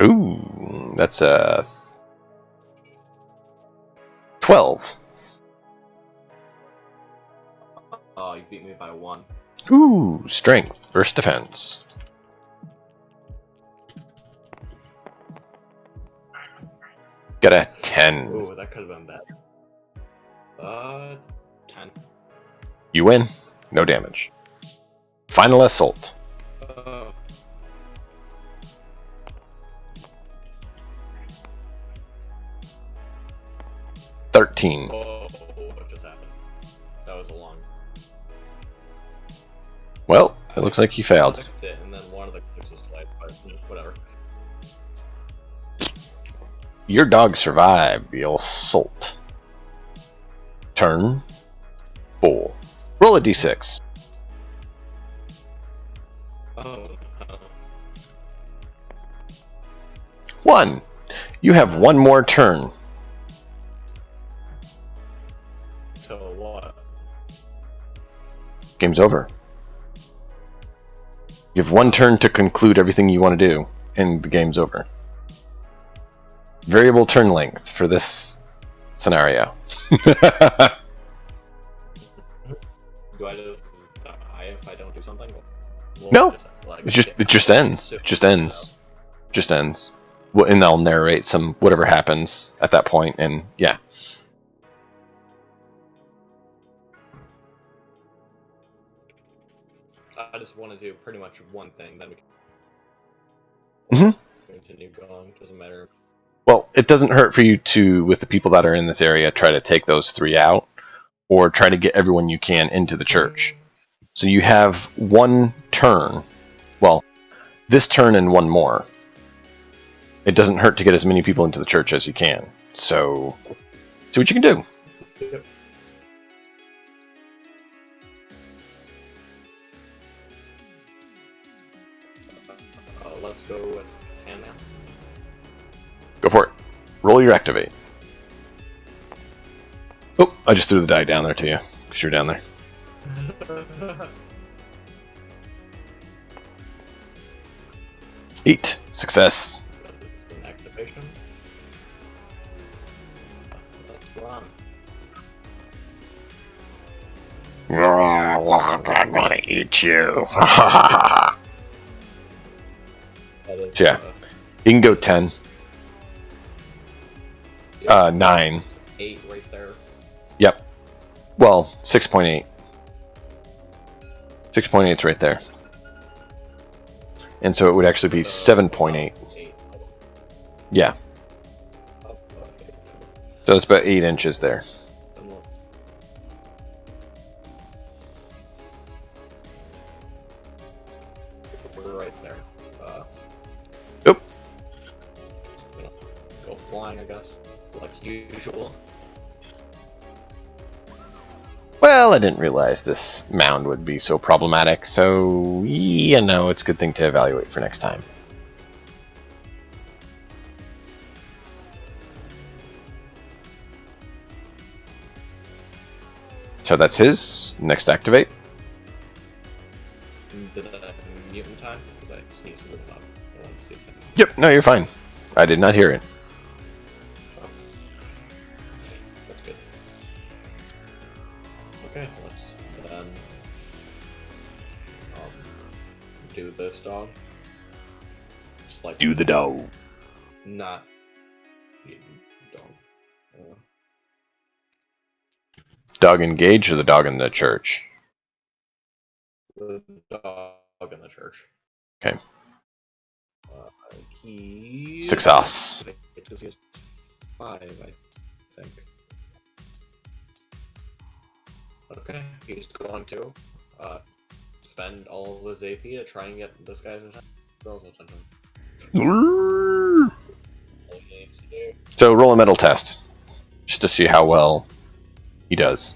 Ooh, that's a 12. Oh, you beat me by 1. Ooh, strength versus defense. Got a 10. Ooh, that could have been bad. 10. You win. No damage. Final assault. Uh, 13. oh, what just happened? That was a long. Well, it looks like he failed. It, and then one of the clicks was delayed, but whatever. your dog survived the assault. Turn 4. Roll a d6. Oh, 1. You have one more turn. so what? Game's over. You have one turn to conclude everything you want to do, and the game's over. Variable turn length for this scenario. Do I just die if I don't do something? Well, No. like, It just ends. It just ends. Just ends. Well, and I'll narrate some whatever happens at that point, and yeah. I just want to do pretty much one thing, then we Mhm. can continue going. Doesn't matter. Well, it doesn't hurt for you to, with the people that are in this area, try to take those 3 out, or try to get everyone you can into the church. So you have one turn. Well, this turn and one more. It doesn't hurt to get as many people into the church as you can. So, see what you can do. Yep. Let's go with 10 now. Go for it. Roll your activate. Oh, I just threw the die down there to you, because you're down there. 8. Success. Just an activation. Let's run. I'm gonna eat you. That is, Yeah. You can go 10. 9. 8 right there. Yep. Well, 6.8. 6.8 is right there. And so it would actually be 7.8. 8. Yeah. So it's about 8 inches there. We're right there. Oop. Go flying, I guess, like usual. Well, I didn't realize this mound would be so problematic, so you know, it's a good thing to evaluate for next time. So that's his. Next activate. Did that in mutant time? Because I sneezed really loud. I wanted to see if I Yep, no, you're fine. I did not hear it. oh. That's good. Okay, let's then do this dog. Just like Do the dog. not you dog. Dog engage or the dog in the church? The dog in the church. Okay. He Success. Because he has 5, I think. Okay, he's going to spend all of his AP to try and get this guy's girl's attention. All he needs to do. So roll a mental test, just to see how well he does.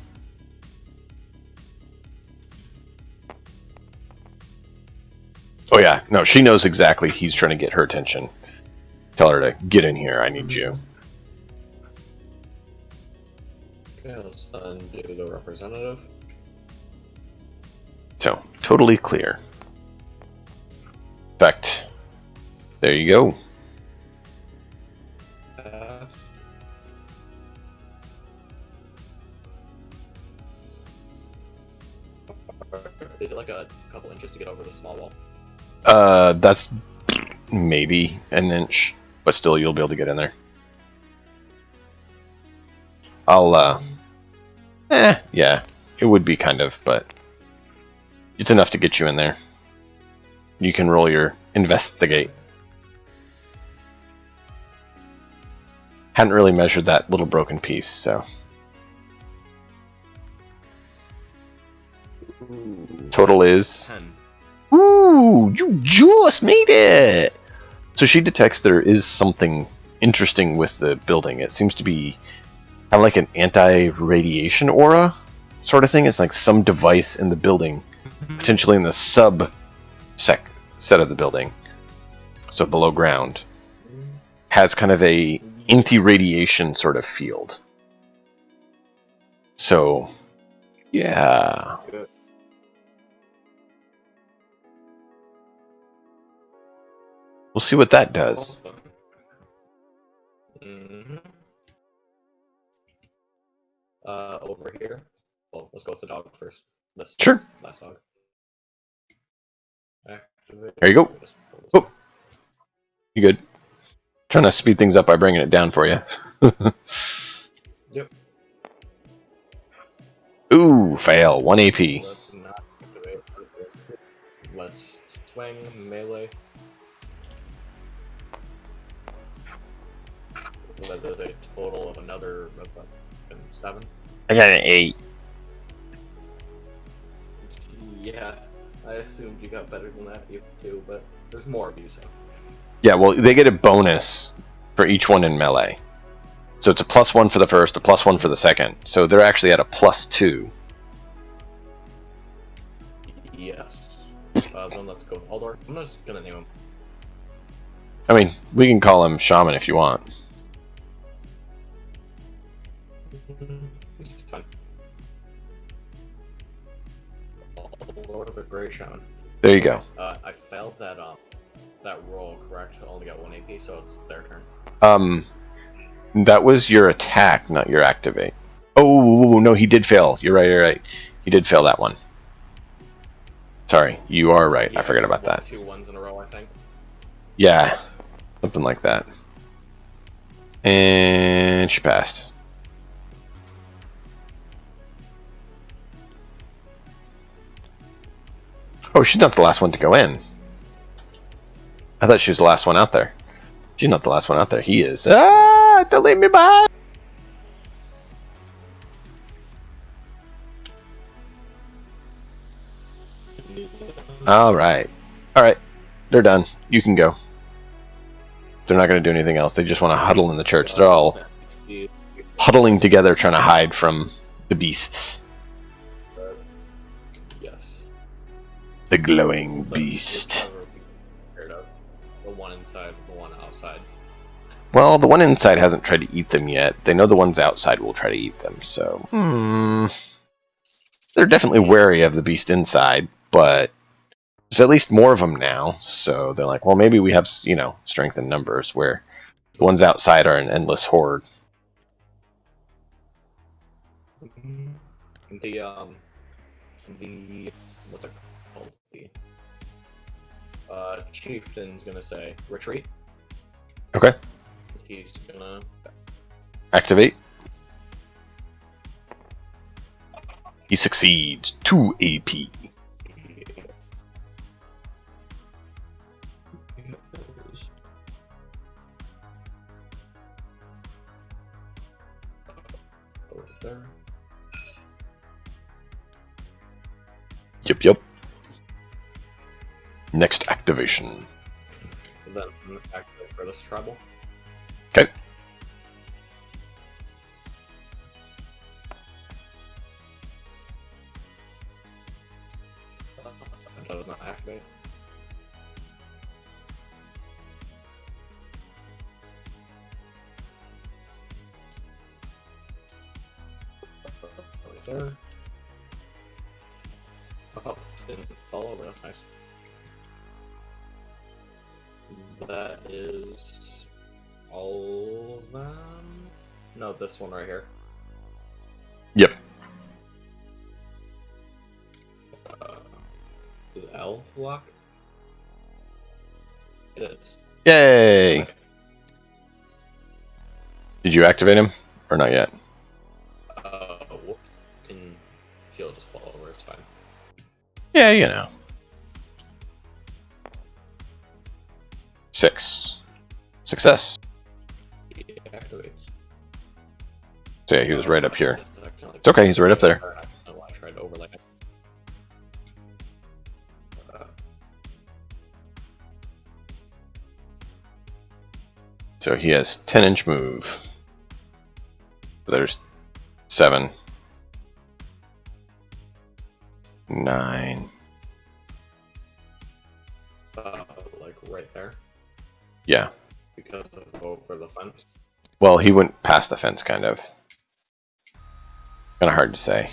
Oh yeah, no, she knows exactly he's trying to get her attention. Tell her to get in here, I need you. Okay, let's then do the representative. So, totally clear. In fact, there you go. Is it like a couple inches to get over the small wall? That's maybe an inch, but still you'll be able to get in there. Yeah, it would be kind of, but it's enough to get you in there. You can roll your investigate. Hadn't really measured that little broken piece, so. Total is 10. Ooh, you just made it! So she detects there is something interesting with the building. It seems to be kind of like an anti-radiation aura sort of thing. It's like some device in the building, potentially in the set of the building, so below ground, has kind of a anti-radiation sort of field. So, yeah. Good. We'll see what that does. Mm-hmm. Over here. Well, let's go with the dog first. This Sure. last dog. Activate. There you go. Oh, you good? Trying to speed things up by bringing it down for you. Yep. Ooh, fail. 1 AP. Let's not activate. Let's swing melee. That is a total of another 7. I got an 8. Yeah, I assumed you got better than that, you too, but there's more of you, so. Yeah, well, they get a bonus for each one in melee. So it's a +1 for the first, a +1 for the second. So they're actually at a +2. Yes. Then let's go with Aldor. I'm not just gonna name him. I mean, we can call him Shaman if you want. It's fine. Aldor the Great Shaman. There you go. I failed that roll, correct? I only got 1 AP, so it's their turn. That was your attack, not your activate. Oh, no, he did fail. You're right. He did fail that one. Sorry, you are right. Yeah, I forgot about that. 2 1s in a row, I think. Yeah, something like that. And she passed. Oh, she's not the last one to go in. I thought she was the last one out there. She's not the last one out there. He is. Ah, don't leave me behind. All right. They're done. You can go. They're not going to do anything else. They just want to huddle in the church. They're all huddling together trying to hide from the beasts. Yes. The glowing beast. The one inside, the one outside. Well, the one inside hasn't tried to eat them yet. They know the ones outside will try to eat them, so... They're definitely wary of the beast inside, but there's at least more of them now, so they're like, well, maybe we have, strength in numbers, where the ones outside are an endless horde. The what's it called? The chieftain's gonna say retreat. Okay. He's gonna Activate. He succeeds. 2 AP. over there. Yep. Next activation. And then activate for this tribal. Okay. That does not activate. Over there. Oh, didn't fall over. That's nice. That is all of them. No, this one right here. Yep. Is L block? It is. Yay! Did you activate him? Or not yet? Whoops. He'll just fall over, it's fine. Yeah, 6. Success. He activates. So yeah, he was right up here. It's okay, he's right up there. I tried to overlay it. So he has 10-inch move. There's 7, 9. Like right there. Yeah. Because of over the fence. Well, he went past the fence, kind of. Kind of hard to say.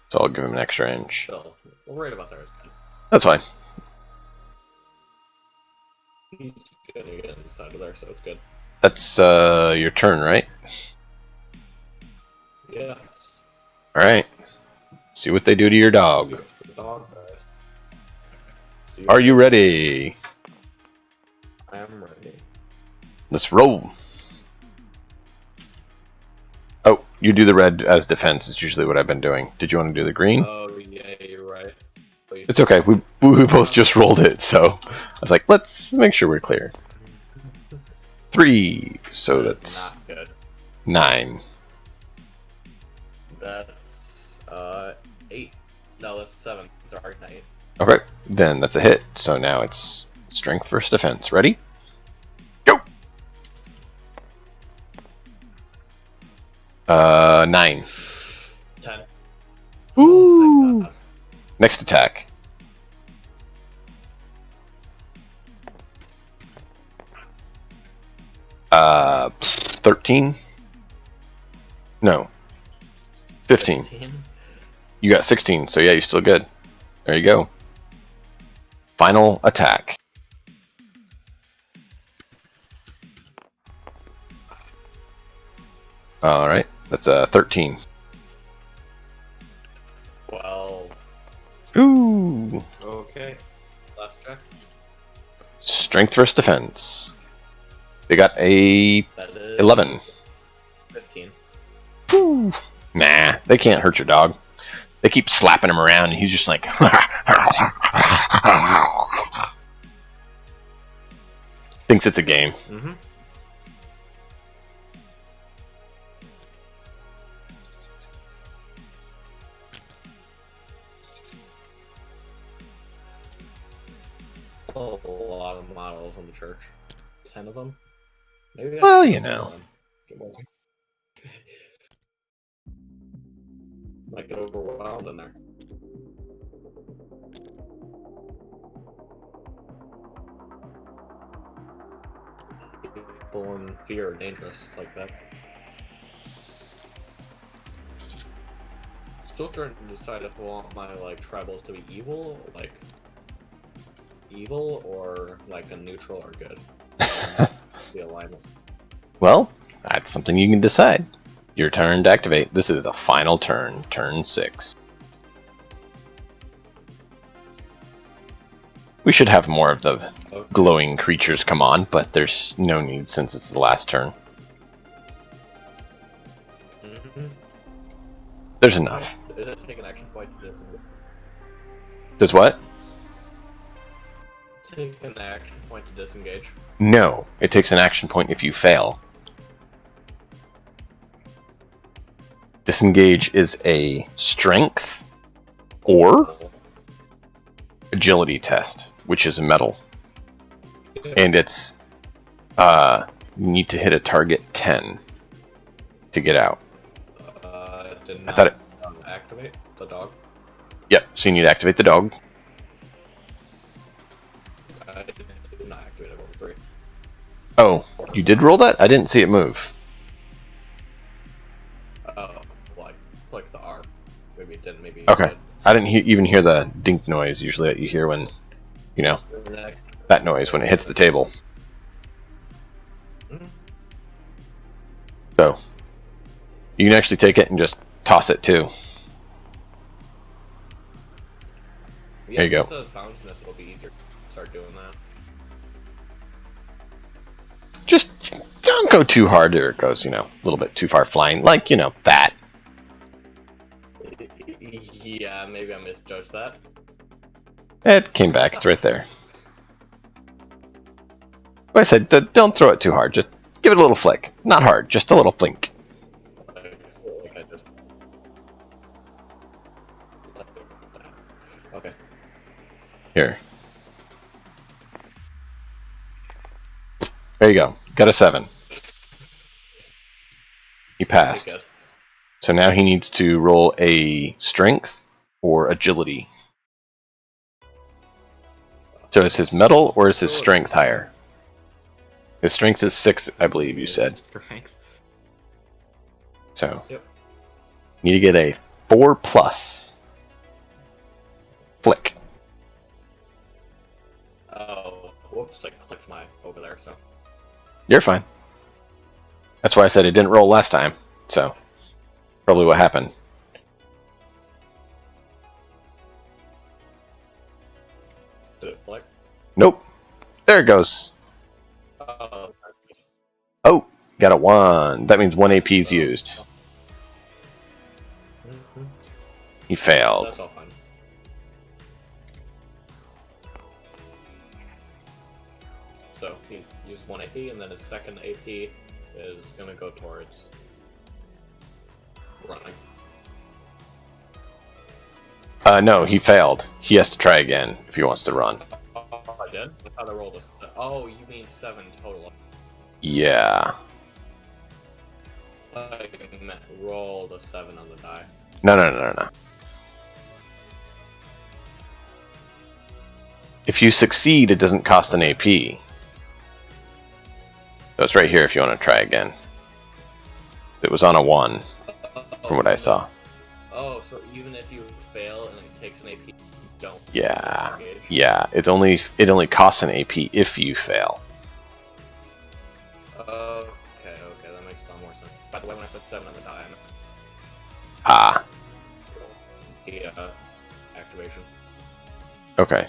So I'll give him an extra inch. Still, right about there is good. That's fine. He's gonna get inside of there, so it's good. That's your turn, right? Yeah. Alright. See what they do to your dog. The dog dies. See Are you ready? I am ready. Let's roll. Oh, you do the red as defense. It's usually what I've been doing. Did you want to do the green? Oh yeah, you're right. It's okay. We both just rolled it, so I was like, let's make sure we're clear. 3, so that's not good. 9. That's 8. No, that's 7. Sorry, not 8. Okay, then that's a hit. So now it's strength versus defense. Ready? Go. 9. 10. Ooh. Oh, Next attack. Uh, 13. No. 15. 15. You got 16, so yeah, you're still good. There you go. Final attack. Alright, that's a 13. 12. Ooh. Okay. Last check. Strength versus defense. They got a That is 11. 15. Whew. Nah, they can't hurt your dog. They keep slapping him around, and he's just like... Thinks it's a game. Mm-hmm. A lot of models in the church. 10 of them? Maybe Well, you know. Get more. Might get overwhelmed in there. People in fear are dangerous like that. Still trying to decide if I want my tribals to be evil, evil or like a neutral or good. The alignment. Well, that's something you can decide. Your turn to activate. This is the final turn. Turn 6. We should have more of the Okay. glowing creatures come on, but there's no need since it's the last turn. Mm-hmm. There's enough. Does it take an action point to disengage? Does what? Take an action point to disengage. No. It takes an action point if you fail. Disengage is a strength or agility test, which is a metal. And it's you need to hit a target 10 to get out. Did I not thought it. activate the dog. Yep. So you need to activate the dog. I did not activate it over 3. Oh, you did roll that? I didn't see it move. Oh, like the R. Maybe it didn't. Maybe it Okay. did. I didn't even hear the dink noise usually that you hear when, you know, that noise when it hits the table. Mhm. So you can actually take it and just toss it too. Yeah, There you go. since it says boundness, it'll be easier to start doing that. Just don't go too hard or it goes, you know, a little bit too far flying. Like, you know, that. Yeah, maybe I misjudged that. It came back. It's right there. Like I said, don't throw it too hard. Just give it a little flick. Not hard, just a little flink. I just... Okay. Here. There you go. Got a 7. He Pretty passed. good. So now he needs to roll a strength or agility. So is his metal or is his strength higher? His strength is 6, I believe you said. Strength. So Yep. you need to get a 4+. Flick. Oh, whoops! I clicked my over there. So You're fine. That's why I said it didn't roll last time. So probably what happened. did it flick? Nope. There it goes. Oh, Oh, got a 1. That means 1 AP is used. He failed. that's all fine. So he used 1 AP, and then his second AP is gonna go towards running. No, he failed. He has to try again if he wants to run. Oh, I did? I thought I rolled a. Oh, you mean 7 total? Yeah. I meant rolled a 7 on the die. No. If you succeed, it doesn't cost an AP. So it's right here if you want to try again. It was on a 1, from what I saw. Oh, so even if you fail and it takes an AP, you don't. Yeah. Engage. Yeah. It only costs an AP if you fail. Okay, that makes a lot more sense. By the way, when I said 7 on the die, I meant Ah. the activation. Okay.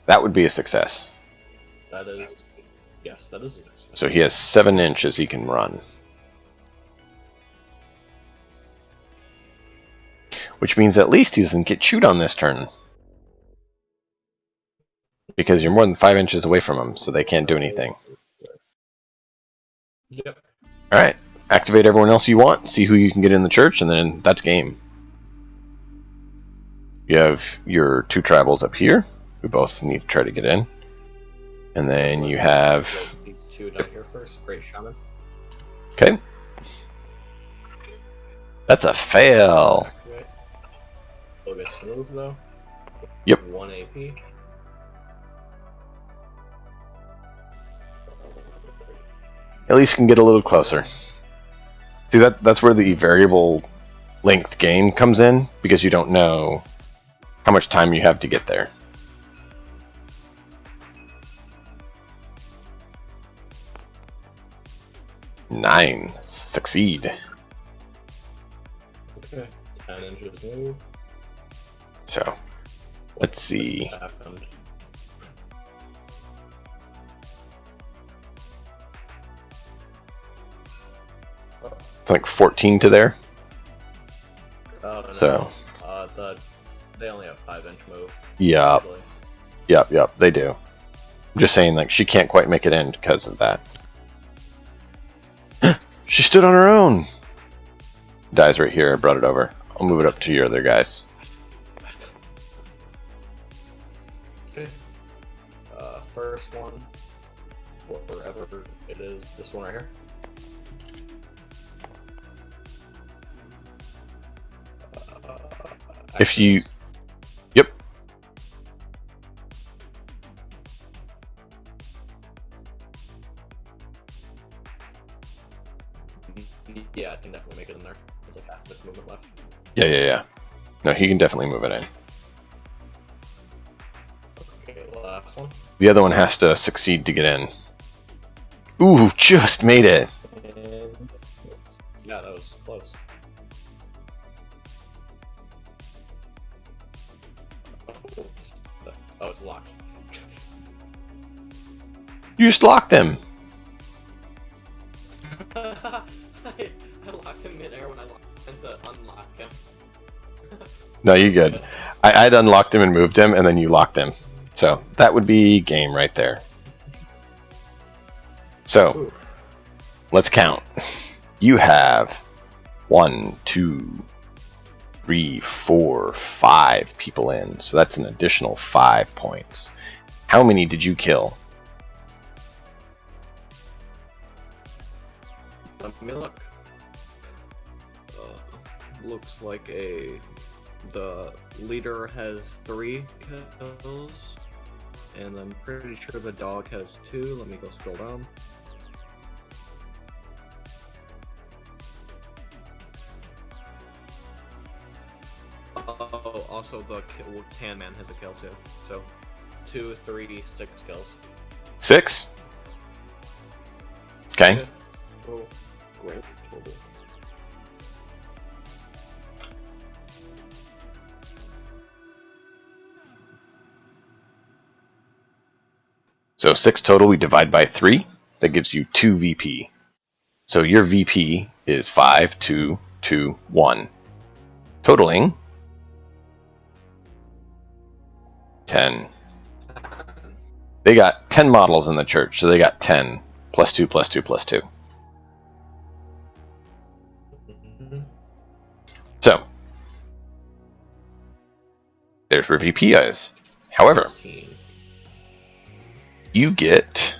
That would be a success. That is, yes, that is a success. So he has 7 inches he can run. Which means at least he doesn't get chewed on this turn. Because you're more than 5 inches away from him, so they can't do anything. Yep. Alright. Activate everyone else you want, see who you can get in the church, and then that's game. You have your 2 tribals up here, who both need to try to get in. And then you have... These 2 down here first. Great shaman. Okay. That's a fail. Activate. A little bit smooth though. Yep. 1 AP. At least you can get a little closer. See, that's where the variable length game comes in, because you don't know how much time you have to get there. Nine. Succeed. Okay. 10 inches move. So, let's see. What happened? It's like 14 to there. Oh, no. So, They only have 5-inch move. yeah. Usually. Yep, they do. I'm just saying, like, she can't quite make it in because of that. She stood on her own! Dies right here, I brought it over. I'll move it up to your other guys. Okay. First one, wherever it is, this one right here. If you... Yep. Yeah, I can definitely make it in there. There's like half this movement left. Yeah. No, he can definitely move it in. Okay, last one. The other one has to succeed to get in. Ooh, just made it! And yeah, that was close. Oh, it's locked. You just locked him! I locked him midair when I went to unlock him. No, you're good. I'd unlocked him and moved him, and then you locked him. So, that would be game right there. So, Ooh. let's count. You have 1, 2, 3, 4, 5 people in. So that's an additional 5 points. How many did you kill? Let me look. Looks like the leader has 3 kills, and I'm pretty sure the dog has 2. Let me go scroll down. Oh, also the Tan Man has a kill too. So 2, 3, 6 kills. 6? Okay. Yeah. Oh, great total. So 6 total, we divide by 3. That gives you 2 VP. So your VP is 5, 2, 2, 1. Totaling 10. They got 10 models in the church, so they got 10 plus 2 plus 2 plus 2. So there's where VP is. However, 16. you get,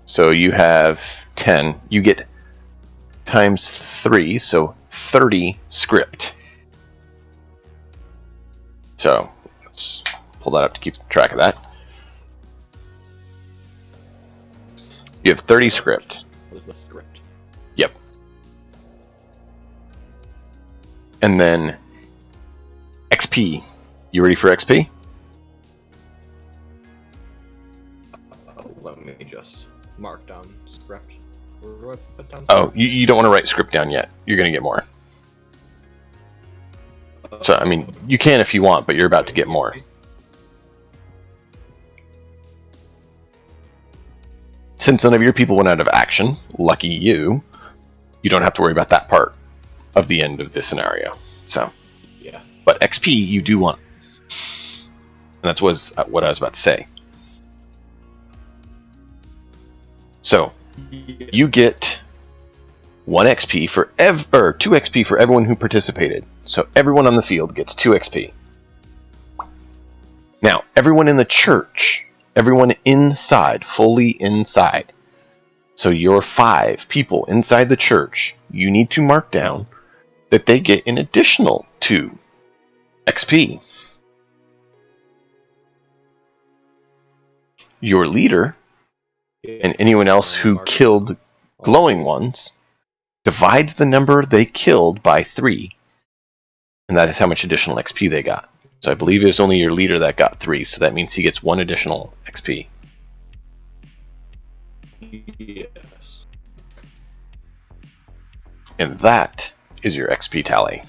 so you have 10, you get times 3, so 30 script. So let's pull that up to keep track of that. You have 30 script. What is the script? Yep. And then XP. You ready for XP? Let me just mark down script. Where do I put down Oh, script? you don't want to write script down yet. You're going to get more. So, I mean, you can if you want, but you're about to get more. Since none of your people went out of action, lucky you, you don't have to worry about that part of the end of this scenario. So, Yeah. but XP you do want. And that's what I was about to say. So, you get 1 XP for 2 XP for everyone who participated. So everyone on the field gets 2 XP. Now, everyone in the church, everyone inside, fully inside. So your 5 people inside the church, you need to mark down that they get an additional 2 XP. Your leader and anyone else who killed glowing ones divides the number they killed by 3, and that is how much additional XP they got. So I believe it was only your leader that got 3, so that means he gets 1 additional XP. Yes. And that is your XP tally.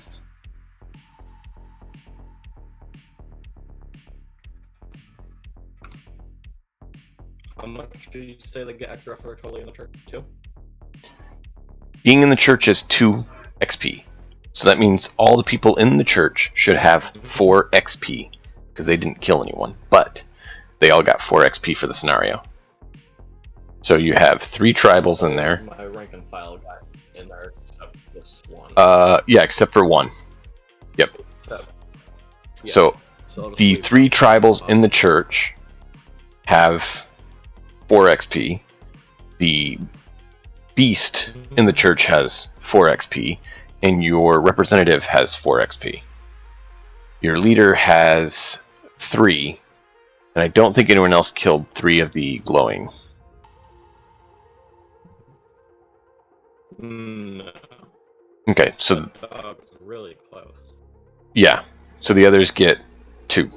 How much did you say they get extra for totally in the church too? Being in the church is 2 XP. So that means all the people in the church should have 4 XP, because they didn't kill anyone, but they all got 4 XP for the scenario. So you have 3 tribals in there. My rank and file got in there except this one. Yeah, except for 1. Yep. Yeah. So the 3 tribals in the church have 4 XP. The beast in the church has 4 XP, and your representative has 4 XP. Your leader has 3, and I don't think anyone else killed 3 of the glowing. No. Okay, so The dog's really close. yeah, so the others get 2.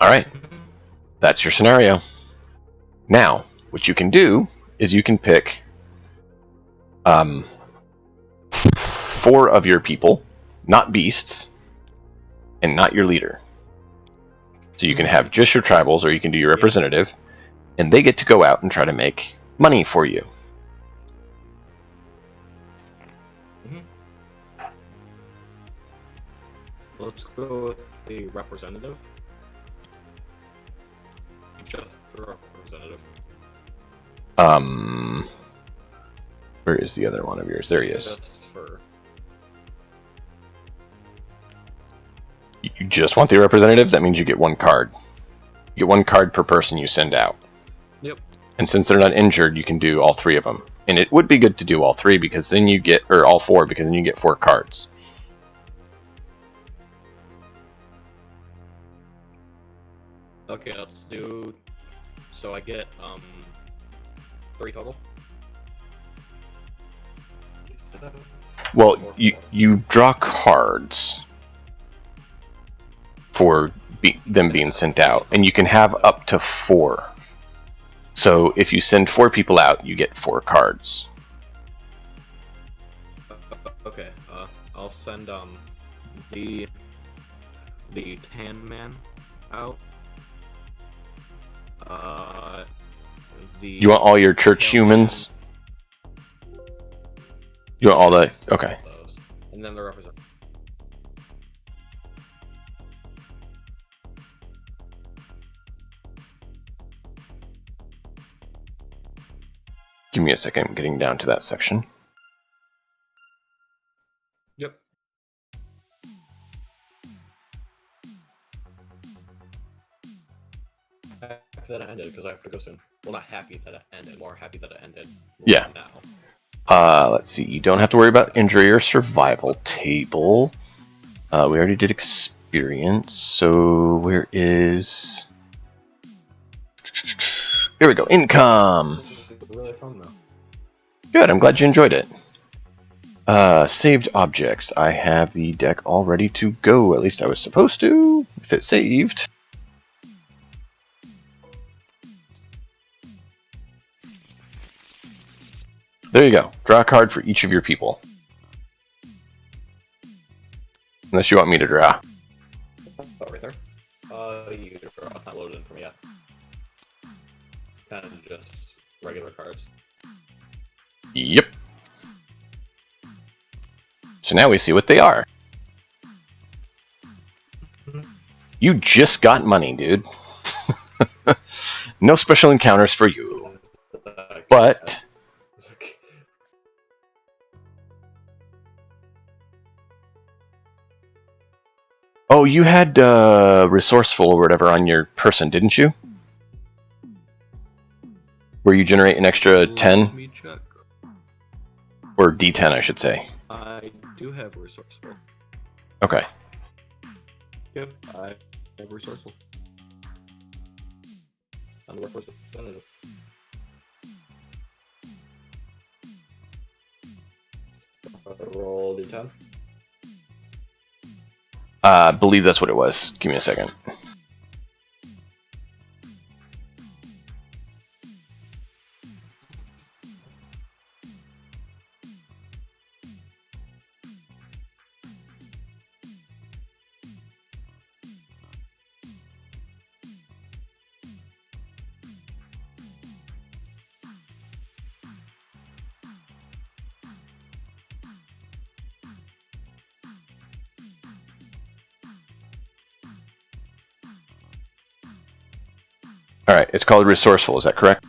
All right, that's your scenario. Now, what you can do is you can pick 4 of your people, not beasts, and not your leader. So you can have just your tribals, or you can do your representative, and they get to go out and try to make money for you. Let's go with the representative. Just the representative. Where is the other one of yours? There he is. Just for... You just want the representative? That means you get one card. You get one card per person you send out. Yep. And since they're not injured, you can do all 3 of them. And it would be good to do all 3 because then you get, or all 4 because then you get 4 cards. Okay, let's do... So I get, 3 total? Well, you draw cards for them being sent out, and you can have up to 4. So if you send 4 people out, you get 4 cards. Okay, I'll send, the Tan Man out. You want all your church humans? You want all the... Okay. And then the representative. Give me a second, I'm getting down to that section. Yep. Happy that it ended, because I have to go soon. Well, not happy that it ended, more happy that it ended. Yeah. Now. Let's see, you don't have to worry about injury or survival table. We already did experience, so where is... Here we go, income! This is really fun, though. Good, I'm glad you enjoyed it. Saved objects. I have the deck all ready to go. At least I was supposed to, if it saved. There you go. Draw a card for each of your people. Unless you want me to draw. Oh, right there. You draw. It's not loaded in for me yet. Kind of just regular cards. Yep. So now we see what they are. You just got money, dude. No special encounters for you. But... Oh, you had resourceful or whatever on your person, didn't you? Where you generate an extra 10? Let me check. Or D10, I should say. I do have resourceful. Okay. Yep, I have resourceful. I'm the workforce representative. Roll D10. I believe that's what it was. Give me a second. Alright, it's called resourceful, is that correct?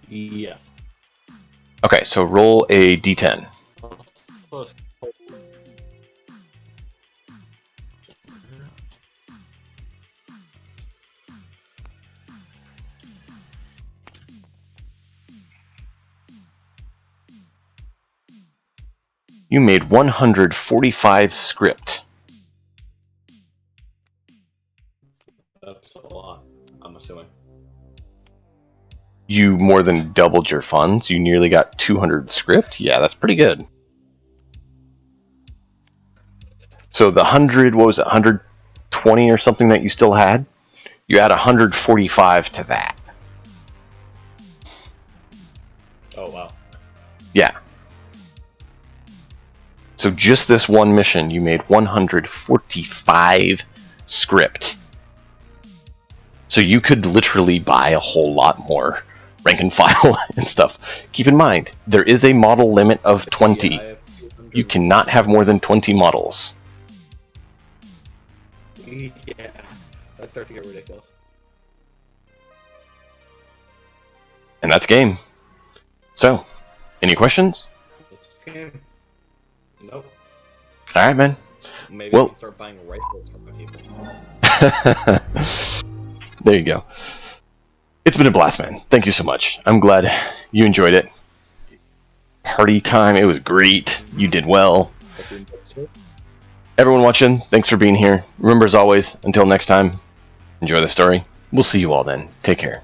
Yes. Okay, so roll a D10. You made 145 script. That's a lot, I'm assuming. You more than doubled your funds. You nearly got 200 script. Yeah, that's pretty good. So the 100, what was it, 120 or something that you still had? You add 145 to that. Oh, wow. Yeah. So just this one mission, you made 145 script. So you could literally buy a whole lot more rank and file and stuff. Keep in mind, there is a model limit of 20. Yeah, You cannot have more than 20 models. Yeah, that starts to get ridiculous. And that's game. So, any questions? Okay. Nope. All right, man. Maybe Well- I can start buying rifles from people. There you go. It's been a blast, man. Thank you so much. I'm glad you enjoyed it. Party time. It was great. You did well. Hope you enjoyed it too. Everyone watching, thanks for being here. Remember, as always, until next time, enjoy the story. We'll see you all then. Take care.